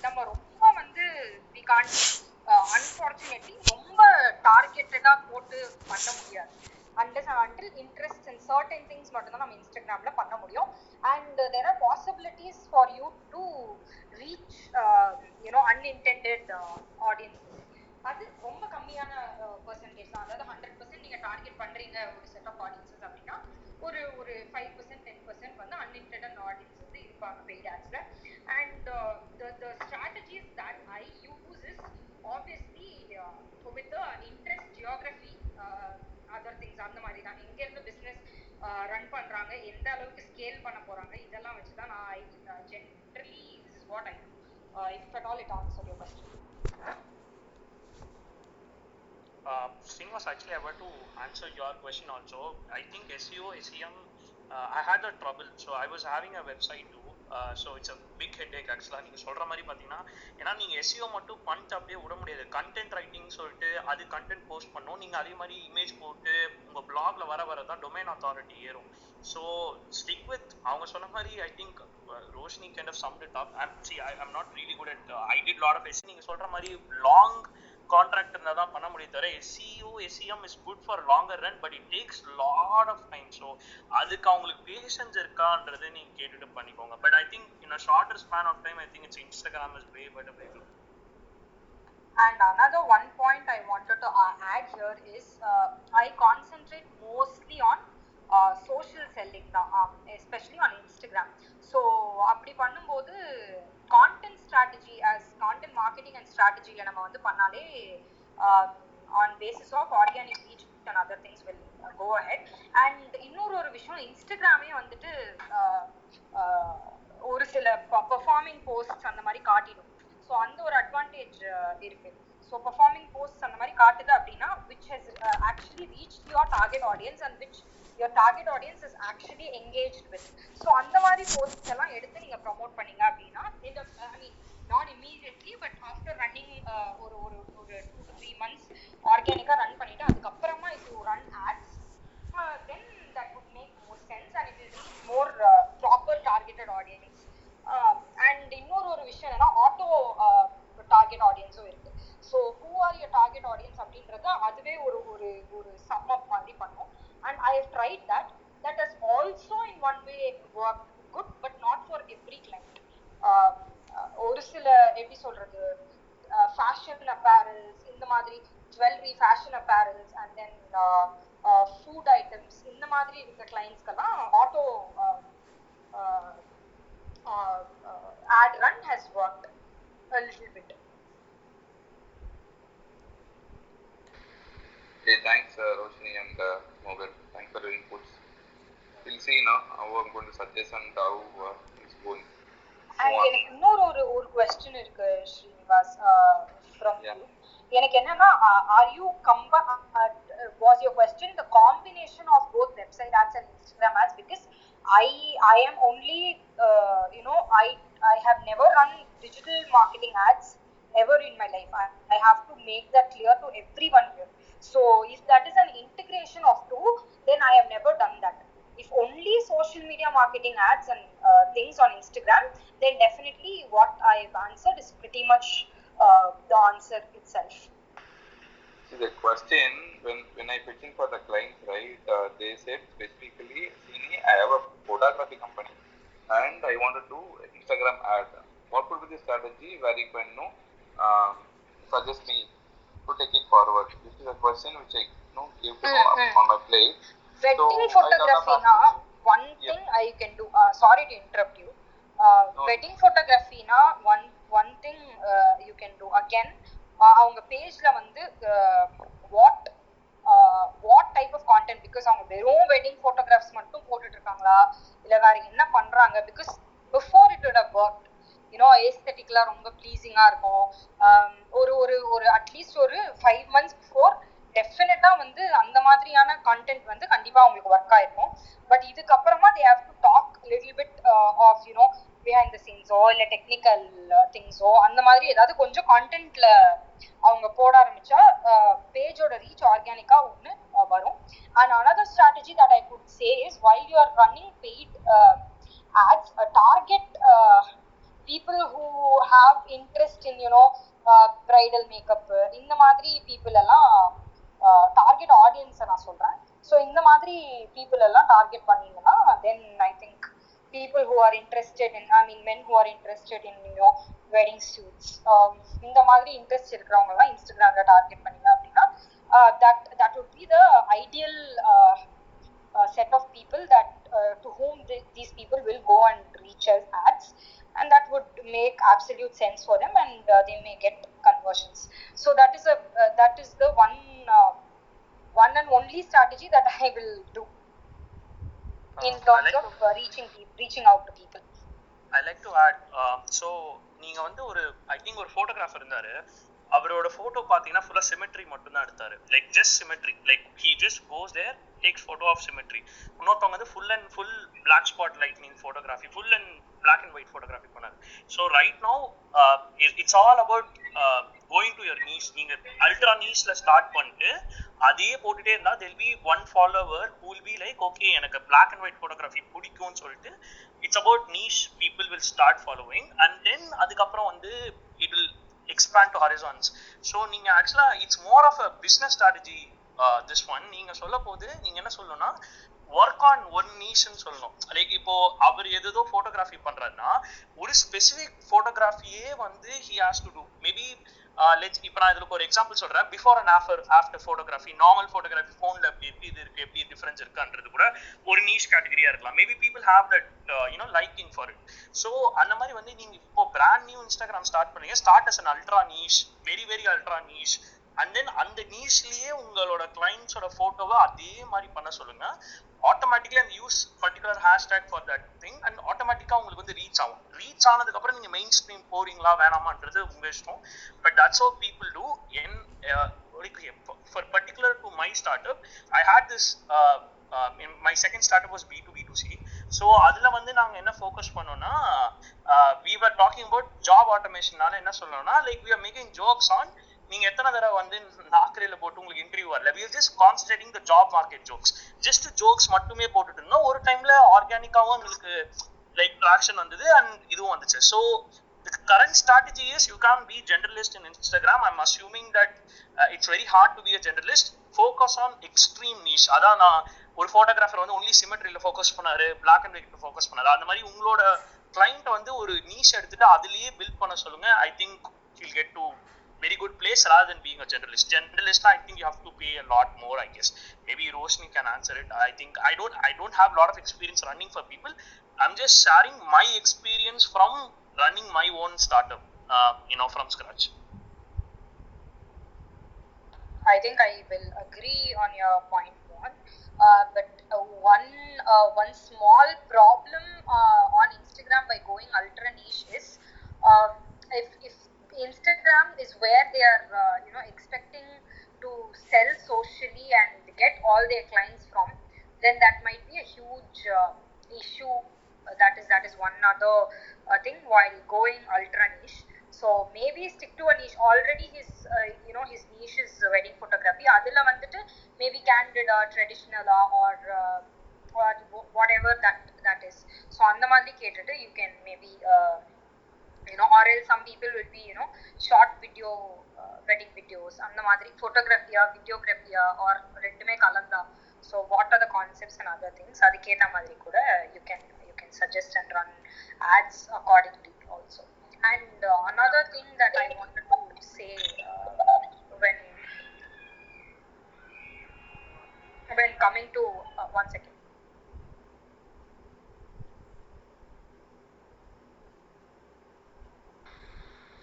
நம்ம ரொம்ப வந்து we can't unfortunately ரொம்ப targeted போட்டு பண்ண முடியாது unless and until interests in certain things மட்டும் தான் நம்ம இன்ஸ்டாகிராம்ல பண்ண முடியும். And there are possibilities for you to reach unintended audiences. அது ரொம்ப கம்மியான பெர்சன்டேஜ் தான். அதாவது 100% நீங்க டார்கெட் பண்றீங்க ஒரு செட் ஆஃப் ஆடியன்சஸ் அப்படின்னா ஒரு 5% 10% வந்து அன்இன்டெண்டட் ஆடியன்ஸ் வந்து இருப்பாங்க பெய்ட் ஆட்ஸ்ல. And the strategies that I use is obviously with the interest, geography, other things. அந்த மாதிரி தான் எங்க இருந்து பிசினஸ் ரன் பண்றாங்க, எந்த அளவுக்கு ஸ்கேல் பண்ண போறாங்க, இதெல்லாம் வச்சு தான் நான் generally this is what I do. If at all it answers your question. Srinivas, actually I want to answer your question also. I think SEO, SEM, I had that trouble. So I was having a website too. So it's a big headache actually. நீங்க சொல்ற மாதிரி பாத்தீங்கன்னா ஏன்னா நீங்க SEO மட்டும் பண்ணிட்டு அப்படியே விட முடியாது. கண்டென்ட் ரைட்டிங் சொல்லிட்டு அது கண்டென்ட் போஸ்ட் பண்ணணும். நீங்க அதே மாதிரி இமேஜ் போட்டு உங்க பிளாக்ல வரதான் டொமைன் அத்தாரிட்டி ஏறும். ஸோ ஸ்டிக் வித் அவங்க சொன்ன மாதிரி I think Roshini kind of summed it up. I'm not really good at I did lot of SEO. நீங்க சொல்ற மாதிரி லாங் கான்ட்ராக்ட் இருந்தால் தான் பண்ண முடியும் தவிர SEO, SEM is good for longer run, but it takes lot of time. So அதுக்கு அவங்களுக்கு பேஷன்ஸ் இருக்கான்றது நீங்கள் கேட்டுட்டு பண்ணிக்கோங்க. But I think in a shorter span of time I think it's Instagram is way better way. And another one point I wanted to add here is I concentrate mostly on social selling now, especially on Instagram. So அப்படி பண்ணும்போது content strategy as content marketing and strategy ல நம்ம வந்து பண்ணாலே on basis of organic reach and other things will go ahead. And இன்னொரு விஷயம் இன்ஸ்டாகிராமே வந்துட்டு ஒரு சில performing posts அந்த மாதிரி காட்டிடும். ஸோ அந்த ஒரு அட்வான்டேஜ் இருக்கு. ஸோ பெர்ஃபார்மிங் போஸ்ட் அந்த மாதிரி காட்டுது அப்படின்னா which has actually reached your target audience and which your target audience is actually engaged with. So அந்த மாதிரி போஸ்ட்ஸ் எல்லாம் எடுத்து நீங்க ப்ரமோட் பண்ணீங்க அப்படின்னா I mean not immediately but after running ஒரு 2 to 3 months ஆர்கானிக்கா ரன் பண்ணிட்டு அதுக்கப்புறமா if you run ads then that would make more sense and it will reach more proper targeted audience. And இன்னொரு விஷயம் என்னன்னா ஆட்டோ டார்கெட் ஆடியன்ஸும் இருக்கு. So who are your target audience அப்படின்றத அதுவே ஒரு சம் அப் மாதிரி பண்ணும். And I have tried that has also in one way work good but not for every client. ஒரு சில எப்படி சொல்றது ஃபேஷன் அப்பேரல்ஸ் இந்த மாதிரி jewellery fashion apparels and then food items இந்த மாதிரி இருக்க கிளைண்ட்ஸ்க்கெல்லாம் auto ad run has worked a little bit. Hey, thanks Roshini and Mobil. Thanks for your inputs. We'll see now how I'm going to suggest and how it's going. And எனக்கு இன்னொரு question இருக்கு Srinivas from you. எனக்கு என்னன்னா are you was your question the combination of both website ads and Instagram ads? Because I am only I have never run digital marketing ads ever in my life. I have to make that clear to everyone here. So if that is an integration of two, then I have never done that. If only social media marketing ads and things on Instagram, then definitely what I've answered is pretty much the answer itself. See, the question when I pitching for the clients, right, they said specifically, I have a photography company and I want to do Instagram ad. What would be the strategy where you can suggest me to take it forward? This is a question which I give to on my plate. Wedding photography na one thing I can do. Sorry to interrupt you. Wedding photography na one thing you can do. Again, அவங்க பேஜ்ல வந்து what type of content, because அவங்க வெறும் wedding photographs மட்டும் போட்டுட்டு இருக்காங்களா இல்ல வேற என்ன பண்றாங்க, because before it would have worked, aesthetically ரொம்ப pleasing ஆ இருக்கும். ஒரு அட்லீஸ்ட் ஒரு 5 months before டெஃபினட்டா வந்து அந்த மாதிரியான கண்டென்ட் வந்து கண்டிப்பா உங்களுக்கு ஒர்க் ஆயிருக்கும். பட் இதுக்கு அப்புறமா they have to talk a little bit of behind the scenes இல்ல டெக்னிக்கல் திங்ஸோ அந்த மாதிரி ஏதாவது கொஞ்சம் கான்டென்ட்ல அவங்க போட ஆரம்பிச்சா பேஜோட ரீச் ஆர்கானிக்கா ஒன்று வரும். And another strategy that I could say is while you are running paid ads, target people who have interest in bridal makeup இந்த மாதிரி people எல்லாம் target audience நான் சொல்றேன். So இந்த மாதிரி people எல்லாம் target பண்ணீங்கன்னா then I think people who are interested in men who are interested in wedding shoots இந்த மாதிரி interest இருக்கிறவங்க எல்லாம் இன்ஸ்டாகிராம்ல டார்கெட் பண்ணீங்க அப்படின்னா that would be the ideal set of people that to whom these people will go and reach as ads, and that would make absolute sense for them, and they may get conversions. So that is the one and only strategy that I will do in terms of reaching out to people. I like to add so நீங்க வந்து I think ஒரு photographer இருந்தாரு. அவரோட photo பாத்தீங்கன்னா ஃபுல்லா symmetry மட்டும் தான் எடுத்தாரு. Like just symmetry, like he just goes there, takes photo of symmetry. இன்னொருத்தவங்க வந்து full black spot lightning photography, full and black and white photography பண்ணாரு. So right now it's all about going to your niche. நீங்க ultra nicheல start பண்ணிட்டு அதே போட்டுட்டே இருந்தா there will be one follower who will be like okay எனக்கு black and white photography பிடிக்கும்னு சொல்லிட்டு it's about niche people will start following, and then அதுக்கப்புறம் வந்து it will expand to horizons. So நீங்க actually it's more of a business strategy this one. நீங்க சொல்ல போது நீங்க என்ன சொல்லணும்னா work on one niche ன்னு சொல்லணும். லைக் இப்போ அவர் ஏதோ ஃபோட்டோகிராஃபி பண்றாருன்னா ஒரு ஸ்பெசிபிக் ஃபோட்டோகிராஃபியே வந்து he has to do. Maybe இப்போ நான் இதுக்கு ஒரு எக்ஸாம்பிள் சொல்றேன். Before and after photography, normal photography ஃபோன்ல எப்படி இது இருக்கு, எப்படி டிஃபரன்ஸ் இருக்குன்றது கூட ஒரு நீஷ் கேட்டகரியா இருக்கலாம். Maybe people have that liking for it. So அந்த மாதிரி வந்து நீங்க இப்போ பிராண்ட் நியூ இன்ஸ்டாகிராம் ஸ்டார்ட் பண்ணீங்க, start as an ultra niche, very very ultra niche, and then அந்த நீஷ்லயே உங்களோட கிளைண்ட்ஸோட போட்டோவை அதே மாதிரி பண்ண சொல்லுங்க. Automatically and use particular hashtag for that thing, and ஆட்டோமேட்டிக்கா உங்களுக்கு வந்து ரீச் ஆகும். ரீச் ஆனதுக்கு அப்புறம் நீங்க மெயின் ஸ்ட்ரீம் போறீங்களா வேணாமான்றது உங்க இஷ்டம். But that's how people do. For particular to my startup, I had this my second startup was B2B2C. So அதுல வந்து நாங்க என்ன ஃபோக்கஸ் பண்ணோம்னா we were talking about job automation. நால என்ன சொல்லணும்னா like we are making jokes on நீங்க எத்தனை தடவை வந்து நாக்கரையில போட்டு உங்களுக்கு இன்டர்வியூ வரல. we are just concentrating the job market jokes, just jokes மட்டுமே போட்டுட்டு இருந்தோம். ஒரு டைம்ல ஆர்கானிக்காவும் உங்களுக்கு லைக் ட்ராக்ஷன் வந்தது அண்ட் இதுவும் வந்துச்சு. So the current strategy is you can't be generalist in Instagram. I'm assuming that it's very hard to be a generalist. Focus on extreme niche. அதான் நான் ஒரு ஃபோட்டோகிராஃபர் வந்து ஒன்லி சிமெட்ரியில ஃபோக்கஸ் பண்ணாரு, black and ஒயிட்ல focus பண்ணாரு. அந்த மாதிரி உங்களோட client வந்து ஒரு நீஷ் எடுத்துட்டு அதுலயே பில்ட் பண்ண சொல்லுங்க. I think he'll get to very good place rather than being a generalist. Generalist, I think you have to pay a lot more, I guess. Maybe Roshini can answer it. I think I don't have a lot of experience running for people. I'm just sharing my experience from running my own startup, from scratch. I think I will agree on your point, Mohan. But one small problem on Instagram by going ultra niche is if Instagram is where they are expecting to sell socially and get all their clients from, then that might be a huge issue. That is one other thing while going ultra niche. So maybe stick to a niche. Already his niche is wedding photography. Adula vandittu maybe candid traditional or whatever that is. So andha madri ketittu you can maybe or else some people will be short video wedding videos andha madri photography videography or rendume kalanda. So what are the concepts and other things aduketa madri kuda you can suggest and run ads accordingly also. And another thing that I wanted to say when coming to one second.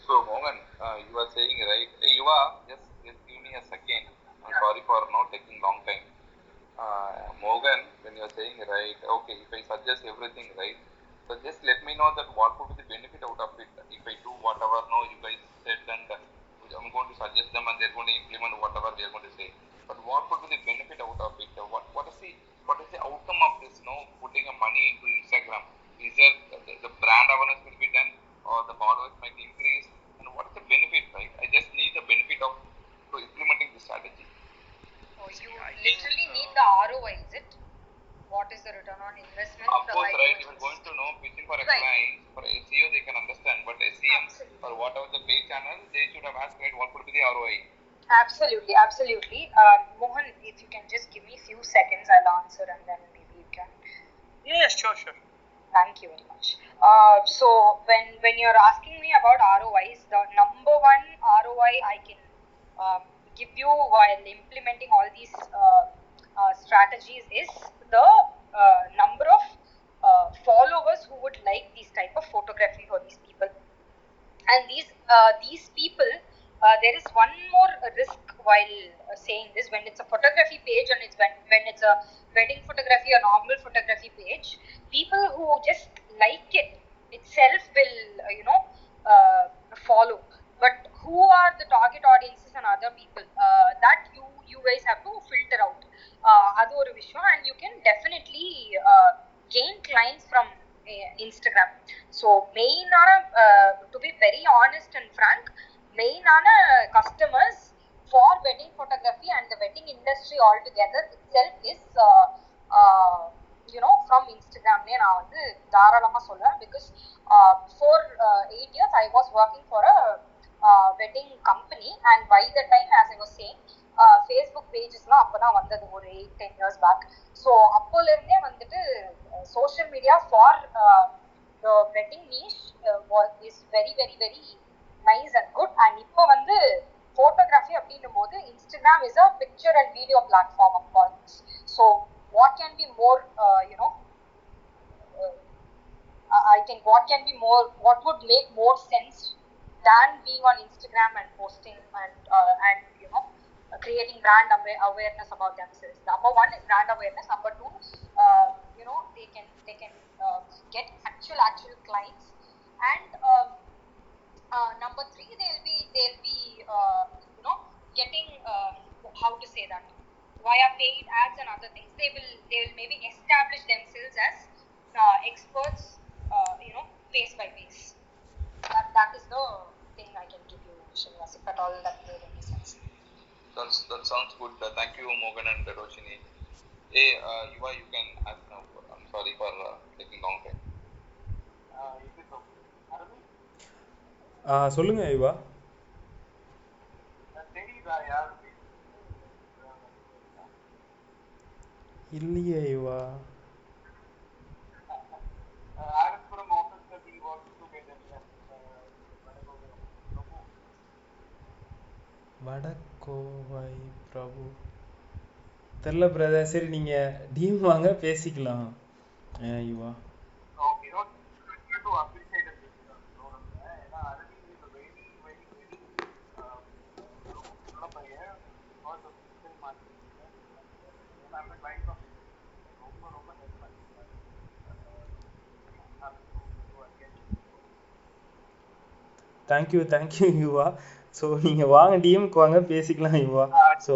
So Mohan, you are saying right. Hey, Yuva, just give me a second. I'm sorry for not taking long time. Mohan, when you are saying right, okay, if I suggest everything right, so just let me know that what would be the benefit out of it. If I do whatever now you guys said, and I'm going to suggest them and they're going to implement whatever they're going to say. But what would be the benefit out of it? What is the outcome of this? Putting a money into Instagram. Is there the brand awareness need the ROI, is it? What is the return on investment? Of course, right. If you're going to know pitching for a client, for SEO they can understand, but SEM or whatever the paid channel, they should have asked, right, what could be the ROI? Absolutely. Mohan, if you can just give me a few seconds, I'll answer and then maybe you can. Yeah, sure. Thank you very much. So when you're asking me about ROIs, the number one ROI I can give you while implementing all these strategies is the number of followers who would like this type of photography for these people. And these people, there is one more risk while saying this. When it's a photography page and when it's a wedding photography or normal photography page, people who just like it itself will follow. But who are the target audiences and other people, that you guys have to filter out. Adu oru vishayam, and you can definitely gain clients from Instagram. So main to be very honest and frank, main customers for wedding photography and the wedding industry altogether itself is from Instagram ne na vandu தாராளமா சொல்றேன். Because for 8 years I was working for a wedding company, and by the time, as I was saying, Facebook pagesலாம் அப்பதான் வந்தது ஒரு 8-10 years back. So அப்போல இருந்தே வந்துட்டு social media for the wedding niche is very very very nice and good. And இப்போ வந்து photography அப்படின்னும்போது Instagram is a picture and video platform, of course. So what can be more I think what would make more sense than being on Instagram and posting and creating brand awareness about themselves. Number one is brand awareness. Number two, they can get actual clients, and number three, they'll be getting how to say that, via paid ads and other things. They will maybe establish themselves as experts, face by face. That is the thing I can give you, Srinivas, if at all that made any sense. That sounds good. Thank you, Mogan and Roshini. Hey, Yuva, you can ask now. I'm sorry for taking long time. சொல்லுங்க யுவா. இல்லையே யுவா. வடக்கோவை பிரபு தெரியல brother. சரி நீங்க DM வாங்க, பேசிக்கலாம் யுவா. Thank you யுவா. So நீங்கள் வாங்க, டிஎம்க்கு வாங்க, பேசிக்கலாம் யுவா. ஸோ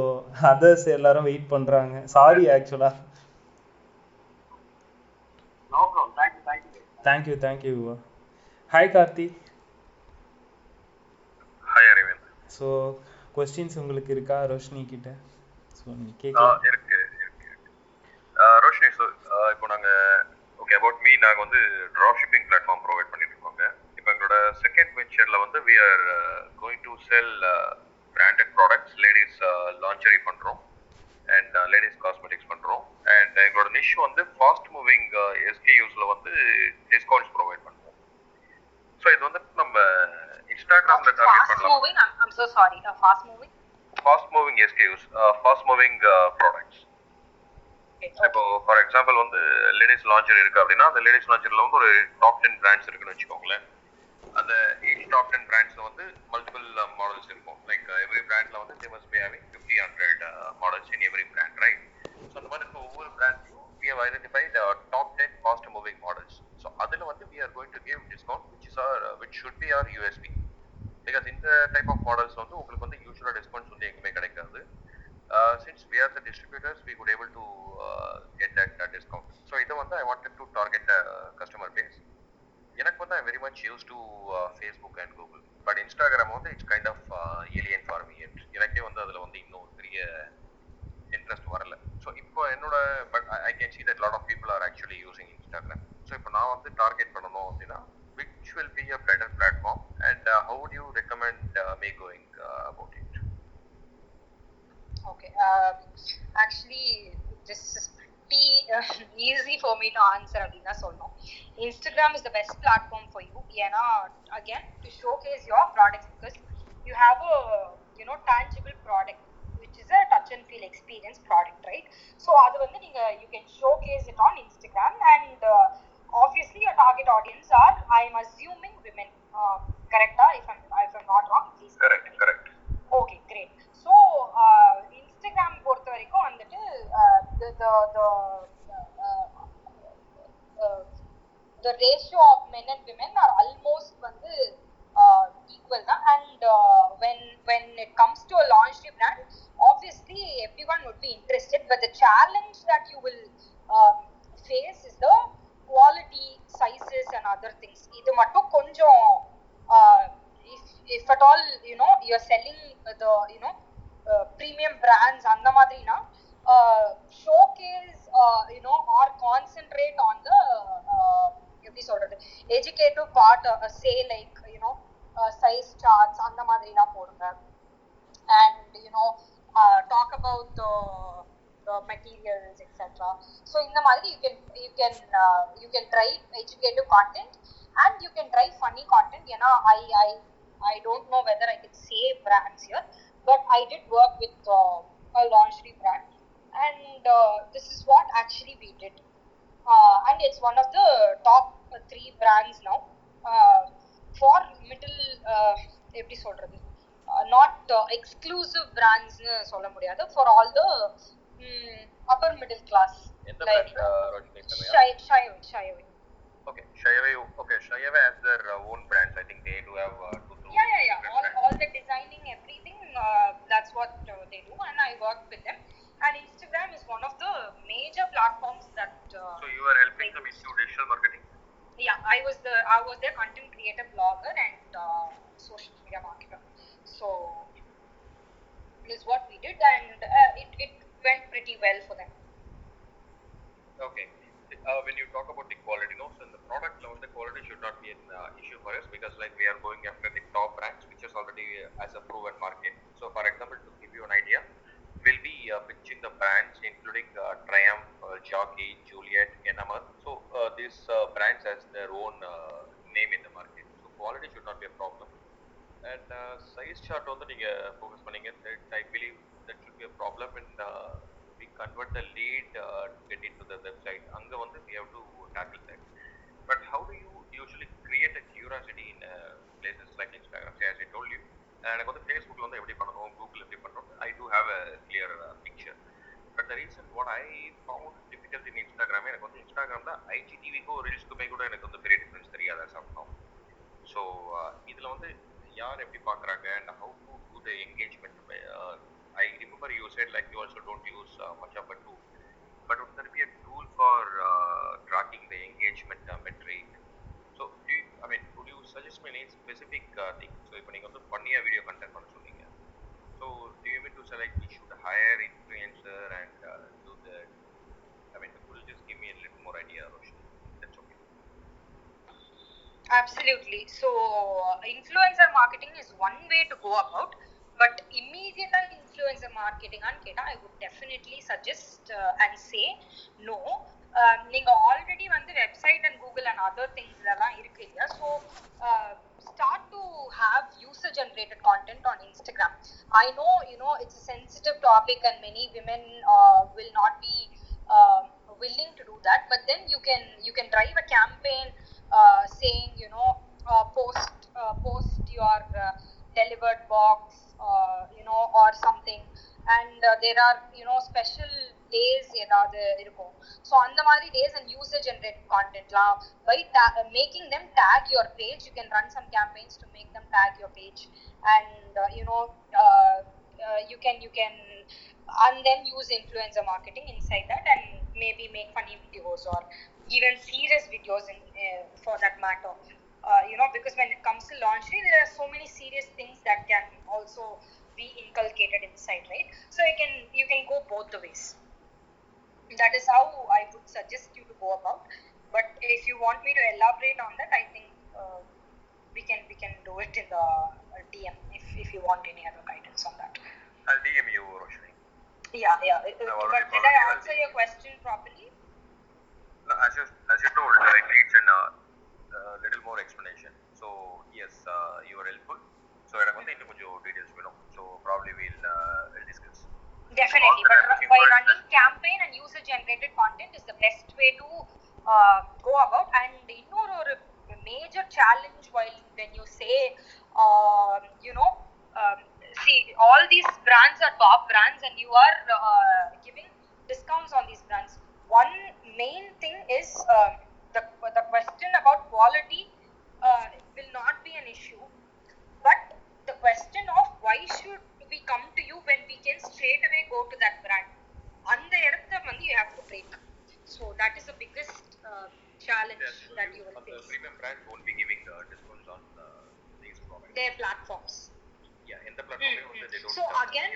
அதர்ஸ் எல்லாரும் வெயிட் பண்ணுறாங்க. சாரி ஆக்சுவலாக. Thank you Yuva. Hi Karthi. Hi Aravind. So questions உங்களுக்கு இருக்கா ரோஷினி கிட்ட? ஸோ நீங்கள் கேட்கலாம். இருக்கு. ரோஷினி, ஸோ இப்போ நாங்கள் அபவுட் மீ, நாங்கள் வந்து ட்ராப் ஷிப்பிங் பிளாட்ஃபார்ம் ப்ரொவைட் பண்ணிட்டு இருக்கோங்க. இப்போ எங்களோட செகண்ட் வெஞ்சரில் வந்து we are going to sell branded products, ladies lingerie பண்ணுறோம் அண்ட் லேடிஸ் காஸ்மெட்டிக்ஸ் பண்ணுறோம். அண்ட் எங்களோட நிஷ் வந்து ஃபாஸ்ட் மூவிங் எஸ்கேயூஸில் வந்து டிஸ்கவுண்ட்ஸ் ப்ரொவைட் பண்ணுவோம். ஸோ இது வந்து நம்ம இன்ஸ்டாகிராமில் டார்கெட் பண்ணலாம். Fast moving SKUs, fast moving products. இப்போ ஃபார் எக்ஸாம்பிள் வந்து லேடிஸ் லான்ச்சர் இருக்கு அப்படின்னா, அந்த லேடிஸ் லான்ச்சரில் வந்து ஒரு டாப் 10 பிராண்ட்ஸ் இருக்குன்னு வச்சுக்கோங்களேன். அந்த ஈச் டாப் 10 பிராண்ட்ஸில் வந்து மல்டிபிள் மாடல்ஸ் இருக்கும். லைக் எவ்ரி பிராண்டில் வந்து they must be having 50-100 models in every brand, right? So அந்த மாதிரி இருக்க ஒவ்வொரு பிராண்ட்லையும் we have identified top 10 fast moving models. So அதில் வந்து we are going to give discount which should be our USP. Because இந்த type of models வந்து உங்களுக்கு வந்து யூஸ்வலாக டிஸ்கவுண்ட்ஸ் வந்து எங்குமே கிடைக்காது. Since we are the distributors, we could able to get that discount. So இதை வந்து I wanted to target a customer base. எனக்கு வந்து I'm very much used to Facebook and Google, but Instagram வந்து it's kind of alien for me. எனக்கே வந்து அதில் வந்து இன்னும் பெரிய இன்ட்ரெஸ்ட் வரல. ஸோ இப்போ என்னோட but I can see that lot of people are actually using Instagram. So இப்போ நான் வந்து டார்கெட் பண்ணணும் அப்படின்னா which will be a better platform and how would you recommend me going about it? Okay. Actually, this is pretty easy for me to answer. அப்படின்னா சொல்லணும். Instagram is the best platform for you. ஏன்னா again to showcase your products because you have a tangible product which is a touch and feel experience product, right? So அது வந்து நீங்க you can showcase it on Instagram and obviously your target audience are, I'm assuming, women. Correct? If I'm not wrong, please. Correct. Okay, great. So Instagram பொறுத்த வரைக்கும் வந்துட்டு the ratio of men and women are almost வந்து equal தான். And when it comes to a lingerie brand, obviously everyone would be interested, but the challenge that you will face is the quality, sizes and other things. இது மட்டும் கொஞ்சம் if at all you're selling the premium brands அந்த மாதிரினா showcase or concentrate on the எப்படி சொல்றது educative part, say like size charts அந்த மாதிரினா போடுங்க. And talk about the materials, etc. So in the madri you can try educative content and you can try funny content. I don't know whether I can say brands here, but I did work with a lingerie brand and this is what actually we did, and it's one of the top 3 brands now for middle எப்படி சொல்றது not exclusive brands nu solla mudiyadhu, for all the upper middle class. Like Shyaway. Okay, Shyaway has their own brands. I think they do have all the designing, everything, that's what they do, and I work with them. And Instagram is one of the major platforms that so you are helping them into digital marketing? Yeah, I was their content creator, blogger and social media marketer. So this is what we did, and it went pretty well for them. Okay. When you talk about the quality, so in the product level, the quality should not be an issue for us because like we are going after the top brands which is already as a proven market. So for example, to give you an idea, we'll be pitching the brands including Triumph, Jockey, Juliet, Enamel. So these brands has their own name in the market. So quality should not be a problem. And size chart வந்து நீங்க focus பண்ணீங்க, I believe that should be a problem when we convert the lead to get into the website. அங்க வந்து we have to tackle that. But how do you usually create a curiosity in places like Instagram? As I told you, எனக்கு வந்து Facebookல வந்து எப்படி பண்ணணும், Google எப்படி பண்ணணும், I do have a clear picture. But the reason what I found difficult in Instagram, எனக்கு வந்து Instagramல IGTVக்கும் ரீல்ஸ்க்குமே கூட எனக்கு வந்து பெரிய டிஃபரன்ஸ் தெரியாது as of now. So இதுல வந்து யார் எப்படி பார்க்குறாங்க and how to do the engagement. I remember you said like you also don't use much of a tool, but would there be a tool for tracking the engagement metric? So would you suggest me any specific thing? So if you want to funny video content பண்ண சொன்னீங்க, so do you mean to say like we should hire influencer and do the, could you just give me a little more idea, Roshini? That's okay. Absolutely. So influencer marketing is one way to go about, but immediate influencer marketing and keta I would definitely suggest and say no. நீங்க already வந்து website and Google and other things எல்லாம் இருக்கு இல்லையா, so start to have user generated content on Instagram. I know it's a sensitive topic and many women will not be willing to do that, but then you can drive a campaign saying post your delivered box or something, and there are special days ஏதாவது இருக்கும். So அந்த மாதிரி days and user generated content by making them tag your page. You can run some campaigns to make them tag your page, and you can and then use influencer marketing inside that and maybe make funny videos or even serious videos for that matter. Because when it comes to lingerie, there are so many serious things that can also be inculcated inside, right? So you can go both the ways. that is how I would suggest you to go about. But if you want me to elaborate on that, I think we can do it in the DM if you want any other guidance on that. I'll DM you, Roshini. Yeah. But did I answer your question properly? No, as you told, it needs a little more explanation. So yes, you are helpful. So I want to know details, So probably we'll discuss. Definitely, but by running campaign and user generated content is the best way to go about. And இன்னொரு major challenge when you say see, all these brands are top brands and you are giving discounts on these brands. One main thing is the question about quality will not be an issue, but the question of why should we come to you when we can straight away go to that brand, அந்த இடத்த வந்து you have to break. So that is the biggest challenge that you will face. The premium brands won't be giving discounts on these products. Their platforms. Yeah, in the platform they don't. So again,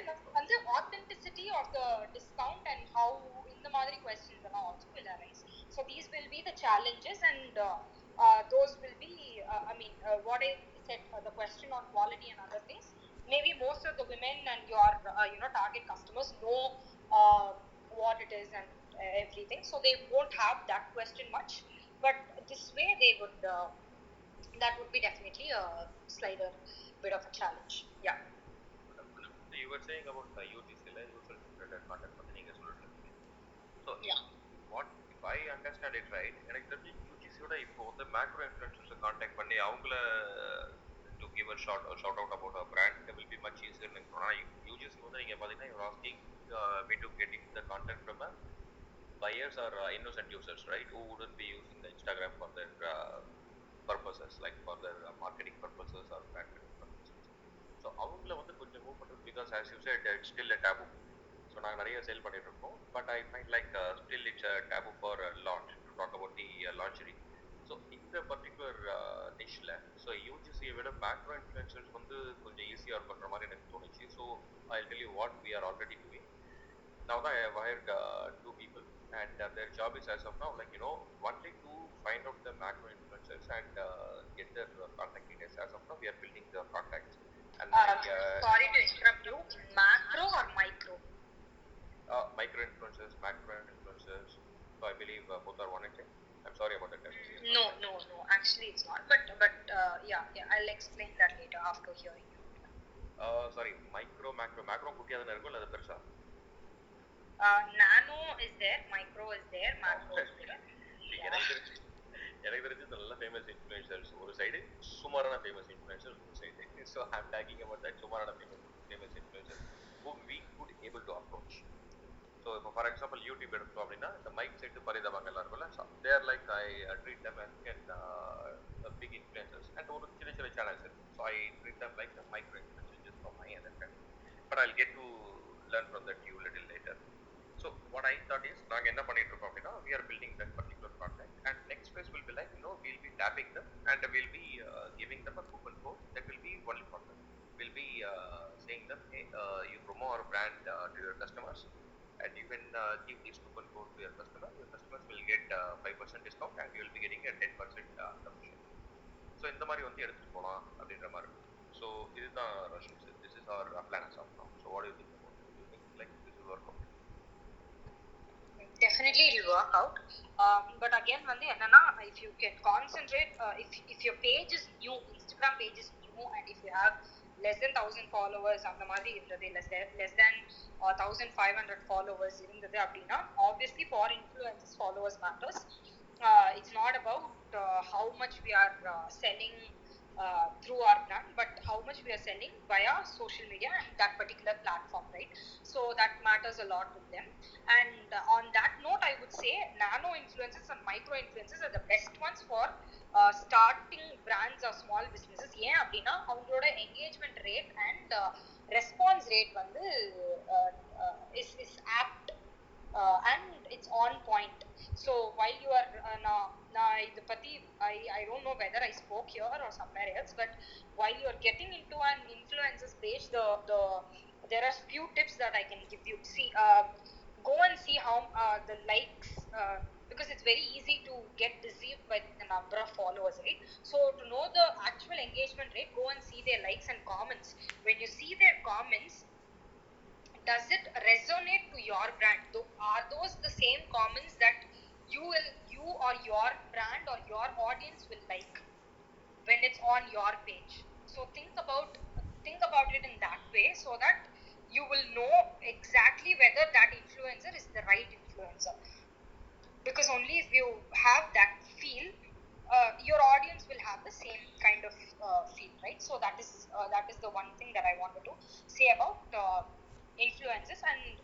the authenticity of the discount and how in the மாதிரி questions and also will arise. So these will be the challenges, and those will be what I said, the question on quality and other things. Maybe most of the women and your target customers know what it is and everything, so they won't have that question much. But this way they would that would be definitely a slighter bit of a challenge. Yeah. So you were saying about the UGC, user generated content, so yeah, what if I understand it right, எனக்கு தெரிஞ்சு UGC ஓட இப்போ வந்து macro influencers contact பண்ணி அவங்கள to give a shout out about a brand, it will be much easier. UGC வந்து நீங்க பாத்தீங்கன்னா you're asking me to get into the content from buyers or innocent users, right, who wouldn't be using the Instagram for their purposes, like for their marketing purposes or brand building purposes. So avungala வந்து கொஞ்சம் move பண்றது, because as you said it's still a taboo. So நாங்க நிறைய sale பண்ணிட்டு இருக்கோம், but I find like still it's a taboo for launch to talk about the lingerie. So இந்த particular niche-ல so UGC விட macro influencers வந்து கொஞ்சம் ஈஸியா பண்ற மாதிரி எனக்கு தோணுச்சு. So I'll tell you what we are already doing. Now that I have hired 2 people, and their job is as of now only to find out the macro influencers and get their contact details. As of now we are building the contacts. And sorry to interrupt you, macro or micro? Micro influencers, macro influencers, so I believe both are one and same. I'm sorry about that. No, actually it's not, but yeah, I'll explain that later after hearing you. Sorry, macro குட்டியா தான இருக்கும், இல்ல அது பெருசா? Nano is there, micro is there, macro is there. எனக்கு தெரிஞ்சு நல்ல famous influencers ஒரு சைடு, சுமாரான famous influencers ஒரு side. So I'm talking about that சுமாரான famous influencers who we could able to approach. So for example YouTube எடுத்தோம் அப்படின்னா இந்த மைக் செட் பரிதாபங்கள் எல்லாம் இருக்கும்ல, so they are like I treat them as big influencers and ஒரு சின்ன channels இருக்கு. So I treat them like a micro influencers just from my understanding, but I'll get to learn from that you little later. So what I thought is நாங்க என்ன பண்ணிட்டு இருக்கோம் அப்படின்னா we are building that particular content, and next phase will be like we'll be tapping them and we'll be giving them a coupon code that will be only for them. We'll be saying them, hey, you promote our brand to your customers and you can give this coupon code to your customers will get 5% discount and you will be getting a 10% commission. So இந்த மாதிரி வந்து எடுத்துட்டு போலாம் அப்படின்ற மாதிரி இருக்கு. So இதுதான் Roshini said, this is our plan as of now. So what do you think about it? Do you think like this will work out? Definitely it will work out, but again வந்து என்னன்னா, if you can concentrate, if your page is new, Instagram page is new, and if you have less than 1000 followers அந்த மாதிரி இருந்தது, less than 1500 followers இருந்தது அப்படின்னா, obviously for influencers followers matters. It's not about how much we are selling through our brand, but how much we are selling via social media and that particular platform, right? So that matters a lot with them. And on that note, I would say nano influencers and micro influencers are the best ones for starting brands or small businesses. ஏன் அப்படின்னா அவங்களோட engagement rate and response rate வந்து is apt and it's on point. So while you are I don't know whether I spoke here or somewhere else, but while you are getting into an influencer's page, there are few tips that I can give you. See, go and see how the likes, because it's very easy to get deceived by the number of followers, right? So to know the actual engagement rate, go and see their likes and comments. When you see their comments, does it resonate to your brand? Are those the same comments that you or your brand or your audience will like when it's on your page? So think about it in that way, so that you will know exactly whether that influencer is the right influencer. Because only if you have that feel, your audience will have the same kind of feel, right? So that is the one thing that I wanted to say about influences. And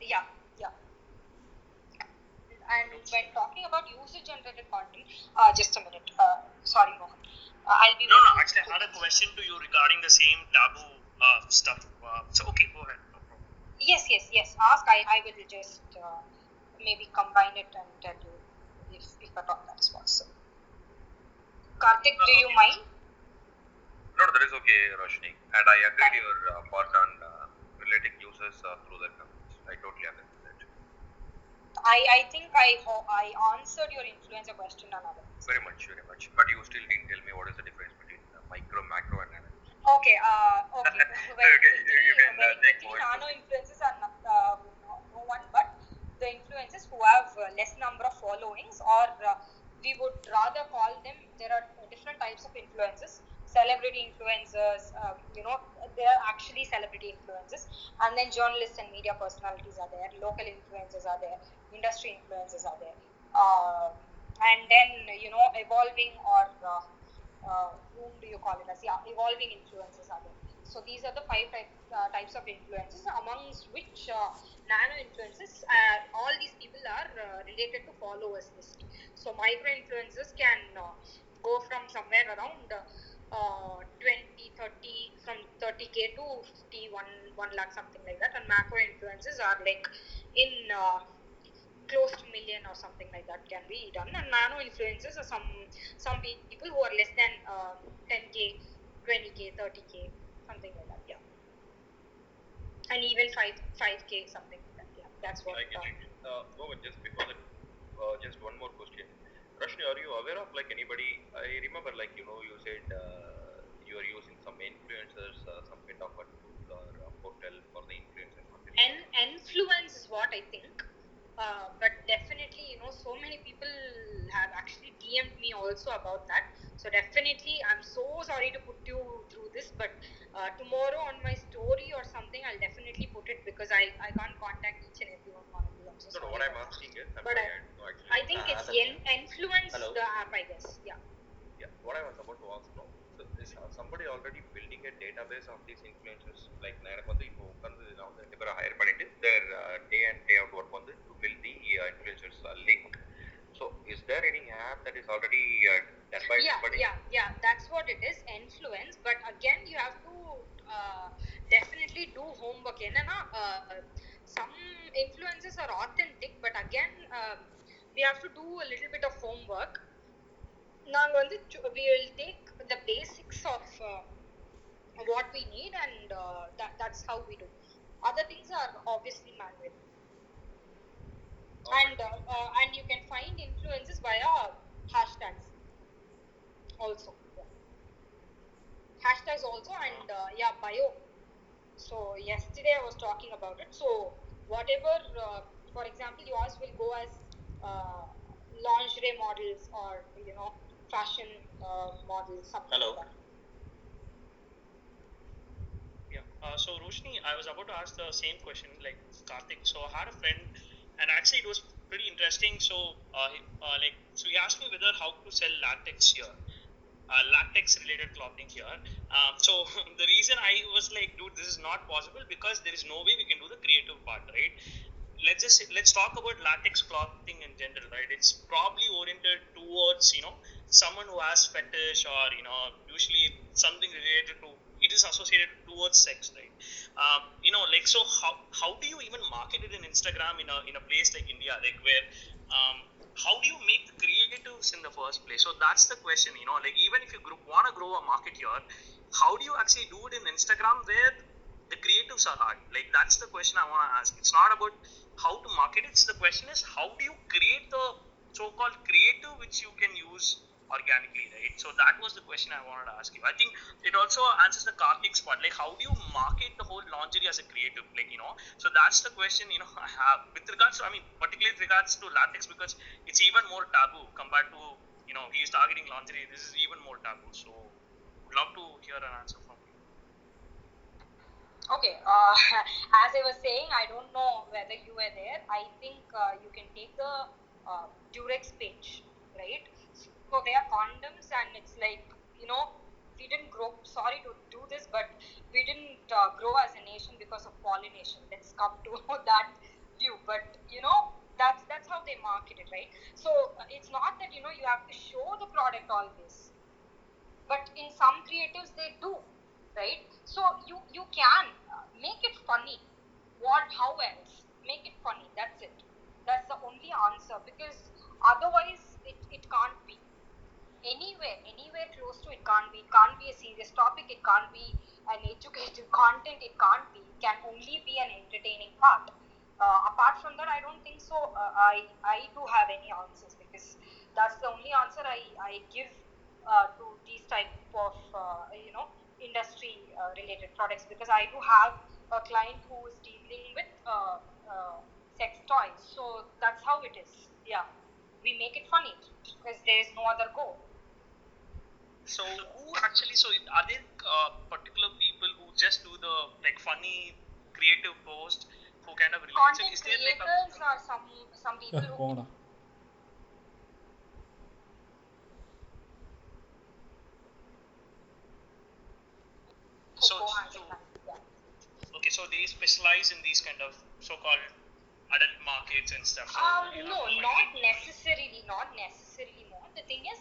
and when talking about user generated content, just a minute, sorry Mohan, I'll be No, actually I had a question to you regarding the same taboo stuff. So okay, go ahead. No problem. Yes, ask. I will just maybe combine it and tell you if at all that is possible. Karthik, do you mind? No, that is okay, Roshini. And I agree to your part on relating users through their comments. I totally agree with that. I think I answered your influencer question on other. Very much. But you still didn't tell me what is the difference between micro, macro, and nano. Okay. You can take more. Nano influencers are no one but the influencers who have less number of followings, or we would rather call them, there are different types of influencers. Celebrity influencers, they are actually celebrity influencers, and then journalists and media personalities are there, local influencers are there, industry influencers are there, and then evolving, or whom do you call it as? Yeah, evolving influencers are there. So these are the 5 types of influencers, amongst which nano influencers, all these people are related to followers list. So micro influencers can go from somewhere around 20, 30, from 30k to 1 lakh, something like that. And macro influencers are like in close to million or something like that can be done. And nano influencers are some people who are less than 10k, 20k, 30k, something like that. Yeah, and even 5k, something like that. Yeah, that's what. I get it. Just before that, just one more question. Roshini, are you aware of anybody? I remember you said you are using some influencers, some kind of a tool or a portal for the influencers. Influence is what I think. But definitely, so many people have actually DM'd me also about that. So definitely, I'm so sorry to put you through this, but tomorrow on my story or something, I'll definitely put it, because I can't contact each and every one of you. I'm so sorry. What I'm asking is, I think it's influence the app, I guess. Yeah. Yeah, what I was about to ask now. So is somebody already building a database of these influencers? Like எனக்கு வந்து இப்போ உட்கார்ந்து நான் வந்து 2 பேரை higher பண்ணிட்டு their day and day out work வந்து to build the influencers link. So is there any app that is already done by somebody? Yeah, that's what it is, influence. But again, you have to definitely do homework. Some influencers are authentic, but again, we have to do a little bit of homework. We will take the basics of what we need, and that's how we do. Other things are obviously manual. And you can find influences via hashtags also. Hashtags also, and bio. So yesterday I was talking about it. So whatever, for example, yours will go as lingerie models, or fashion models, something. Hello. Like that. Yeah. So Roshini, I was about to ask the same question like Karthik. So I had a friend, and actually it was pretty interesting. So so he asked me whether how to sell latex here. Latex related clothing here. So the reason I was like, dude, this is not possible, because there is no way we can do the creative part, right? Let's talk about latex clothing in general, right? It's probably oriented towards someone who has fetish, or usually something related to, it is associated towards sex, right? So how do you even market it in Instagram in a place like India, like where how do you make creatives in the first place? So that's the question, even if you want to grow a market here, how do you actually do it in Instagram, where the creatives are hard. Like that's the question I want to ask. It's not about how to market it. The question is how do you create the so-called creative which you can use organically, right? So that was the question I wanted to ask you. I think it also answers the Karthik's part. Like how do you market the whole lingerie as a creative? Like, you know, so that's the question, you know, I have with regards to, I mean, particularly with regards to latex, because it's even more taboo compared to, you know, he's targeting lingerie. This is even more taboo. So would love to hear an answer from you. Okay, as I was saying, I don't know whether you were there. I think you can take the Durex page, right? So they are condoms, and it's like, you know, we didn't grow, sorry to do this, but we didn't grow as a nation because of pollination. Let's come to that view. But, you know, that's how they market it, right? So it's not that, you know, you have to show the product always. But in some creatives, they do, right? So you can make it funny. How else? Make it funny. That's it. That's the only answer, because otherwise it can't be. Anywhere close to it can't be. It can't be a serious topic. It can't be an educative content. It can't be. It can only be an entertaining part. Apart from that, I don't think so. I do have any answers, because that's the only answer I give to these type of you know, industry related products, because I do have a client who is dealing with sex toys. So that's how it is. Yeah, we make it funny because there is no other goal. So who actually, so are there particular people who just do the like funny creative post who kind of relates? Content Is there like creators are some people who okay, so they specialize in these kind of so-called adult markets and stuff. So, no, not necessarily more. The thing is,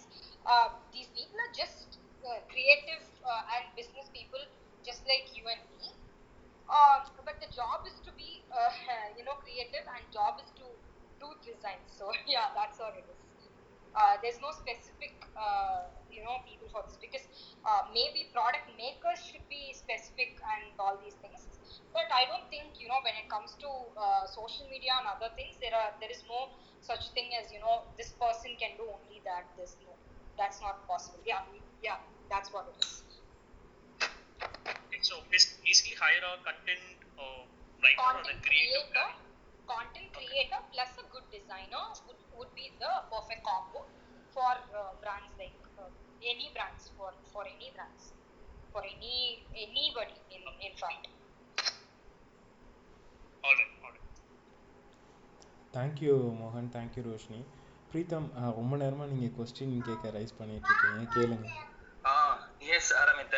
these people are just creative and business people, just like you and me. But the job is to be you know, creative, and job is to do design. So yeah, that's all it is. There's no specific you know, people for this, because maybe product makers should be specific and all these things. But I don't think, you know, when it comes to social media and other things, there is no such thing as, you know, this person can do only that. There's no, that's not possible. Yeah, that's what it is. Okay, so basically hire a content writer or a creative guy. Content creator plus a good designer would be the perfect combo for brands, like any brands, for any brands, for anybody in fact. All right. Thank you மோகன், thank you Roshini. Pritam, ரொம்ப நேரமாக நீங்கள் question கேட்க rice பண்ணிட்டு இருக்கீங்க, கேளுங்க. Yes, Aramit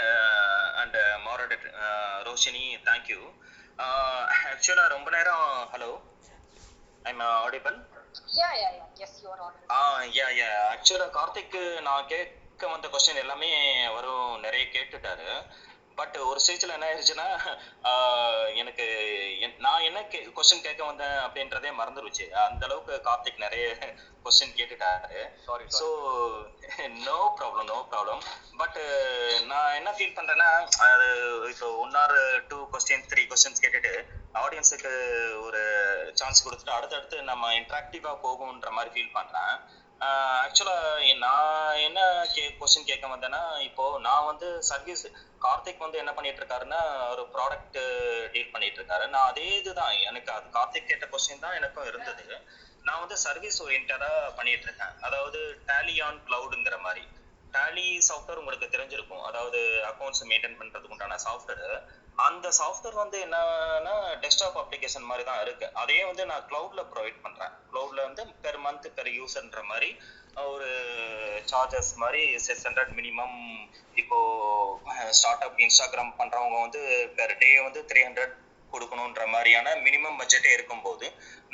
and moderator Roshini, thank you. Actually, ரொம்ப நேரம் hello, I'm audible? Yeah, yes, you are audible. Yeah. Actually, Karthik நான் கேட்க வந்த கொஸ்டின் எல்லாமே வரும் நிறைய கேட்டுட்டாரு. பட் ஒரு ஸ்டேஜில் என்ன ஆயிடுச்சுன்னா, எனக்கு நான் என்ன கொஸ்டின் கேட்க வந்தேன் அப்படின்றதே மறந்துருச்சு. அந்த அளவுக்கு கார்த்திக் நிறைய கொஸ்டின் கேட்டுட்டாரு. So no problem. பட் நான் என்ன ஃபீல் பண்ணுறேன்னா, அது இப்போ 1 or 2 questions 3 questions கேட்டுட்டு ஆடியன்ஸுக்கு ஒரு சான்ஸ் கொடுத்துட்டு அடுத்தடுத்து நம்ம இன்ட்ராக்டிவாக போகும்ன்ற மாதிரி ஃபீல் பண்ணுறேன். ஆக்சுவலாக நான் என்ன கொஸ்டின் கேட்க வந்தேன்னா, இப்போ நான் வந்து சர்வீஸ், கார்த்திக் வந்து என்ன பண்ணிட்டு இருக்காருன்னா ஒரு ப்ராடக்ட் டீல் பண்ணிட்டு இருக்காரு. நான் அதே இதுதான், எனக்கு அது கார்த்திக் கேட்ட கொஸ்டின் தான் எனக்கும் இருந்தது. நான் வந்து சர்வீஸ் ஓரியன்டா பண்ணிட்டு இருக்கேன். அதாவது டேலி ஆன் கிளவுடுங்கிற மாதிரி. டேலி சாஃப்ட்வேர் உங்களுக்கு தெரிஞ்சிருக்கும், அதாவது அக்கௌண்ட்ஸ் மெயின்டைன் பண்றதுக்கு உண்டான சாஃப்ட்வேர். அந்த சாஃப்ட்வேர் வந்து என்னன்னா டெஸ்க்டாப் அப்ளிகேஷன் மாதிரி தான் இருக்கு. அதே வந்து நான் கிளவுட்ல ப்ரொவைட் பண்றேன். கிளவுட்ல வந்து பெர் மந்த் பெர் யூசர்ன்ற மாதிரி ஒரு சார்ஜஸ் மாதிரி 600 மினிமம். இப்போ ஸ்டார்ட் அப் இன்ஸ்டாகிராம் பண்றவங்க வந்து பெர் டே வந்து 300 கொடுக்கணுன்ற மாதிரியான மினிமம் பட்ஜெட்டே இருக்கும்போது,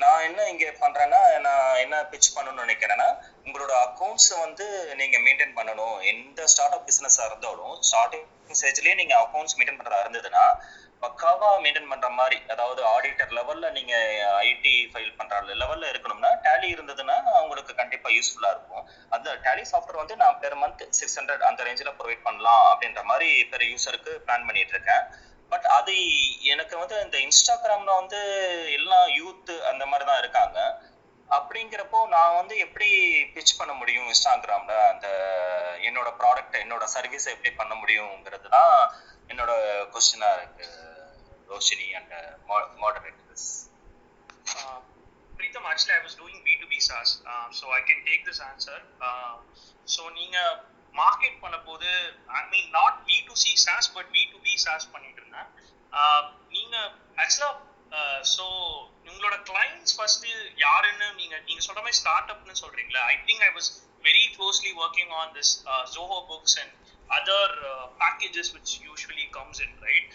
நான் என்ன இங்கே பண்றேன்னா, நான் என்ன பிச் பண்ணணும்னு நினைக்கிறேன்னா, உங்களோட அக்கௌண்ட்ஸ் வந்து நீங்க மெயின்டைன் பண்ணணும். எந்த ஸ்டார்ட் அப் பிசினஸா இருந்தாலும் ஸ்டார்டிங் ஸ்டேஜ்லயே நீங்க அக்கௌண்ட்ஸ் மெயின்டைன் பண்றதா இருந்ததுன்னா பக்காவா மெயின்டைன் பண்ற மாதிரி, அதாவது ஆடிட்டர் லெவல்ல நீங்க ஐடி ஃபைல் பண்ற லெவல்ல இருக்கணும்னா டேலி இருந்ததுன்னா உங்களுக்கு கண்டிப்பா யூஸ்ஃபுல்லா இருக்கும். அந்த டேலி சாஃப்ட்வேர் வந்து நான் பெர் மந்த் 600 அந்த ரேஞ்சில் ப்ரொவைட் பண்ணலாம் அப்படின்ற மாதிரி பெர் யூசருக்கு பிளான் பண்ணிட்டு இருக்கேன். பட் அது எனக்கு வந்து இந்த இன்ஸ்டாகிராம்ல வந்து எல்லாம் யூத் அந்த மாதிரி தான் இருக்காங்க. அப்படிங்கிறப்போ நான் வந்து எப்படி பிச் பண்ண முடியும் இன்ஸ்டாகிராம்ல அந்த என்னோட ப்ராடக்ட் என்னோட சர்வீஸை எப்படி பண்ண முடியுங்கிறது தான் என்னோட கொஸ்டினா இருக்கு Roshini and moderators. Pritham, actually I was doing B2B SaaS, so I can take this answer. So நீங்க மார்க்கெட் பண்ணும்போது I mean not B2C SaaS but B2B SaaS பண்ணிட்டு இருந்தேன். நீங்க ஆக்சுவலா ஸோ உங்களோட கிளைண்ட்ஸ் ஃபர்ஸ்ட் யாருன்னு நீங்க சொல்ற மாதிரி ஸ்டார்ட் அப்னு சொல்றீங்களா? I think I was very closely working on this Zoho books and other packages which usually comes in, right?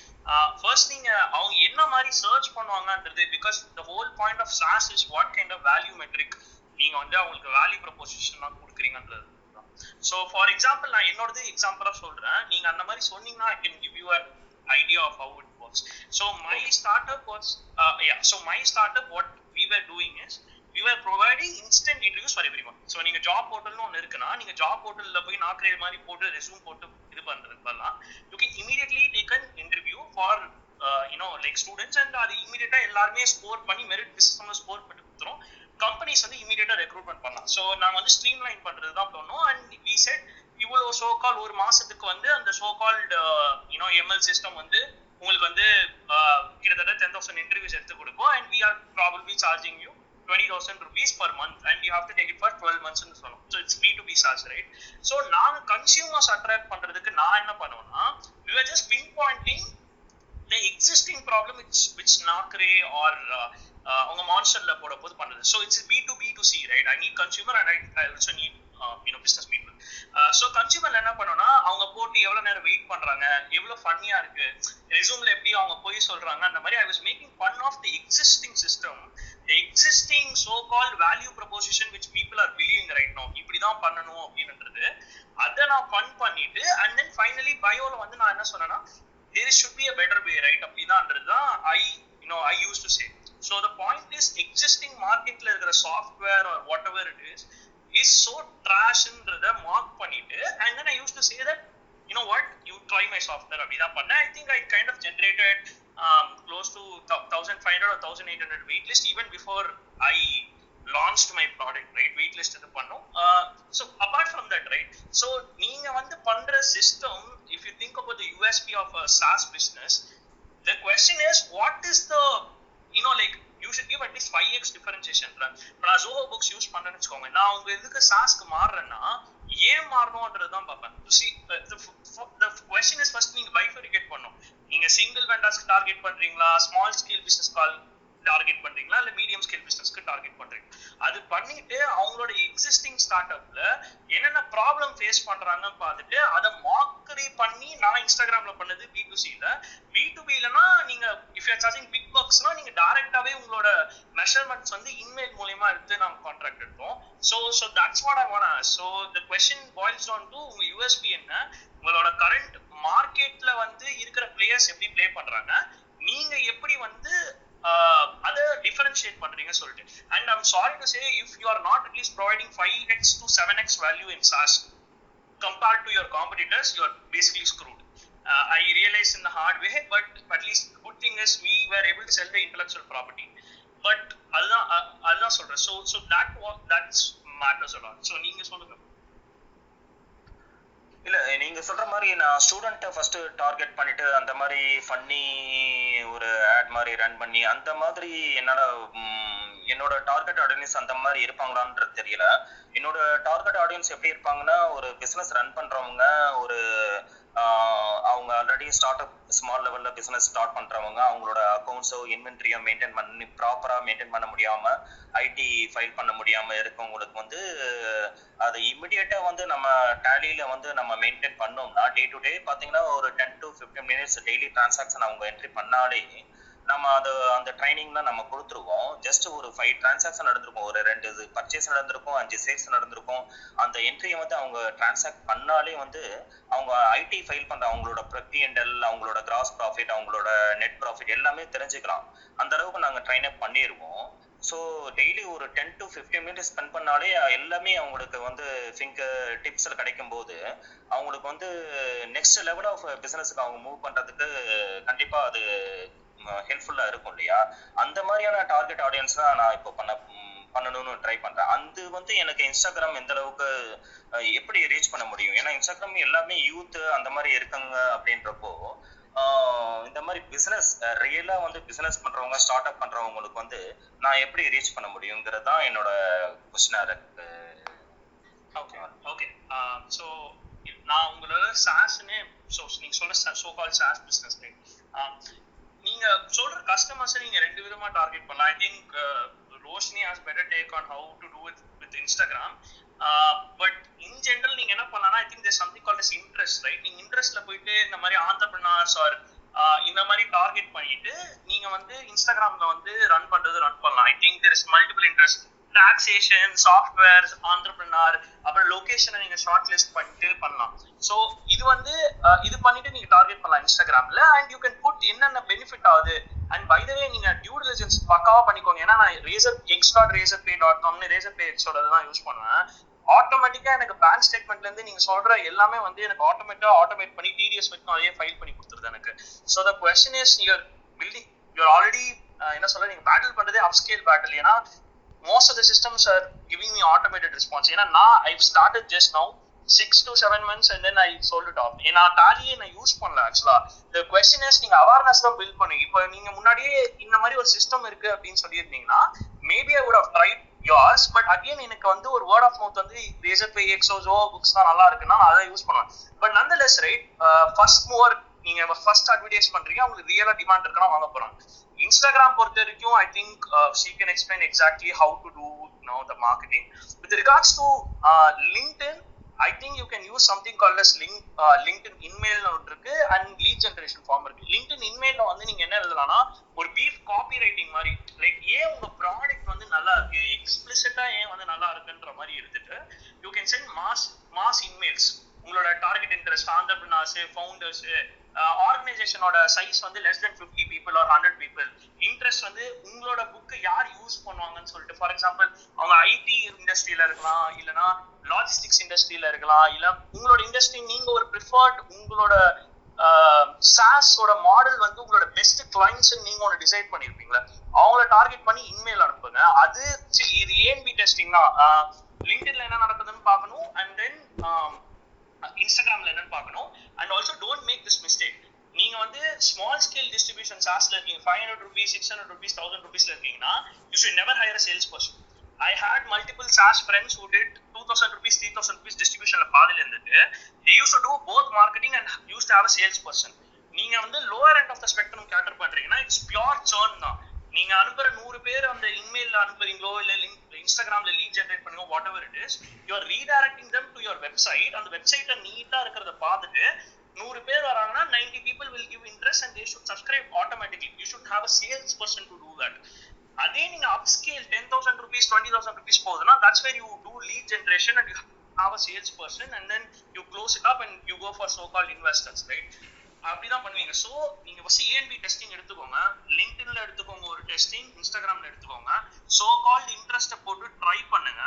First நீங்க அவங்க என்ன மாதிரி search பண்ணுவாங்கன்றது, because the whole point of SaaS is what kind of value metric நீங்க வந்து அவங்களுக்கு value ப்ரொபோசிஷன்லாம் கொடுக்குறீங்கன்றது. So for example நான் என்னோடது எக்ஸாம்பிளா சொல்றேன், நீங்க அந்த மாதிரி சொன்னீங்கன்னா I can give you an idea of how it works. So my startup was my startup what we were doing is we were providing instant interviews for everyone. So நீங்க job போர்ட்டல்னு ஒன்னு இருக்குன்னா நீங்க ஜாப் போர்ட்டல்ல போய் நாக்குற மாதிரி போட்டு resume போட்டு இது பண்றது பண்ணலாம். You can immediately take an interview for like students and அது இமிடியேட்டா எல்லாருமே ஸ்கோர் பண்ணி மெரிட் சிஸ்டம்ல ஸ்கோர் பண்ணி கொடுத்துரும். கம்பெனிஸ் வந்து இமிடியேட்டா ரெக்ரூட்மெண்ட் பண்ணலாம். ஸோ நாங்க வந்து ஸ்ட்ரீம்லைன் பண்றது தான் பண்ணோம். அண்ட் we said இவ்வளோ சோகால் ஒரு மாசத்துக்கு வந்து அந்த சோகால்டு எம்எல் சிஸ்டம் வந்து உங்களுக்கு வந்து கிட்டத்தட்ட 10,000 இன்டர்வியூஸ் எடுத்து கொடுப்போம். And we are probably charging you 20,000 rupees per month and you have to take it for 12 months ன்னு சொல்லணும். So it's B2B SaaS, right? So நாங்க கன்சியூமர்ஸ் அட்ராக்ட் பண்றதுக்கு நான் என்ன பண்ணுவேன்னா we were just pinpointing the existing problem which Nakre or அவங்க மான்ஸ்டர்ல போட போது பண்றது. So it's B2B2C, right? I need consumer and I also need business people. So consumer என்ன பண்ணோம்னா அவங்க போட்டு எவ்வளவு நேரம் வெயிட் பண்றாங்க, எவ்வளவு ஃபன்னியா இருக்கு, ரெஸ்யூம்ல எப்படி அவங்க போய் சொல்றாங்க, அந்த மாதிரி I was making fun of the existing system, the existing so called value proposition which people are believing right now. இப்படிதான் பண்ணணும் அப்படின்றது அதை நான் ஃபன் பண்ணிட்டு and then finally பயோல வந்து நான் என்ன சொன்னேன்னா there should be a better way, right? அப்படிதான்றதுதான் I used to say. So the point is existing marketல இருக்கிற software or whatever it is so trash ன்றத மார்க் பண்ணிட்டு and then I used to say that you know what, you try my software அப்படிதான் பண்ணேன். I think I kind of generated close to 1,500 or 1,800 waitlist even before I launched my product, right? Waitlist இது பண்ணோம். So apart from that, right, so நீங்க வந்து பண்ற system, if you think about the USP of a SaaS business, the question is what is the like you should give at least 5x differentiation. நான் Zoho books use பண்ணேன்னு வெச்சுக்கோங்க, நான் உங்க இதுக்கு SaaSக்கு மாறறேன்னா ஏன் மாறணும்ன்றது தான் பார்ப்பேன். See the question is first நீங்க bifurcate பண்ணணும். நீங்க சிங்கிள் வெண்டர்ஸ்க்கு டார்கெட் பண்றீங்களா, ஸ்மால் ஸ்கேல் பிசினஸ் டார்கெட் பண்றீங்களா, இல்ல மீடியம் ஸ்கேல் பிசினஸ்க்கு டார்கெட் பண்றீங்க. அது பண்ணிட்டு அவங்களோட எக்ஸிஸ்டிங் ஸ்டார்ட் அப்ல என்னென்ன ப்ராப்ளம் ஃபேஸ் பண்றாங்கன்னு பார்த்துட்டு அதை மார்க்கரி பண்ணி நான் இன்ஸ்டாகிராம்ல பண்ணது B2C-ல. B2B-லனா நீங்க if you are charging big பக்ஸ்னா நீங்க டைரக்டாவே உங்களோட மெஷர்மெண்ட்ஸ் வந்து இமெயில் மூலமா எடுத்து நாங்க கான்ட்ராக்ட் எடுப்போம். So that's what I want to ask. So the question boils down to உங்க USP என்ன, உங்களோட கரண்ட் மார்க்கெட்ல வந்து இருக்கிற பிளேயர்ஸ் எப்படி ப்ளே பண்றாங்க, நீங்க எப்படி வந்து அதை டிஃபரன்ஷியேட் பண்றீங்க சொல்லிட்டு. And I'm sorry to say if you are not at least providing 5x to 7x value in SaaS compared to your competitors, you are basically screwed. I realize in the hard way, but at least good thing is we were able to sell the intellectual property. But அதுதான் சொல்றேன். So that's matters a lot. So நீங்க சொல்லுங்க. இல்ல நீங்க சொல்ற மாதிரி நான் ஸ்டூடெண்ட்டை first target பண்ணிட்டு அந்த மாதிரி ஃபன்னி ஒரு ஆட் மாதிரி ரன் பண்ணி அந்த மாதிரி என்னோட டார்கெட் ஆடியன்ஸ் அந்த மாதிரி இருப்பாங்களான்றது தெரியல. என்னோட டார்கெட் ஆடியன்ஸ் எப்படி இருப்பாங்கன்னா ஒரு பிசினஸ் ரன் பண்றவங்க, ஒரு அவங்க ஆல்ரெடி ஸ்டார்ட் அப் ஸ்மால் லெவல்ல பிசினஸ் ஸ்டார்ட் பண்றவங்க, அவங்களோட அக்கௌண்ட்ஸோ இன்வென்ட்ரியோ மெயின்டைன் பண்ணி ப்ராப்பரா மெயின்டைன் பண்ண முடியாம ஐடி ஃபைல் பண்ண முடியாம இருக்கவங்களுக்கு வந்து அது இமிடியேட்டா வந்து நம்ம டேலியில வந்து நம்ம மெயின்டைன் பண்ணோம்னா டே டு டே பாத்தீங்கன்னா ஒரு 10 to 15 minutes டெய்லி டிரான்சாக்ஷன் அவங்க என்ட்ரி பண்ணாலே நம்ம அந்த ட்ரைனிங்ல நம்ம கொடுத்துருவோம். ஜஸ்ட் ஒரு 5 டிரான்சாக்ஷன் நடந்திருக்கும், ஒரு 2 பர்ச்சேஸ் நடந்திருக்கும், 5 சேல்ஸ் நடந்திருக்கும். அந்த என்ட்ரியை வந்து அவங்க டிரான்சாக்ட் பண்ணாலே வந்து அவங்க ஐடி ஃபைல் பண்ற அவங்களோட P&L, அவங்களோட கிராஸ் ப்ராஃபிட், அவங்களோட நெட் ப்ராஃபிட் எல்லாமே தெரிஞ்சுக்கலாம். அந்த அளவுக்கு நாங்கள் ட்ரைன் அப் பண்ணிடுவோம். ஸோ டெய்லி ஒரு 10 to 15 மினிட்ஸ் ஸ்பெண்ட் பண்ணாலே எல்லாமே அவங்களுக்கு வந்து டிப்ஸில் கிடைக்கும் போது அவங்களுக்கு வந்து நெக்ஸ்ட் லெவல் ஆஃப் பிஸ்னஸுக்கு அவங்க மூவ் பண்ணுறதுக்கு கண்டிப்பாக அது ஹெல்ப்ஃபுல்லாக இருக்கும் இல்லையா? அந்த மாதிரியான டார்கெட் ஆடியன்ஸ் தான் நான் இப்போ பண்ணணும்னு ட்ரை பண்ணுறேன். அது வந்து எனக்கு இன்ஸ்டாகிராம் எந்த அளவுக்கு எப்படி ரீச் பண்ண முடியும்? ஏன்னா இன்ஸ்டாகிராம் எல்லாமே யூத்து அந்த மாதிரி இருக்காங்க அப்படின்றப்போ இந்த மாதிரி பிஸ்னஸ் ரியலாக வந்து பிஸ்னஸ் பண்ணுறவங்க ஸ்டார்ட் அப் பண்ணுறவங்களுக்கு வந்து நான் எப்படி ரீச் பண்ண முடியுங்கிறது தான் என்னோட கொஸ்டினாக இருக்கு. ஓகே ஓகே ஸோ நான் உங்களோட சாஸ்னே நீங்கள் சொல்கிற ஸோ கால் சாஸ் பிஸ்னஸ் நீங்கள் சொல்கிற கஸ்டமர்ஸை நீங்கள் 2 விதமாக டார்கெட் பண்ணலாம். I think Roshini has better take on how to do it with Instagram. But in general, நீங்க என்ன பண்ணலாம்னா, I think there's something called as interest, right? நீங்க இன்ட்ரெஸ்ட்ல போயிட்டு இந்த மாதிரி entrepreneurs or இந்த மாதிரி டார்கெட் பண்ணிட்டு நீங்க வந்து இன்ஸ்டாகிராம்ல வந்து ரன் பண்ணலாம். I think there is multiple interest. Taxation, software, entrepreneur, அப்புறம் லொகேஷனை நீங்க ஷார்ட் லிஸ்ட் பண்ணிட்டு பண்ணலாம். ஸோ இது வந்து இது பண்ணிட்டு நீங்க டார்கெட் பண்ணலாம் இன்ஸ்டாகிராம்ல. அண்ட் யூ கேன் புட் என்னென்ன பெனிஃபிட் ஆகுது. அண்ட் பை த வே நீங்க டியூ டிலிஜென்ஸ் பக்காவா பண்ணிக்கோங்க. ஏன்னா நான் razorx.razorpay.comனு razorpay தான் யூஸ் பண்ணுவேன். ஆட்டோமேட்டிக்கா எனக்கு பேங்க் ஸ்டேட்மெண்ட்ல இருந்து நீங்க சொல்ற எல்லாமே வந்து எனக்கு ஆட்டோமேட் பண்ணி டிடிஎஸ் வரைக்கும் அதையே ஃபைல் பண்ணி கொடுத்துருது எனக்கு. So the question is your already என்ன சொல்ற, நீங்க பேட்டில் பண்றதே அப்ஸ்கேல் பேட்டில். ஏன்னா most of the systems are giving me automated response. I've started just now 6 to 7 months and then I sold it off. நான் டாலியே நான் யூஸ் பண்ணல ஆக்சுவலா. the question is நீங்க அவேர்னஸ் தான் பில்ட் பண்ணுங்க. இப்போ நீங்க முன்னாடியே இந்த மாதிரி ஒரு சிஸ்டம் இருக்கு அப்படின்னு சொல்லியிருந்தீங்கன்னா maybe I would have tried yours, but again எனக்கு வந்து ஒரு word of mouth வந்து razorpay XOZO books தான் நல்லா இருக்குன்னா நான் அதை யூஸ் பண்ணுவேன். but nonetheless right, first mover நீங்க ஃபர்ஸ்ட் அட்வர்டைஸ் பண்றீங்க, உங்களுக்கு ரியலா டிமாண்ட் இருக்குன்னா வாங்க போறாங்க. Instagram பொறுத்த வரைக்கும் I think she can explain exactly how to do the marketing. With regards to LinkedIn, I think you can use something called as LinkedIn InMail ஒன்று இருக்கு and lead generation form இருக்கு. LinkedIn InMailல வந்து நீங்க என்ன எழுதலாம்னா ஒரு beef copy writing மாதிரி, like ஏன் உங்க ப்ராடக்ட் வந்து நல்லா இருக்கு, எக்ஸ்பிளிசிட்டா ஏன் வந்து நல்லா இருக்குன்ற மாதிரி எடுத்துட்டு you can send mass InMails. உங்களோட டார்கெட் இன்ட்ரெஸ்ட், ஆண்டர்பிரினர்ஸ், ஃபவுண்டர்ஸ், ஆர்கனைசேஷனோட சைஸ் வந்து less than 50 people or 100 people, interest வந்து உங்களோட புக்கு யார் யூஸ் பண்ணுவாங்கன்னு சொல்லிட்டு, ஃபார் எக்ஸாம்பிள் அவங்க ஐடி இண்டஸ்ட்ரியில இருக்கலாம், இல்லைன்னா லாஜிஸ்டிக்ஸ் இண்டஸ்ட்ரியில இருக்கலாம், இல்ல உங்களோட இண்டஸ்ட்ரி நீங்க ஒரு ப்ரிஃபர்ட் உங்களோட சாஸோட மாடல் வந்து உங்களோட பெஸ்ட் கிளைண்ட்ஸ் நீங்க ஒன்று டிசைட் பண்ணிருப்பீங்களா, அவங்கள டார்கெட் பண்ணி இமெயில் அனுப்புங்க. அது இது ஏன்பி டெஸ்டிங்னா லிங்க்டின்ல என்ன நடக்குதுன்னு பார்க்கணும், அண்ட் தென் இன்ஸ்டாகிராம்ல என்னன்னு பார்க்கணும். And also don't make this mistake. நீங்க வந்து ஸ்மால் ஸ்கேல் டிஸ்ட்ரிபியூஷன் சாஸ்ல இருக்கீங்க, 500 rupees, 600 rupees, 1000 rupeesல இருக்கீங்கன்னா you should never hire a salesperson. I had multiple SaaS friends who did 2000 rupees, 3000 rupees distributionல பாதில இருந்துட்டு they used to do both marketing and used to have a salesperson. நீங்க வந்து lower end of the spectrum cater பண்றீங்கன்னா it's pure churn தான். நீங்க அனுப்புற 100 பேர் அந்த இமெயில்ல அனுப்புறீங்களோ இல்ல இன்ஸ்டாகிராம்ல லீட் ஜெனரேட் பண்ணுங்க, what ever it is, you are redirecting them to your website. அந்த வெப்சைட்டை நீட்டா இருக்கிறத பார்த்துட்டு 100 பேர் வராங்கன்னா 90 people will give interest and they should subscribe automatically. You should have a sales person to do that. அதே நீங்க upscale 10,000 rupees, 20,000 rupees போகுதுன்னா that's where you do lead generation and you have a sales person and then you close it up and you go for so called investors, right? அப்படிதான் பண்ணுவீங்க. So நீங்க first ANB testing எடுத்துக்கோங்க, லிங்க்டின்ல எடுத்துக்கோங்க ஒரு testing, இன்ஸ்டாகிராம்ல எடுத்துக்கோங்க, so called இன்ட்ரெஸ்ட்டை போட்டு try பண்ணுங்க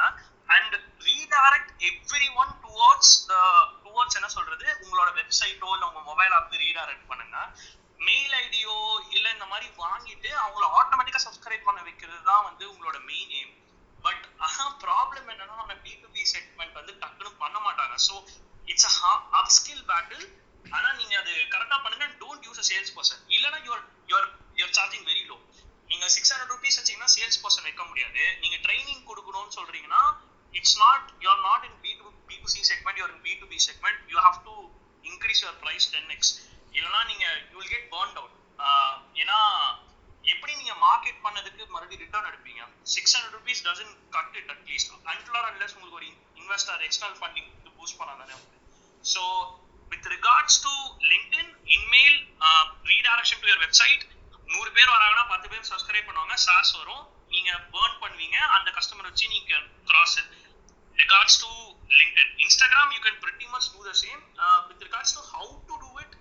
and redirect every one towards என்ன சொல்றது, உங்களோட வெப்சைட்டோ இல்லை உங்க மொபைல் ஆப்க்கு ரீடைரக்ட் பண்ணுங்க. மெயில் ஐடியோ இல்லை இந்த மாதிரி வாங்கிட்டு அவங்கள ஆட்டோமேட்டிக்கா சப்ஸ்கிரைப் பண்ண வைக்கிறது தான் வந்து உங்களோட மெயின் எய்ம். பட் ப்ராப்ளம் என்னன்னா நம்ம B2B செக்மெண்ட் வந்து டக்குன்னு பண்ண மாட்டாங்க. So it's a upskill battle. ஆனா நீங்க அது கரெக்டா பண்ணுங்க. Don't use a sales person. இல்லனா யூஆர் சார்ஜிங் வெரி லோ. நீங்க 600 rupees வச்சீங்கன்னா சேல்ஸ் பர்சன் வைக்க முடியாது. நீங்க ட்ரைனிங் கொடுக்கணும்னு சொல்றீங்கன்னா it's not, you are not in B2C segment, you are in B2B segment. You have to increase your price 10x. இல்லனா நீங்க you will get burnt out. ஏன்னா எப்படி நீங்க மார்க்கெட் பண்ணதுக்கு மறுபடியும் ரிட்டர்ன் எடுப்பீங்க? 600 rupees doesn't cut it at least until or unless உங்களுக்கு ஒரு இன்வெஸ்டர் எக்ஸ்டர்னல் ஃபண்டிங் பூஸ்ட் பண்ணாதானே. So with regards to LinkedIn, InMail, redirection to your website, 100 பேர் வராங்கன்னா 10 பேர் சப்ஸ்கிரைப் பண்ணுவாங்க, சாஸ் வரும், நீங்க burn பண்ணுவீங்க, அந்த கஸ்டமர் வச்சு நீங்க cross it. Regards to LinkedIn, Instagram, you can pretty much do the same. With regards to how to do it,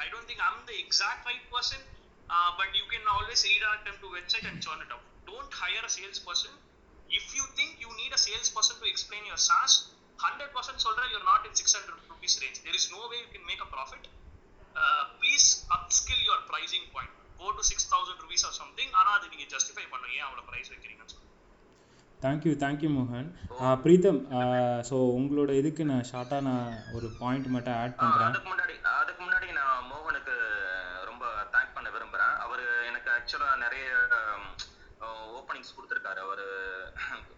I don't think I'm the exact right person, but you can always redirect them to website and churn it out. don't hire a salesperson. If you think you need a salesperson to explain your SaaS, 100% சொல்ற you're not in 600 rupees range. There is no way you can make a profit. Please upskill your pricing point. Go to 6,000 rupees or something. ஆனா அது நீங்க justify பண்ணணும் ஏன் அவ்வளவு price வைக்கிறீங்கன்னு சொல்லி. Thank you மோகன். Pritam, so உங்களோட இதுக்கு நான் ஷார்ட்டாக நான் ஒரு பாயிண்ட் மட்டும் ஆட் பண்ணுறேன். அதுக்கு முன்னாடி நான் மோகனுக்கு ரொம்ப தேங்க் பண்ண விரும்புகிறேன். அவர் எனக்கு ஆக்சுவலாக நிறைய ஓப்பனிங்ஸ் கொடுத்துருக்காரு. அவர்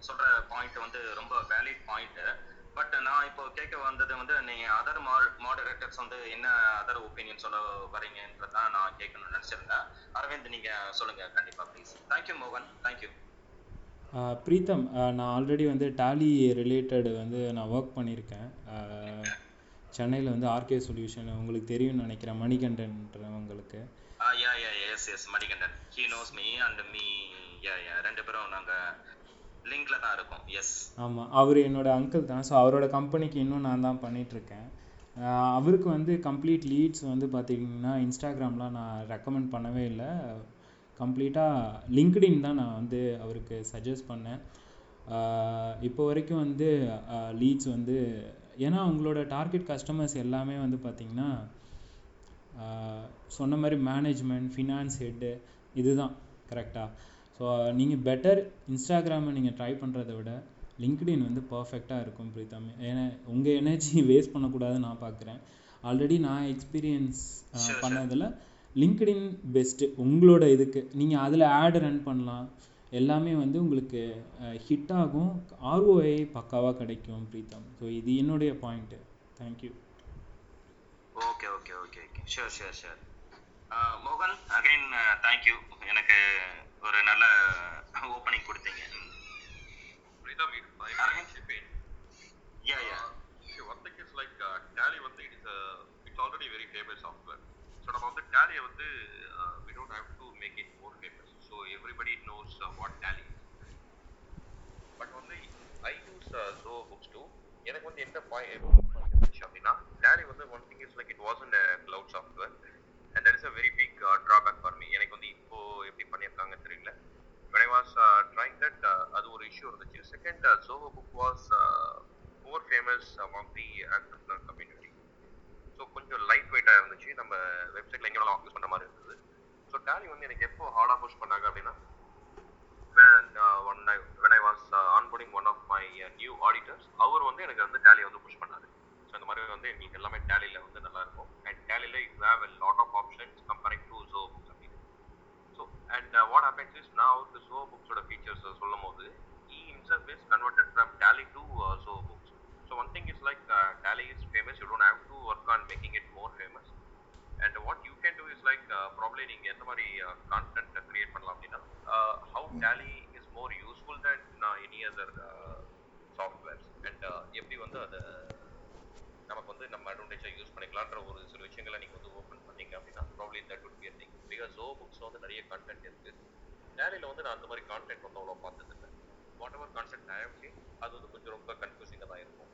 சொல்கிற பாயிண்ட் வந்து ரொம்ப வேலிட் பாயிண்ட்டு. பட் நான் இப்போ கேட்க வந்தது வந்து நீங்கள் அதர் மாடரேட்டர்ஸ் வந்து என்ன அதர் ஒப்பீனியன் சொல்ல வரீங்கன்றதான் நான் கேட்கணும்னு நினச்சிருந்தேன். அரவிந்த் நீங்கள் சொல்லுங்கள் கண்டிப்பாக ப்ளீஸ். தேங்க்யூ மோகன், தேங்க்யூ. பிரீத்தம், நான் ஆல்ரெடி வந்து டேலி ரிலேட்டடு வந்து நான் ஒர்க் பண்ணியிருக்கேன். சென்னையில் வந்து ஆர்கே சொல்யூஷன் உங்களுக்கு தெரியும்னு நினைக்கிறேன், மணிகண்டன்றவங்களுக்கு. Yes Manikandan, he knows me and me. ரெண்டு பேரும் நாங்கள் லிங்க்ல தான் இருக்கோம். எஸ், ஆமாம், அவர் என்னோட அங்கிள் தான். ஸோ அவரோட கம்பெனிக்கு இன்னும் நான் தான் பண்ணிகிட்ருக்கேன். அவருக்கு வந்து கம்ப்ளீட் லீட்ஸ் வந்து பார்த்திங்கன்னா இன்ஸ்டாகிராம்லாம் நான் ரெக்கமெண்ட் பண்ணவே இல்லை. கம்ப்ளீட்டாக லிங்க்டின் தான் நான் வந்து அவருக்கு சஜஸ்ட் பண்ணேன். இப்போ வரைக்கும் வந்து லீட்ஸ் வந்து, ஏன்னா உங்களோட டார்கெட் கஸ்டமர்ஸ் எல்லாமே வந்து பார்த்திங்கன்னா சொன்ன மாதிரி மேனேஜ்மெண்ட், ஃபினான்ஸ் ஹெட்டு, இதுதான் கரெக்டாக. ஸோ நீங்கள் பெட்டர் இன்ஸ்டாகிராமை நீங்கள் ட்ரை பண்ணுறதை விட லிங்க்டின் வந்து பர்ஃபெக்டாக இருக்கும் பிரீத்தம். ஏன்னா உங்கள் எனர்ஜி வேஸ்ட் பண்ணக்கூடாதுன்னு நான் பார்க்குறேன். ஆல்ரெடி நான் எக்ஸ்பீரியன்ஸ் பண்ணதில் லிங்க்டின் பெஸ்ட்டு உங்களோட இதுக்கு. நீங்கள் அதில் ஆட் ரன் பண்ணலாம், எல்லாமே வந்து உங்களுக்கு ஹிட் ஆகும், ஆர்ஓஐ பக்காவாக கிடைக்கும் பிரீத்தம். ஸோ இது என்னுடைய பாயிண்ட்டு. தேங்க்யூ. Okay sure. மோகன், அகைன் தேங்க்யூ. எனக்கு ஒரு நல்ல ஓப்பனிங் கொடுத்தீங்க. Pritam, if I can chip in. One thing is like Tally வந்து it's already very famous software. So நம்ம வந்து Tally வந்து we don't have to make it more famous. So everybody knows what Tally is. But வந்து I use Zoho Books too. எனக்கு வந்து என்ன point அப்படின்னா, Tally வந்து one thing is like it wasn't a cloud software and that is a very big drawback for me. எனக்கு வந்து இப்போ எப்படி பண்ணியிருக்காங்கன்னு தெரியல. When I was trying that, அது ஒரு இஷ்யூ இருந்துச்சு. Second, Zoho Book was more famous among the entrepreneur community. So கொஞ்சம் லைட் வெயிட்டாக இருந்துச்சு, நம்ம வெப்சைட்டில் எங்கேயும் ஆஃபீஸ் பண்ணுற மாதிரி இருந்தது. ஸோ Tally வந்து எனக்கு எப்போ ஹார்டாக புஷ் பண்ணாங்க அப்படின்னா, when I was onboarding one of my new auditors, அவர் வந்து எனக்கு வந்து Tally வந்து புஷ் பண்ணாரு. ஸோ இந்த மாதிரி வந்து எங்களுக்கு எல்லாமே Tallyல வந்து நல்லா இருக்கும். அண்ட் Tallyல you have a lot of options comparing to Zoho Books. So and what happens is now the Zoho Books ஓட features சொல்லும் போது he himself is converted from Tally to Zoho Books. So one thing is like Tally is famous, you don't have to work on making it more famous. And what you can do is like probably நீங்க எந்த மாதிரி content create பண்ணலாம் அப்படின்னா, how Tally is more useful than any other softwares. And எப்படி வந்து அதை நமக்கு வந்து நம்ம அட்வான்டேஜாக யூஸ் பண்ணிக்கலான்ற ஒரு சில விஷயங்களை நீங்கள் வந்து ஓப்பன் பண்ணீங்க அப்படின்னா probably that would be a thing. Because Zoho Books வந்து நிறைய கண்டென்ட் இருக்குது. Tallyல வந்து நான் அந்த மாதிரி கான்டென்ட் வந்து அவ்வளோ பார்த்தது இல்லை. Whatever concept I have seen, அது வந்து கொஞ்சம் ரொம்ப கன்ஃபியூசிங்காக தான் இருக்கும்.